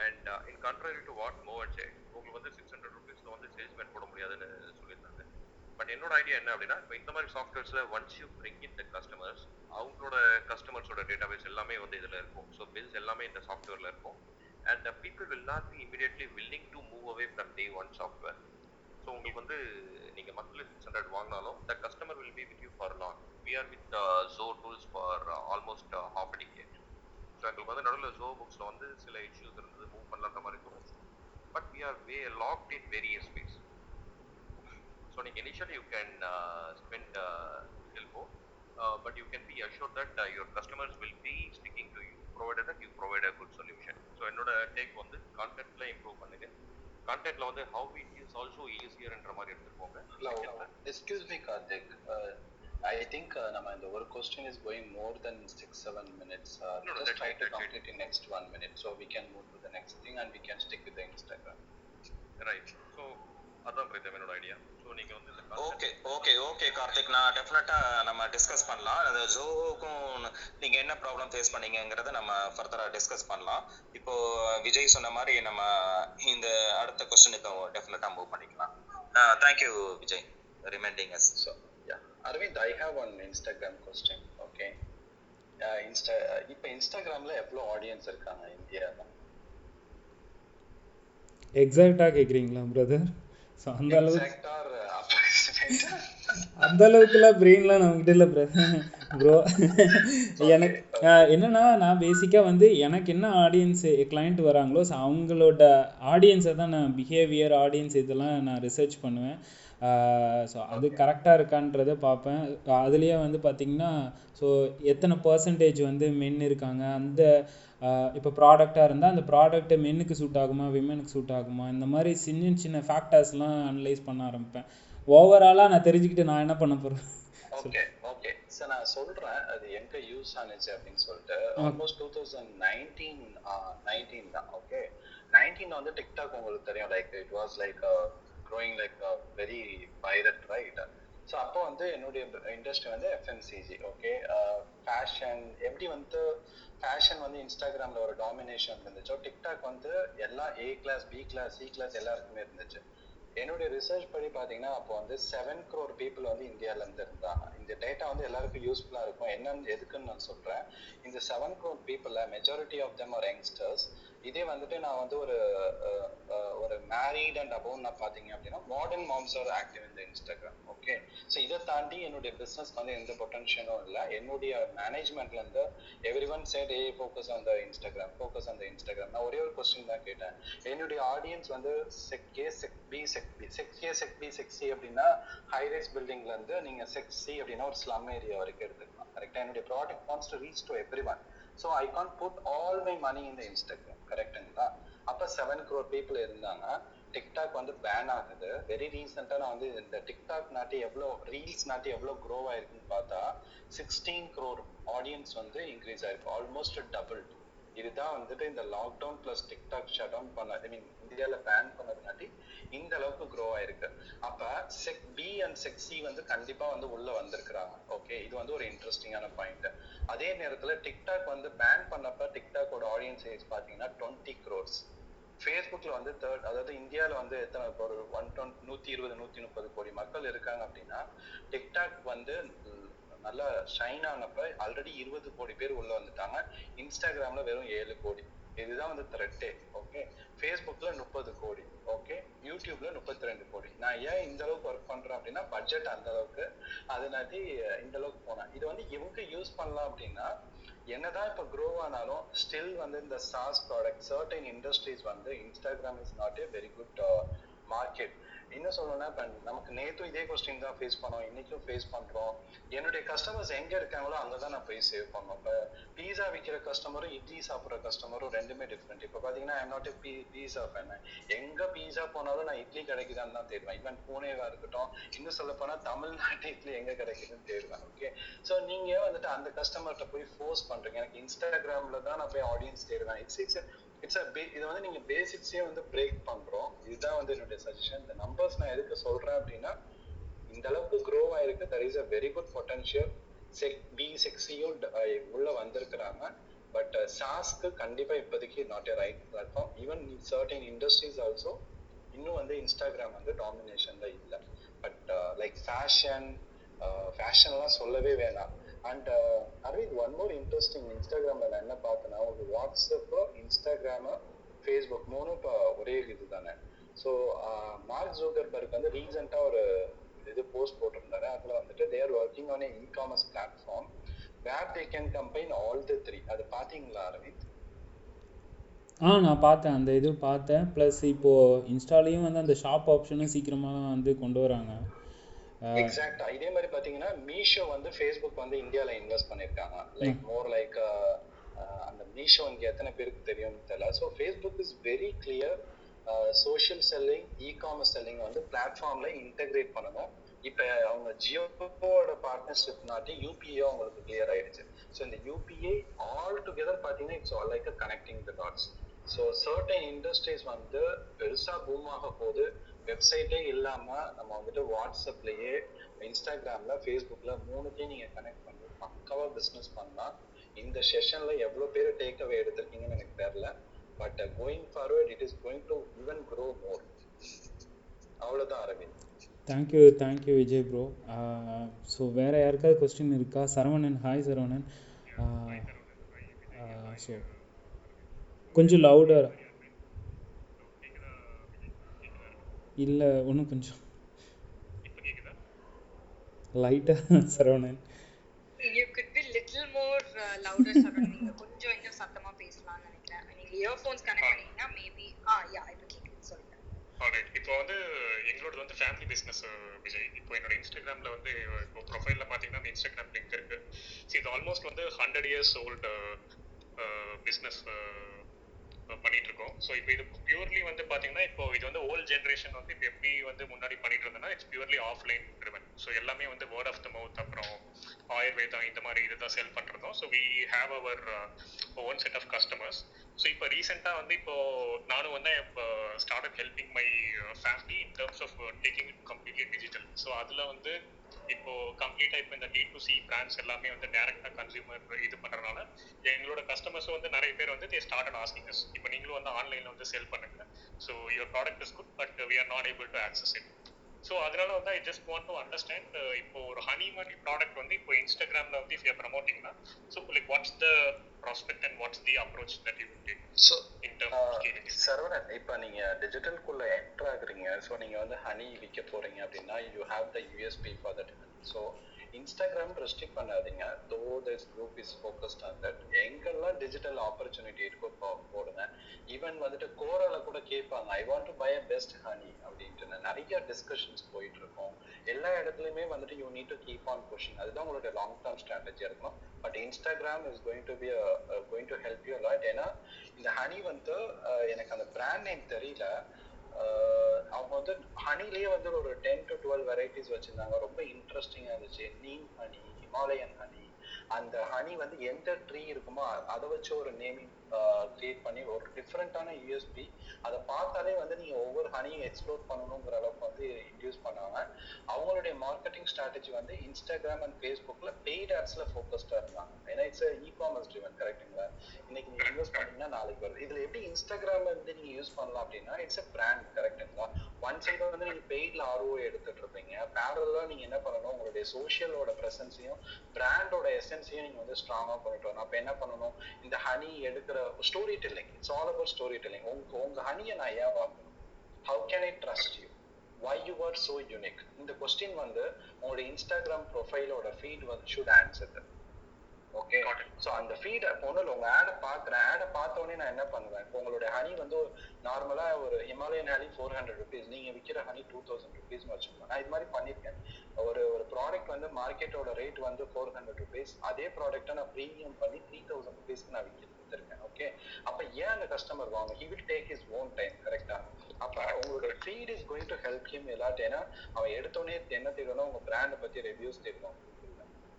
And in contrary to what மோகன் சே, உங்களுக்கு வந்து 600 rupeesல வந்து சேல்ஸ்மேன் போட முடியாதுன்னு சொல்லியிருந்தாங்க. பட் என்னோட ஐடியா என்ன அப்படின்னா, இப்போ இந்த மாதிரி சாஃப்ட்வேர்ஸில் once you bring in the customers, அவங்களோட கஸ்டமர்ஸோட டேட்டாபேஸ் எல்லாமே வந்து இதில் இருக்கும். ஸோ பில்ஸ் எல்லாமே இந்த சாஃப்ட்வேரில் இருக்கும். And people will not be immediately willing to move away from day one software. So உங்களுக்கு வந்து நீங்க மந்த்லி 600 வாங்கினாலும் the customer will be with you for long. We are with Zoho tools for almost half a decade. So எங்களுக்கு வந்து நடுவில் Zoho Booksல வந்து சில issues இருந்தது, மூவ் பண்ணலான்ற மாதிரி தோணுச்சு. But we are way locked in various ways. So initially you can spend little more, but you can be assured that your customers will be sticking to you provided that you provide a good solution. So என்னோட take வந்து கான்டென்ட்ல improve பண்ணுங்க. கான்டென்ட்ல வந்து how it is also easier என்ற மாதிரி எடுத்துக்கோங்க. Excuse me Karthik, I think நம்ம இந்த ஒரு question is going more than 6-7 minutes. Just try to complete in next 1 minute so we can move to the next thing and we can stick with the Instagram. Right. So அதான் பிரதம் என்னோட idea. So நீங்கள் வந்து okay Karthik, நான் டெஃபினட்டாக நம்ம discuss பண்ணலாம். அது ஜோஹோக்கும் நீங்கள் என்ன ப்ராப்ளம் ஃபேஸ் பண்ணீங்கிறத நம்ம ஃபர்தராக டிஸ்கஸ் பண்ணலாம். இப்போ விஜய் சொன்ன மாதிரி நம்ம இந்த அடுத்த கொஸ்டினுக்கு டெஃபினட்டாக மூவ் பண்ணிக்கலாம். Thank you Vijay reminding us. So yeah, Arvind, I have one Instagram question. Okay இப்போ இன்ஸ்டாகிராமில் எவ்வளோ ஆடியன்ஸ் இருக்காங்க இந்தியாவில்? எக்ஸாக்டாக கேட்குறீங்களா பிரதர்? ஸோ அந்த அளவுக்குலாம் பிரெயின்லாம் நம்மகிட்ட இல்லை ப்ரோ. எனக்கு என்னன்னா, நான் பேசிக்காக வந்து எனக்கு என்ன ஆடியன்ஸ் கிளைண்ட் வராங்களோ ஸோ அவங்களோட ஆடியன்ஸை தான் நான் பிஹேவியர் ஆடியன்ஸ் இதெல்லாம் நான் ரிசர்ச் பண்ணுவேன். ஸோ அது கரெக்டாக இருக்கான்றதை பார்ப்பேன். அதுலேயே வந்து பார்த்திங்கன்னா ஸோ எத்தனை பர்சன்டேஜ் வந்து மென் இருக்காங்க, அந்த இப்போ ப்ராடக்டாக இருந்தால் அந்த ப்ராடக்ட் மென்னுக்கு சூட் ஆகுமா விமெனுக்கு சூட் ஆகுமா, இந்த மாதிரி சின்ன சின்ன ஃபேக்டர்ஸ்லாம் அனலைஸ் பண்ண ஆரம்பிப்பேன். ஓவராலாக நான் தெரிஞ்சுக்கிட்டு நான் என்ன பண்ண போகிறேன்? ஓகே சார், நான் சொல்கிறேன் அது எங்கே யூஸ் ஆனிச்சு அப்படின்னு சொல்லிட்டு. ஆல்மோஸ்ட் 2019 தான். ஓகே, 19 வந்து டிக்டாக் உங்களுக்கு தெரியும், like it was like growing like a very pirate, right? So அப்போ வந்து என்னுடைய இண்டஸ்ட்ரி வந்து எஃப்எம்சிஜி. ஓகே, ஃபேஷன் எப்படி வந்து ஃபேஷன் வந்து இன்ஸ்டாகிராமில் ஒரு டாமினேஷன் இருந்துச்சோ, டிக்டாக் வந்து எல்லா A class B class C class எல்லாருக்குமே இருந்துச்சு. என்னுடைய ரிசர்ச் படி பார்த்தீங்கன்னா அப்போ வந்து 7 crore people வந்து இந்தியாவிலேருந்து இருந்தாங்க. இந்த டேட்டா வந்து எல்லாருக்கும் யூஸ்ஃபுல்லாக இருக்கும். என்னன்னு எதுக்குன்னு நான் சொல்கிறேன். இந்த 7 crore people majority of them are youngsters. இதே வந்துட்டு நான் வந்து ஒரு மேரீட் அண்ட் அபோவ் நான் பார்த்தீங்க அப்படின்னா மாடர்ன் மாம்ஸ் ஆர் ஆக்டிவ் இந்த இன்ஸ்டாகிராம். ஓகே, ஸோ இதை தாண்டி என்னுடைய பிஸ்னஸ்க்கு வந்து எந்த பொட்டன்ஷியலும் இல்லை. என்னுடைய மேனேஜ்மெண்ட்லேருந்து everyone said focus on the Instagram, focus on the Instagram. நான் ஒரே ஒரு கொஸ்டின் தான் கேட்டேன். என்னுடைய ஆடியன்ஸ் வந்து செக் செக்ஸி அப்படின்னா ஹைரைஸ் பில்டிங்ல இருந்து நீங்க செக்ஸி அப்படின்னா ஒரு ஸ்லம் ஏரியா வரைக்கும் எடுத்துக்கலாம். கரெக்டா? என்னுடைய product wants to reach to everyone. So I can't put all my money in the Instagram. கரெக்டுங்களா? அப்போ 7 crore people இருந்தாங்க. டிக்டாக் வந்து பேன் ஆகுது. வெரி ரீசெண்டாக நான் வந்து இந்த டிக்டாக் நாட்டி எவ்வளோ ரீல்ஸ் நாட்டி எவ்வளோ க்ரோ ஆயிருக்குன்னு பார்த்தா 16 crore ஆடியன்ஸ் வந்து இன்க்ரீஸ் ஆயிருக்கு, ஆல்மோஸ்ட் டபுள். இதுதான் வந்துட்டு இந்த lockdown plus TikTok shut down பண்ண, ஐ மீன் இந்தியாவில் பேன் பண்ணதுனாட்டி இந்த அளவுக்கு க்ரோ ஆயிருக்கு. அப்ப SEC B and SEC C வந்து கண்டிப்பா வந்து உள்ள வந்திருக்கிறாங்க. ஓகே, இது வந்து ஒரு இன்ட்ரெஸ்டிங்கான பாயிண்ட். அதே நேரத்துல டிக்டாக் வந்து பேன் பண்ணப்ப டிக்டாக்கோட ஆடியன்ஸ் ஏஜ் பாத்தீங்கன்னா 20 crores. ஃபேஸ்புக்ல வந்து அதாவது இந்தியாவில் வந்து எத்தனை ஒரு 120-130 கோடி மக்கள் இருக்காங்க அப்படின்னா, டிக்டாக் வந்து நல்லா ஷைன் ஆனப்ப ஆல்ரெடி 20 கோடி பேர் உள்ள வந்துட்டாங்க. இன்ஸ்டாகிராம்ல வெறும் 7 கோடி. இதுதான் வந்து த்ரெட்டே. ஓகே, ஃபேஸ்புக்ல 30 கோடி. ஓகே, யூடியூப்ல 32 கோடி. நான் ஏன் இந்த அளவுக்கு ஒர்க் பண்றேன் அப்படின்னா பட்ஜெட் அந்த அளவுக்கு, அதனால இந்த அளவுக்கு போனேன். இது வந்து இவங்க யூஸ் பண்ணலாம் அப்படின்னா என்னதான் இப்ப க்ரோ ஆனாலும் ஸ்டில் வந்து இந்த சாஸ் ப்ராடக்ட் சர்டன் இண்டஸ்ட்ரீஸ் வந்து Instagram is not a very good market. என்ன சொல்லணும்னா இப்ப நமக்கு நேற்றும் இதே கொஸ்டின் தான் ஃபேஸ் பண்ணோம், இன்னைக்கும் ஃபேஸ் பண்றோம். என்னுடைய கஸ்டமர்ஸ் எங்க இருக்காங்களோ அங்கதான் நான் போய் சேவ் பண்ணோம். இப்ப பீஸா விற்கிற கஸ்டமரும் இட்லி சாப்பிட்ற கஸ்டமரும் ரெண்டுமே டிஃப்ரெண்ட். இப்ப பாத்தீங்கன்னா I am not a pizza fan. எங்க பீஸா போனாலும் நான் இட்லி கிடைக்குதான்னு தான் தேடுவேன். ஈவன் பூனேவா இருக்கட்டும், இன்னும் சொல்ல போனா தமிழ்நாட்டு இட்லி எங்க கிடைக்குதுன்னு தேடுவேன். ஓகே, ஸோ நீங்க வந்துட்டு அந்த கஸ்டமர்கிட்ட போய் ஃபோர்ஸ் பண்றீங்க. எனக்கு இன்ஸ்டாகிராம்ல தான் நான் போய் ஆடியன்ஸ் தேடுவேன். இது வந்து நீங்க பேசிக்ஸே வந்து பிரேக் பண்றோம். இதுதான் வந்து என்னுடைய சஜஷன். இந்த நம்பர்ஸ் நான் எதுக்கு சொல்றேன் அப்படின்னா, இந்த அளவுக்கு க்ரோ ஆயிருக்கு. there is a very good potential. செக்ஸியும் உள்ள வந்திருக்கிறாங்க. பட் சாஸ்க்கு கண்டிப்பா இப்போதைக்கு not a right platform. Even certain industries also இன்னும் வந்து இன்ஸ்டாகிராம் வந்து டாமினேஷன்ல இல்லை. பட் லைக் ஃபேஷன்லாம் சொல்லவே வேணாம். And Arvind, one more interesting, இன்ஸ்டாகிராம்ல நான் என்ன பார்த்தேன்னா, ஒரு வாட்ஸ்அப், இன்ஸ்டாகிராம், ஃபேஸ்புக் மூணும் இப்போ ஒரே இது தானே. ஸோ மார்க் ஜூக்கர்பர்க் வந்து ரீசெண்டா ஒரு இது போஸ்ட் போட்டிருந்தாரு. அதுல வந்துட்டு they are working on a e-commerce platform where they can combine all the three. அது பாத்தீங்களா அரவிந்த்? நான் பார்த்தேன், அந்த இது பார்த்தேன். ப்ளஸ் இப்போது இன்ஸ்டாலையும் வந்து அந்த ஷாப் ஆப்ஷனும் சீக்கிரமாக வந்து கொண்டு வராங்க. எக்ஸாக்டா இதே மாதிரி பாத்தீங்கன்னா மீஷோ வந்து ஃபேஸ்புக் வந்து இந்தியாவில் இன்வெஸ்ட் பண்ணியிருக்காங்க. லைக் மோர் லைக் அந்த மீஷோ இங்கே எத்தனை பேருக்கு தெரியும்னு தெரியல. So Facebook is very clear. Social selling, e-commerce selling வந்து பிளாட்ஃபார்ம்ல இன்டெகிரேட் பண்ணணும். இப்போ அவங்க ஜியோவோட பார்ட்னர்ஷிப் நாட்டி யூபிஐ அவங்களுக்கு கிளியர் ஆயிடுச்சு. ஸோ இந்த யூபிஐ ஆல் டுகெதர் பார்த்தீங்கன்னா it's all like connecting the dots. So certain industries வந்து பெருசா பூம் ஆக போது. வெப்சைட்டே இல்லாம நம்ம வந்துட்டு வாட்ஸ்அப்லயே, இன்ஸ்டாகிராம்ல, ஃபேஸ்புக்ல மூணுத்தையும் நீங்க கனெக்ட் பண்ணி பக்காவா பிசினஸ் பண்ணலாம். இந்த செஷன்ல எவ்வளவு பேர் டேக் அவே எடுத்திருக்கீங்கன்னு எனக்கு தெரியல. But going forward it is going to even grow more. அவ்வளவுதான் Aravind. Thank you Vijay bro. So வேறு யாருக்காவது கொஸ்டின் இருக்கா? சரவணன், ஹாய் சரவணன். ஸோ கொஞ்சம் லவுடர் இல்லை, ஒன்றும் கொஞ்சம் லைட்டாக Saravanan. You could be little more louder Saravanan. நீங்க கொஞ்சம் இன்னும் சத்தமா பேசலாம்னு நினைக்கிறேன். நீங்க இயர்ஃபோன்ஸ் கனெக்ட் பண்ணீங்கன்னா மேபி இப்போ கேக்குது. சொல்லுங்க. ஆல்ரைட். இப்போ வந்து எங்களோட வந்து ஃபேமிலி பிஸ்னஸ் விஜய். இப்போ என்னோட இன்ஸ்டாகிராமில் வந்து இப்போ ப்ரொஃபைலில் பார்த்தீங்கன்னா அந்த இன்ஸ்டாகிராம் லிங்க் இருக்கு. ஸோ இது ஆல்மோஸ்ட் வந்து 100 years ஓல்டு பிஸ்னஸ் பண்ணிட்டு இருக்கோம். ஸோ இப்போ இது பியூர்லி வந்து பார்த்தீங்கன்னா இப்போ இது வந்து ஓல்ட் ஜென்ரேஷன் வந்து இப்போ எப்படி வந்து முன்னாடி பண்ணிட்டு இருந்தோம்னா it's purely offline driven. So எல்லாமே வந்து வேர்ட் ஆஃப் த மவுத், அப்புறம் ஆயுர்வேதா இந்த மாதிரி இதுதான் செல் பண்ணுறோம். So we have our own set of customers. So இப்போ ரீசெண்டாக வந்து இப்போ நானும் வந்து இப்போ start helping my family in terms of taking it completely digital. So அதில் வந்து இப்போ கம்ப்ளீட்டாக இப்போ இந்த D2C பிராண்ட்ஸ் எல்லாமே வந்து டேரெக்டாக கன்சியூமர் இது பண்ணுறதுனால எங்களோட கஸ்டமர்ஸும் வந்து நிறைய பேர் வந்து தே ஸ்டார்டட் ஆஸ்கிங் அஸ், இப்போ நீங்களும் வந்து ஆன்லைனில் வந்து செல் பண்ணுங்க. So your product is good but we are not able to access it. So அதனால வந்து I just want to understand இப்போ ஒரு ஹனி மாதிரி ப்ராடக்ட் வந்து இப்போ இன்ஸ்டாகிராமில் வந்து இஃப் யூ ப்ரமோட்டிங்னா so like what's the prospect and what's the approach that you will take? So in terms Saravanan, இப்போ நீங்கள் டிஜிட்டல்குள்ளே என்டர் ஆகுறீங்க. ஸோ நீங்கள் வந்து ஹனி விற்க போகிறீங்க அப்படின்னா you have the USP for that. So Instagram restrict பண்ணாதீங்க. Though this group is focused on that. எங்கெல்லாம் டிஜிட்டல் ஆப்பர்ச்சுனிட்டி இருக்கோ போடுங்க. ஈவன் வந்துட்டு கோரால கூட கேட்பாங்க, I want to buy a best honey அப்படின்ட்டு நிறைய டிஸ்கஷன்ஸ் போயிட்டு இருக்கும். எல்லா இடத்துலையுமே வந்துட்டு you need to keep on pushing. அதுதான் உங்களோட லாங் டேர்ம் ஸ்ட்ராட்டஜியாக இருக்கணும். But Instagram is going to be going to help you lot. ஏன்னா இந்த ஹனி வந்து எனக்கு அந்த பிராண்ட் நேம் தெரியல. அவங்க வந்து ஹனிலேயே வந்து ஒரு 10 to 12 வெரைட்டிஸ் வச்சிருந்தாங்க. ரொம்ப இன்ட்ரெஸ்டிங்காக இருந்துச்சு. Neem honey, Himalayan honey. அந்த ஹனி வந்து எந்த ட்ரீ இருக்குமோ அதை வச்சு ஒரு நேமிங் கிரியேட் பண்ணி ஒரு டிஃப்ரெண்டான யூஎஸ்பி. அதை பார்த்தாலே வந்து நீங்கள் ஒவ்வொரு ஹனியும் எக்ஸ்ப்ளோர் பண்ணணுங்கிற அளவுக்கு வந்து இன்ட்யூஸ் பண்ணாங்க. அவங்களுடைய மார்க்கெட்டிங் ஸ்ட்ராட்டஜி வந்து இன்ஸ்டாகிராம் அண்ட் ஃபேஸ்புக்கில் பெய்ட் ஆட்ஸில் ஃபோக்கஸ்டாக இருந்தாங்க. ஏன்னா இட்ஸ் இ-காமர்ஸ் ட்ரிவன், கரெக்டுங்களா? இன்னைக்கு நீங்கள் இன்வெஸ்ட் பண்ணீங்கன்னா நாளைக்கு வருது. இதில் எப்படி இன்ஸ்டாகிராம் வந்து நீங்கள் யூஸ் பண்ணலாம் அப்படின்னா இட்ஸ் எ பிராண்ட், கரெக்டுங்களா? ஒன் சைடு வந்து நீங்கள் பெய்டில் ROI எடுத்துட்டு இருப்பீங்க. பேரலாக நீங்கள் என்ன பண்ணணும், உங்களுடைய சோஷியலோட ப்ரெசன்ஸையும் பிராண்டோட எசன்ஸையும் நீங்கள் வந்து ஸ்ட்ராங்காக பண்ணிட்டு வரணும். அப்போ என்ன பண்ணணும், இந்த ஹனி எடுக்கிற story telling. It's all about story telling. உங்கள் ஹனியை நான் ஏன் வாங்கணும்? How can I trust you? why you are so unique? இந்த கொஸ்டின் வந்து உங்களோட இன்ஸ்டாகிராம் ப்ரொஃபைலோட ஃபீட் வந்து should answer that. Okay, so அந்த ஃபீடை ஒன்றும் உங்கள் ஆடை பார்க்குறேன். ஆடை பார்த்தோன்னே நான் என்ன பண்ணுவேன், இப்போ உங்களுடைய ஹனி வந்து நார்மலாக ஒரு ஹிமாலயன் ஹனி 400 rupees, நீங்கள் விற்கிற ஹனி 2000 rupeesனு வச்சுக்கோங்க. நான் இது மாதிரி பண்ணியிருக்கேன். ஒரு ப்ராடக்ட் வந்து மார்க்கெட்டோட ரேட் வந்து 400 rupees, அதே ப்ராடக்ட்டை நான் ப்ரீமியம் பண்ணி 3000 rupeesக்கு நான் விற்றுருக்கேன். ஓகே, அப்போ ஏன் அந்த கஸ்டமர் வாங்க? He will take his own time, கரெக்டா? அப்போ உங்களுடைய feed is going to help him a lot. ஏன்னா அவன் எடுத்தோடனே என்ன தேடணும், உங்கள் பிராண்டை பற்றி ரிவ்யூஸ் தேடணும்,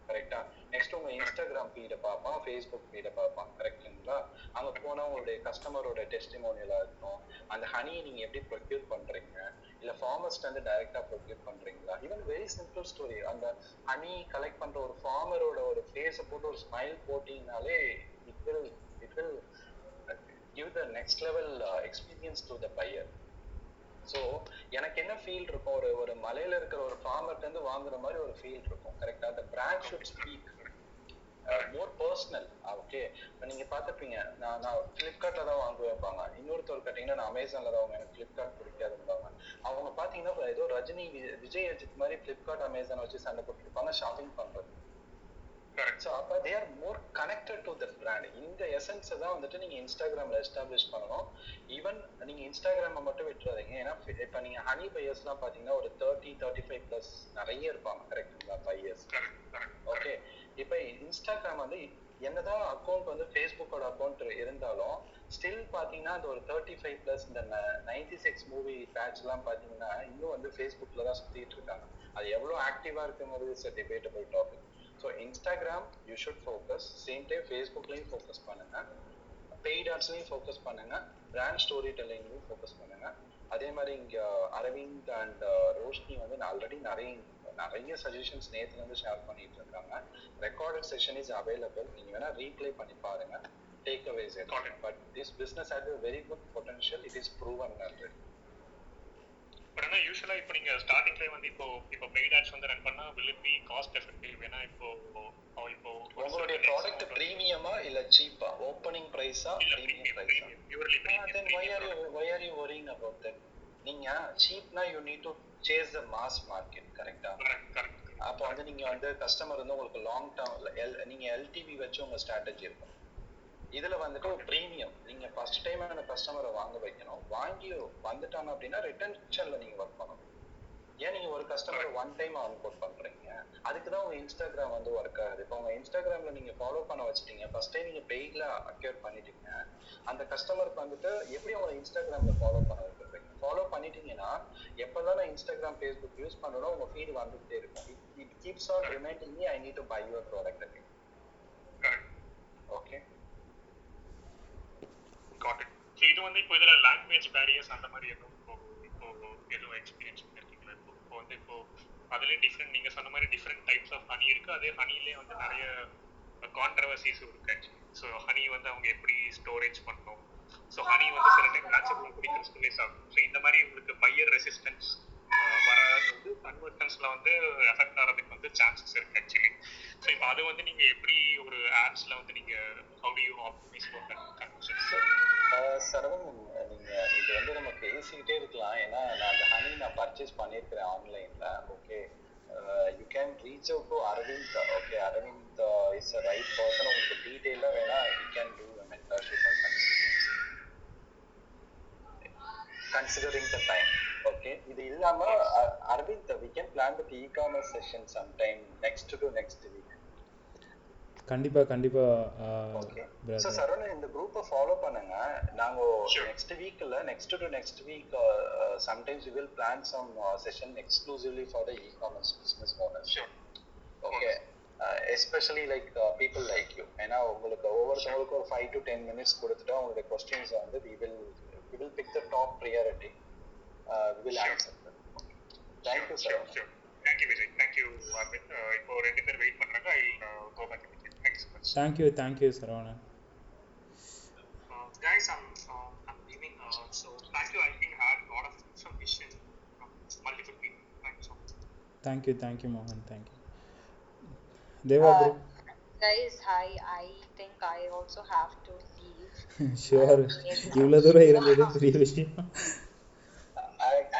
கரெக்டா? நெக்ஸ்ட் உங்க இன்ஸ்டாகிராம் ஃபீடை பார்ப்பான், ஃபேஸ்புக் ஃபீடை பார்ப்பான், கரெக்டுங்களா? அங்க போனா உங்களுடைய கஸ்டமரோட டெஸ்டிமோனியலா இருக்கும். அந்த ஹனியை நீங்க எப்படி ப்ரொக்யூர் பண்றீங்க, இல்ல ஃபார்மர்ஸ்ல இருந்து டைரக்டா ப்ரொக்யூர் பண்றீங்களா? Even very simple story. அந்த ஹனி கலெக்ட் பண்ற ஒரு ஃபார்மரோட ஒரு ஃபேஸை போட்டு ஒரு ஸ்மைல் போட்டீங்கனாலே it will give the next level experience to the buyer. So எனக்கு என்ன ஃபீல் இருக்கும், ஒரு மலையில இருக்கிற ஒரு ஃபார்மர்ட்ட இருந்து வாங்குற மாதிரி ஒரு ஃபீல் இருக்கும், கரெக்டா? அந்த brand should speak more personal. Okay, இப்போ நீங்க பார்த்துப்பீங்க, நான் ஃப்ளிப்கார்ட்ல தான் வாங்க வைப்பாங்க. இன்னொருத்தர் கேட்டீங்கன்னா நான் அமேசான்ல தான் வாங்க, எனக்கு ஃப்ளிப்கார்ட் பிடிக்காதுன்பாங்க. அவங்க பார்த்தீங்கன்னா ஏதோ ரஜினி விஜய் அஜித் மாதிரி ஃப்ளிப்கார்ட் அமேசான் வச்சு சண்டை போட்டுருப்பாங்க ஷாப்பிங் பண்றது. ஸோ அப்போ they are more connected to the brand. இந்த எசன்ஸை தான் வந்துட்டு நீங்கள் இன்ஸ்டாகிராமில் எஸ்டாப்ளிஷ் பண்ணணும். ஈவன் நீங்கள் இன்ஸ்டாகிராமை மட்டும் விட்டுறாதீங்க. ஏன்னா இப்போ நீங்கள் ஹனி பையர்ஸ்லாம் பார்த்தீங்கன்னா ஒரு 30-35+ நிறைய இருப்பாங்க, கரெக்டுங்களா? பையர்ஸ். ஓகே, இப்போ இன்ஸ்டாகிராம் வந்து என்னதான் அக்கௌண்ட் வந்து ஃபேஸ்புக்கோட அக்கௌண்ட் இருந்தாலும் ஸ்டில் பார்த்தீங்கன்னா அந்த ஒரு 35+ இந்த 96 மூவி பேட்ச்லாம் பார்த்தீங்கன்னா இன்னும் வந்து ஃபேஸ்புக்கில் தான் சுற்றிட்டு இருக்காங்க. அது எவ்வளோ ஆக்டிவாக இருக்குங்கிறது it's a debatable topic. So Instagram you should focus. Same time ஃபேஸ்புக்லையும் ஃபோக்கஸ் பண்ணுங்க, பெய்ட் ஆட்ஸ்லையும் ஃபோக்கஸ் பண்ணுங்க, பிராண்ட் ஸ்டோரி டெல்லிங்லையும் ஃபோக்கஸ் பண்ணுங்க. அதே மாதிரி இங்கே அரவிந்த் அண்ட் ரோஷினி வந்து ஆல்ரெடி நிறைய சஜஷன்ஸ் நேற்றுலேருந்து ஷேர் பண்ணிட்டு இருக்காங்க. Recorded session is available. நீங்கள் வேணால் ரீப்ளே பண்ணி பாருங்க. Takeaways it. But this business has a very good potential. It is proven already. But ஆனால் யூஸ்வலா இப்போ நீங்க ஸ்டார்டிங்ல வந்து இப்போ பெய்ட் ஆட்ஸ் வந்து ரன் பண்ணா will it be cost effective? ஏன்னா இப்போ உங்களுடைய ப்ராடக்ட் பிரீமியமா இல்ல சீப்பா? ஓப்பனிங் பிரைஸா பிரீமியம் பிரைஸா? Purely then why are you worrying about that? நீங்க சீப்னா you need to chase the mass market, கரெக்ட்டா? கரெக்ட். அப்போ வந்து நீங்க வந்து கஸ்டமர் வந்து உங்களுக்கு லாங் டர்ம் நீங்க எல்டிவி வச்சு உங்க ஸ்ட்ராட்டஜி இருக்கும். இதுல வந்துட்டு பிரீமியம் நீங்க ஃபர்ஸ்ட் டைம் அந்த கஸ்டமரை வாங்க வைக்கணும். வாங்கி வந்துட்டாங்க அப்படின்னா ரிட்டன்ஷன்ல நீங்க ஒர்க் பண்ணணும். ஏன் நீங்க ஒரு கஸ்டமரை ஒன் டைம் ஆன்போர்ட் பண்றீங்க? அதுக்குதான் உங்க இன்ஸ்டாகிராம் வந்து ஒர்க் ஆகுது. இப்போ உங்க இன்ஸ்டாகிராம்ல நீங்க ஃபாலோ பண்ண வச்சுட்டீங்க, ஃபர்ஸ்ட் டைம் நீங்க பெய்ட்ல அக்யூர் பண்ணிட்டீங்க, அந்த கஸ்டமருக்கு வந்துட்டு எப்படி உங்க இன்ஸ்டாகிராம்ல ஃபாலோ பண்ண வைக்கிறீங்க? ஃபாலோ பண்ணிட்டீங்கன்னா எப்பதான் நான் இன்ஸ்டாகிராம் ஃபேஸ்புக் யூஸ் பண்ணணும் உங்க ஃபீட் வந்துகிட்டே இருக்கும். It keeps on reminding me I need to buy your product again. Okay, got it. So இது வந்து இப்போ இதில் லாங்குவேஜ் பேரியர்ஸ் அந்த மாதிரி எதுவும் இப்போ எதுவும் எக்ஸ்பீரியன்ஸ் பண்ணிருக்கீங்களா? இப்போ வந்து இப்போ அதுலேயே டிஃப்ரெண்ட் நீங்கள் சொன்ன மாதிரி டிஃப்ரெண்ட் டைப்ஸ் ஆஃப் ஹனி இருக்குது. அதே ஹனிலே வந்து நிறைய கான்ட்ரவர்சிஸும் இருக்குது ஆக்சுவலி. ஸோ ஹனி வந்து அவங்க எப்படி ஸ்டோரேஜ் பண்ணணும், ஸோ ஹனி வந்து சில டைம் நேச்சுரலாக கூட கிறிஸ்டலைஸ் ஆகும். ஸோ இந்த மாதிரி உங்களுக்கு பையர் ரெசிஸ்டன்ஸ் வராது வந்து கன்வர்டன்ஸில் வந்து எஃபெக்ட் ஆகிறதுக்கு வந்து சான்சஸ் இருக்குது ஆக்சுவலி. ஸோ இப்போ அது வந்து நீங்கள் எப்படி ஒரு ஆப்ஸில் வந்து நீங்கள் how to you optimise for that conversion? Saravanan, நீங்க இது வந்து நம்ம பேசிக்கிட்டே இருக்கலாம். ஏன்னா நான் அந்த ஹனி நான் பர்ச்சேஸ் பண்ணியிருக்கிறேன் ஆன்லைன்ல. Okay, you can reach out to Arvind. Okay, Arvind is a right person. உங்களுக்கு டீட்டெயிலாக வேணா you can do mentorship considering the time. Okay, இது இல்லாம Arvind we can plan with e-commerce session sometime next week. கண்டிப்பா ஓகே, சோ சரவணன் இந்த குரூப்பை ஃபாலோ பண்ணுங்க. நாங்க next to next week sometimes we will plan some session exclusively for the e-commerce business owners. Sure. Okay, especially like people like you. ஏன்னா உங்களுக்கு ஒவ்வொருத்தவங்களுக்கு ஒரு 5 to 10 minutes கொடுத்துட்டா உங்களுடைய questions வந்து we will pick the top priority. We will answer them. Okay. Thank you, sir. Sure. Thank you, Vijay. Thank you, Arvind. இப்போ ரெண்டு பேர் wait பண்றாங்க. I'll go back with you. Thank you so much. Thank you, Saravanan. Guys, I'm leaving. So thank you. I think I had a lot of information from multiple people. Thank you so much. Thank you, Mohan. Thank you. Deva bro. Guys, hi. I think I also have to leave. Sure. இவ்வளவு தூரம் இருந்தது பெரிய விஷயம்.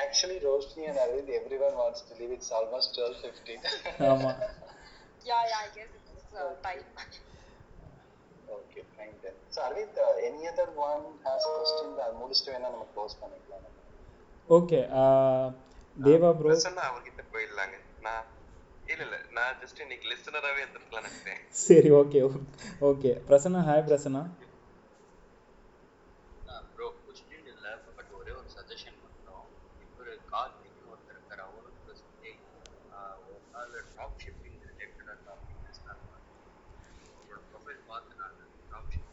Actually, Roshini and Arvind, everyone wants to leave. It's almost 12:15. ஆமா. Yeah, I guess it's time. Okay, fine then. So Arvind, any other one has question? முடிச்சிட்டு வேணா நம்ம close பண்ணிக்கலாம். ஓகே, தேவா ப்ரோ. பிரசன்னா அவர்கிட்ட போயிடலாங்க. நான் ஜஸ்ட் இன்னைக்கு லிசனராகவே இருந்திருக்கலாம் நினைக்கிறேன். சரி, okay. Prasanna, hi Prasanna. Bro question இல்லை, பட் ஒரே ஒரு சஜஷன் பண்ணுறோம். இப்போ ஒரு கார்த்திக் ஒருத்தர் இருக்கார், அவருக்கு ஒரு நாள் ட்ராப் ஷிப்பிங் ரிலேட்டடாக டாபிக் பேசினாங்க. அவரோட ப்ரொஃபைல் பார்த்து நான் ட்ராப் ஷிப்பிங்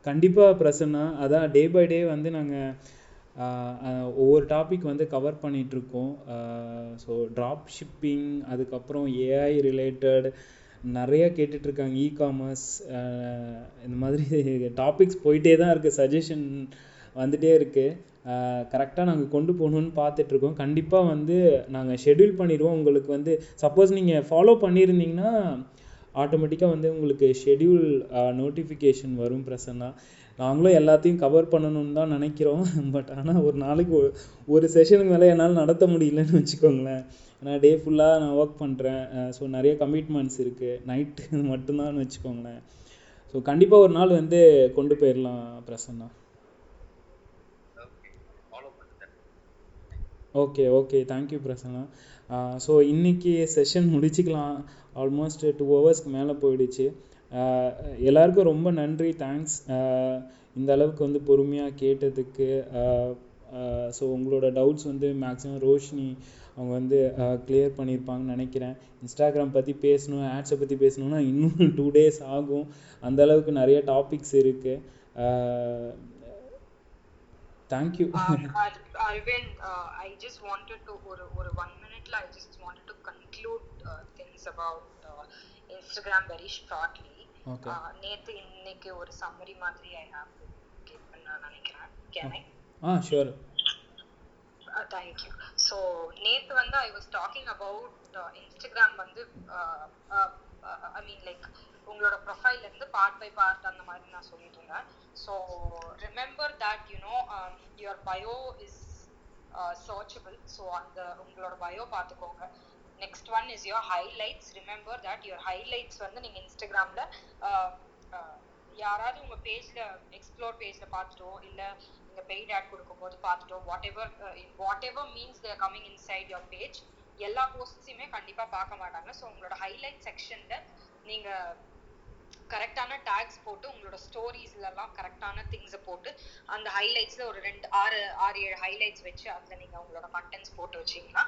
கண்டிப்பாக பிரசன்னா, அதான் டே பை டே வந்து நாங்கள் ஒவ்வொரு டாபிக் வந்து கவர் பண்ணிகிட்ருக்கோம். ஸோ ட்ராப் ஷிப்பிங், அதுக்கப்புறம் ஏஐ ரிலேட்டட் நிறைய கேட்டுட்ருக்காங்க, இ-காமர்ஸ், இந்த மாதிரி டாபிக்ஸ் போயிட்டே தான் இருக்குது, சஜஷன் வந்துகிட்டே இருக்குது. கரெக்டாக நாங்கள் கொண்டு போகணுன்னு பார்த்துட்ருக்கோம். கண்டிப்பாக வந்து நாங்கள் ஷெட்யூல் பண்ணிடுவோம். உங்களுக்கு வந்து சப்போஸ் நீங்கள் ஃபாலோ பண்ணியிருந்தீங்கன்னா ஆட்டோமேட்டிக்காக வந்து உங்களுக்கு ஷெட்யூல் நோட்டிஃபிகேஷன் வரும் பிரசன்னா. நாங்களும் எல்லாத்தையும் கவர் பண்ணணும்னு தான் நினைக்கிறோம். பட் ஆனால் ஒரு நாளைக்கு ஒரு செஷனுக்கு மேலே என்னால் நடத்த முடியலன்னு வச்சுக்கோங்களேன். ஏன்னா டே ஃபுல்லாக நான் ஒர்க் பண்ணுறேன். ஸோ நிறைய கமிட்மெண்ட்ஸ் இருக்குது. நைட்டு மட்டும்தான் வச்சுக்கோங்களேன். ஸோ கண்டிப்பாக ஒரு நாள் வந்து கொண்டு போயிடலாம் Prasanna. Okay, thank you Prasanna. So இன்றைக்கி செஷன் முடிச்சுக்கலாம். ஆல்மோஸ்ட் 2 ஹவர்ஸ்க்கு மேலே போயிடுச்சு. எல்லாருக்கும் ரொம்ப நன்றி, தேங்க்ஸ் இந்த அளவுக்கு வந்து பொறுமையாக கேட்டதுக்கு. ஸோ உங்களோட டவுட்ஸ் வந்து மேக்ஸிமம் ரோஷினி அவங்க வந்து கிளியர் பண்ணியிருப்பாங்கன்னு நினைக்கிறேன். இன்ஸ்டாகிராம் பற்றி பேசணும், ஆட்ஸை பற்றி பேசணுன்னா இன்னும் 2 days ஆகும். அந்த அளவுக்கு நிறைய டாபிக்ஸ் இருக்குது. Thank you. Arvind, I just wanted to ஒரு 1 minute I just wanted to conclude things about Instagram very shortly. Okay. நேத்து இன்னைக்கு ஒரு சம்மரி மாதிரி I have to give. நான் நினைக்கிறேன். Can I? Sure. Thank you. So நேத்து வந்து I was talking about Instagram வந்து I mean like உங்களோட ப்ரொஃபைல்ல இருந்து பார்ட் பை பார்ட் அந்த மாதிரி நான் சொல்லிட்டு இருந்தேன். So remember that your bio is searchable. So அந்த உங்களோட bio பார்த்துக்கோங்க. Next one is your highlights. Remember that your highlights வந்து நீங்க இன்ஸ்டாகிராம்ல யாராவது உங்க பேஜ்ல எக்ஸ்ப்ளோர் பேஜ்ல பார்த்துட்டோ இல்ல நீங்க பெய்ட் ஆட் கொடுக்கும்போது பார்த்துட்டோ whatever means they are coming inside your page எல்லா போஸ்ட்ஸையுமே கண்டிப்பா பார்க்க மாட்டாங்க. ஸோ உங்களோட ஹைலைட் செக்ஷன்ல நீங்க கரெக்டான டேக்ஸ் போட்டு உங்களோட ஸ்டோரிஸ்லாம் கரெக்டான திங்ஸை போட்டு அந்த ஹைலைட்ஸ்ல ஒரு 6-7 ஹைலைட்ஸ் வச்சு அதுல நீங்க உங்களோட கண்டென்ட்ஸ் போட்டு வச்சீங்கன்னா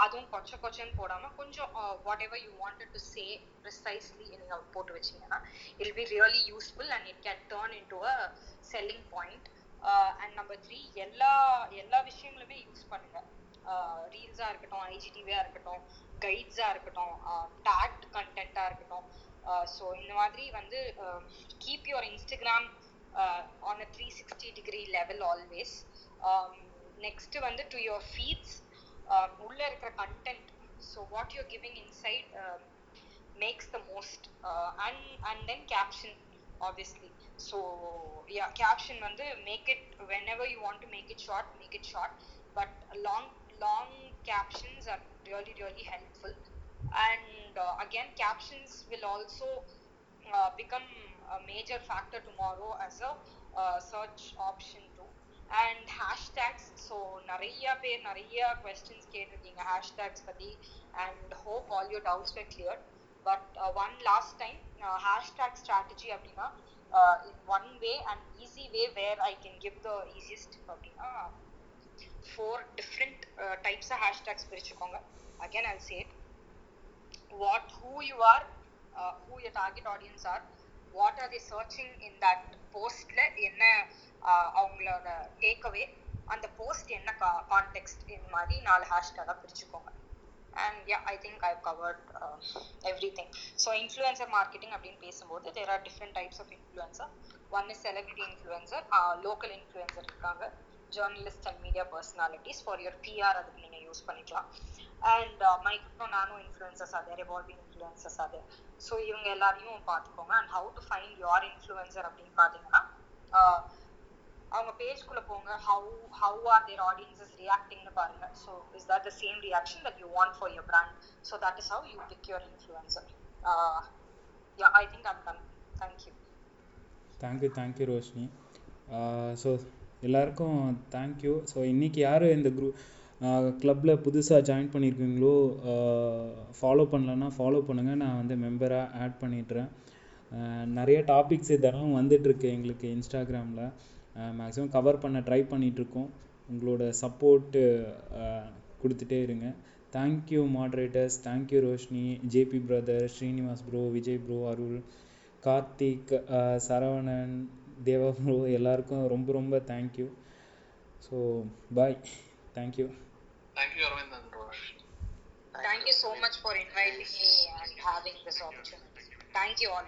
அதுவும் கொச்சன்னு போடாம கொஞ்சம் what ever you wanted to say precisely நீங்க போட்டு வச்சீங்கன்னா it will be really useful and it can turn into a selling point. And number 3 எல்லா விஷயங்களுமே யூஸ் பண்ணுங்க. ரீல்ஸா இருக்கட்டும், ஐஜிடிவியா இருக்கட்டும், கைட்ஸா இருக்கட்டும், டேக்ட் கண்டென்ட்டா இருக்கட்டும். ஸோ இந்த மாதிரி வந்து keep your Instagram on a 360-degree level always. Next வந்து டு யுவர் ஃபீட்ஸ் உள்ள இருக்கிற content. So what you're giving inside makes the most and then caption obviously. So yeah, caption வந்து make it whenever you want to make it short, but long captions are really helpful. And again, captions will also become a major factor tomorrow as a search option too. And hashtags, so நிறைய questions கேட்டிருக்கீங்க hashtags பத்தி, and hope all your doubts were cleared. But one last time, hashtag strategy அப்படின்னா in one way and easy way where I can give the easiest tip அப்படின்னா 4 different types of hashtags பிரிச்சுக்கோங்க. Again I'll say it. Who you are, who your target audience are, what are they searching in that postல, என்ன அவங்களோட takeaway, அந்த post என்ன context, இந்த மாதிரி 4 hashtag பிரிச்சுக்கோங்க. And yeah, I think I've covered everything. So influencer marketing அப்படினு பேசும்போது there are different types of influencer. One is celebrity influencer, local influencer இருக்காங்க, journalists and media personalities. For your PR அதுக்கு நீங்க use பண்ணிக்கலாம். And micro nano influencers are there, evolving influencers are there. So இவங்க எல்லாரையும் பார்த்துக்கோங்க. And how to find your influencer அப்படின்னு பார்த்தீங்கன்னா அவங்க பேஜ்குள்ள போங்க. how are their audiences reacting னு பாருங்க. So is that the same reaction that you want for your brand? So that is how you pick your influencer. Yeah, I think I'm done. Thank you Roshini. So எல்லாருக்கும் thank you. So இன்றைக்கி யார் இந்த கிளப்பில் புதுசாக join பண்ணியிருக்கீங்களோ follow பண்ணலன்னா follow பண்ணுங்கள். நான் வந்து மெம்பராக ஆட் பண்ணிடுறேன். நிறைய டாபிக்ஸ் இதெல்லாம் வந்துட்டுருக்கு எங்களுக்கு இன்ஸ்டாகிராமில். மேக்ஸிமம் கவர் பண்ண ட்ரை பண்ணிகிட்ருக்கோம். உங்களோட சப்போர்ட்டு கொடுத்துட்டே இருங்க. Thank you moderators, thank you Roshini, JP brother, Srinivas bro, Vijay bro, Arul, Karthik, Saravanan, Deva bro, எல்லாருக்கும் ரொம்ப thank you. So bye. Thank you. Thank you Arvind and Rosh. Thank you so much for inviting me and having this opportunity. Thank you all.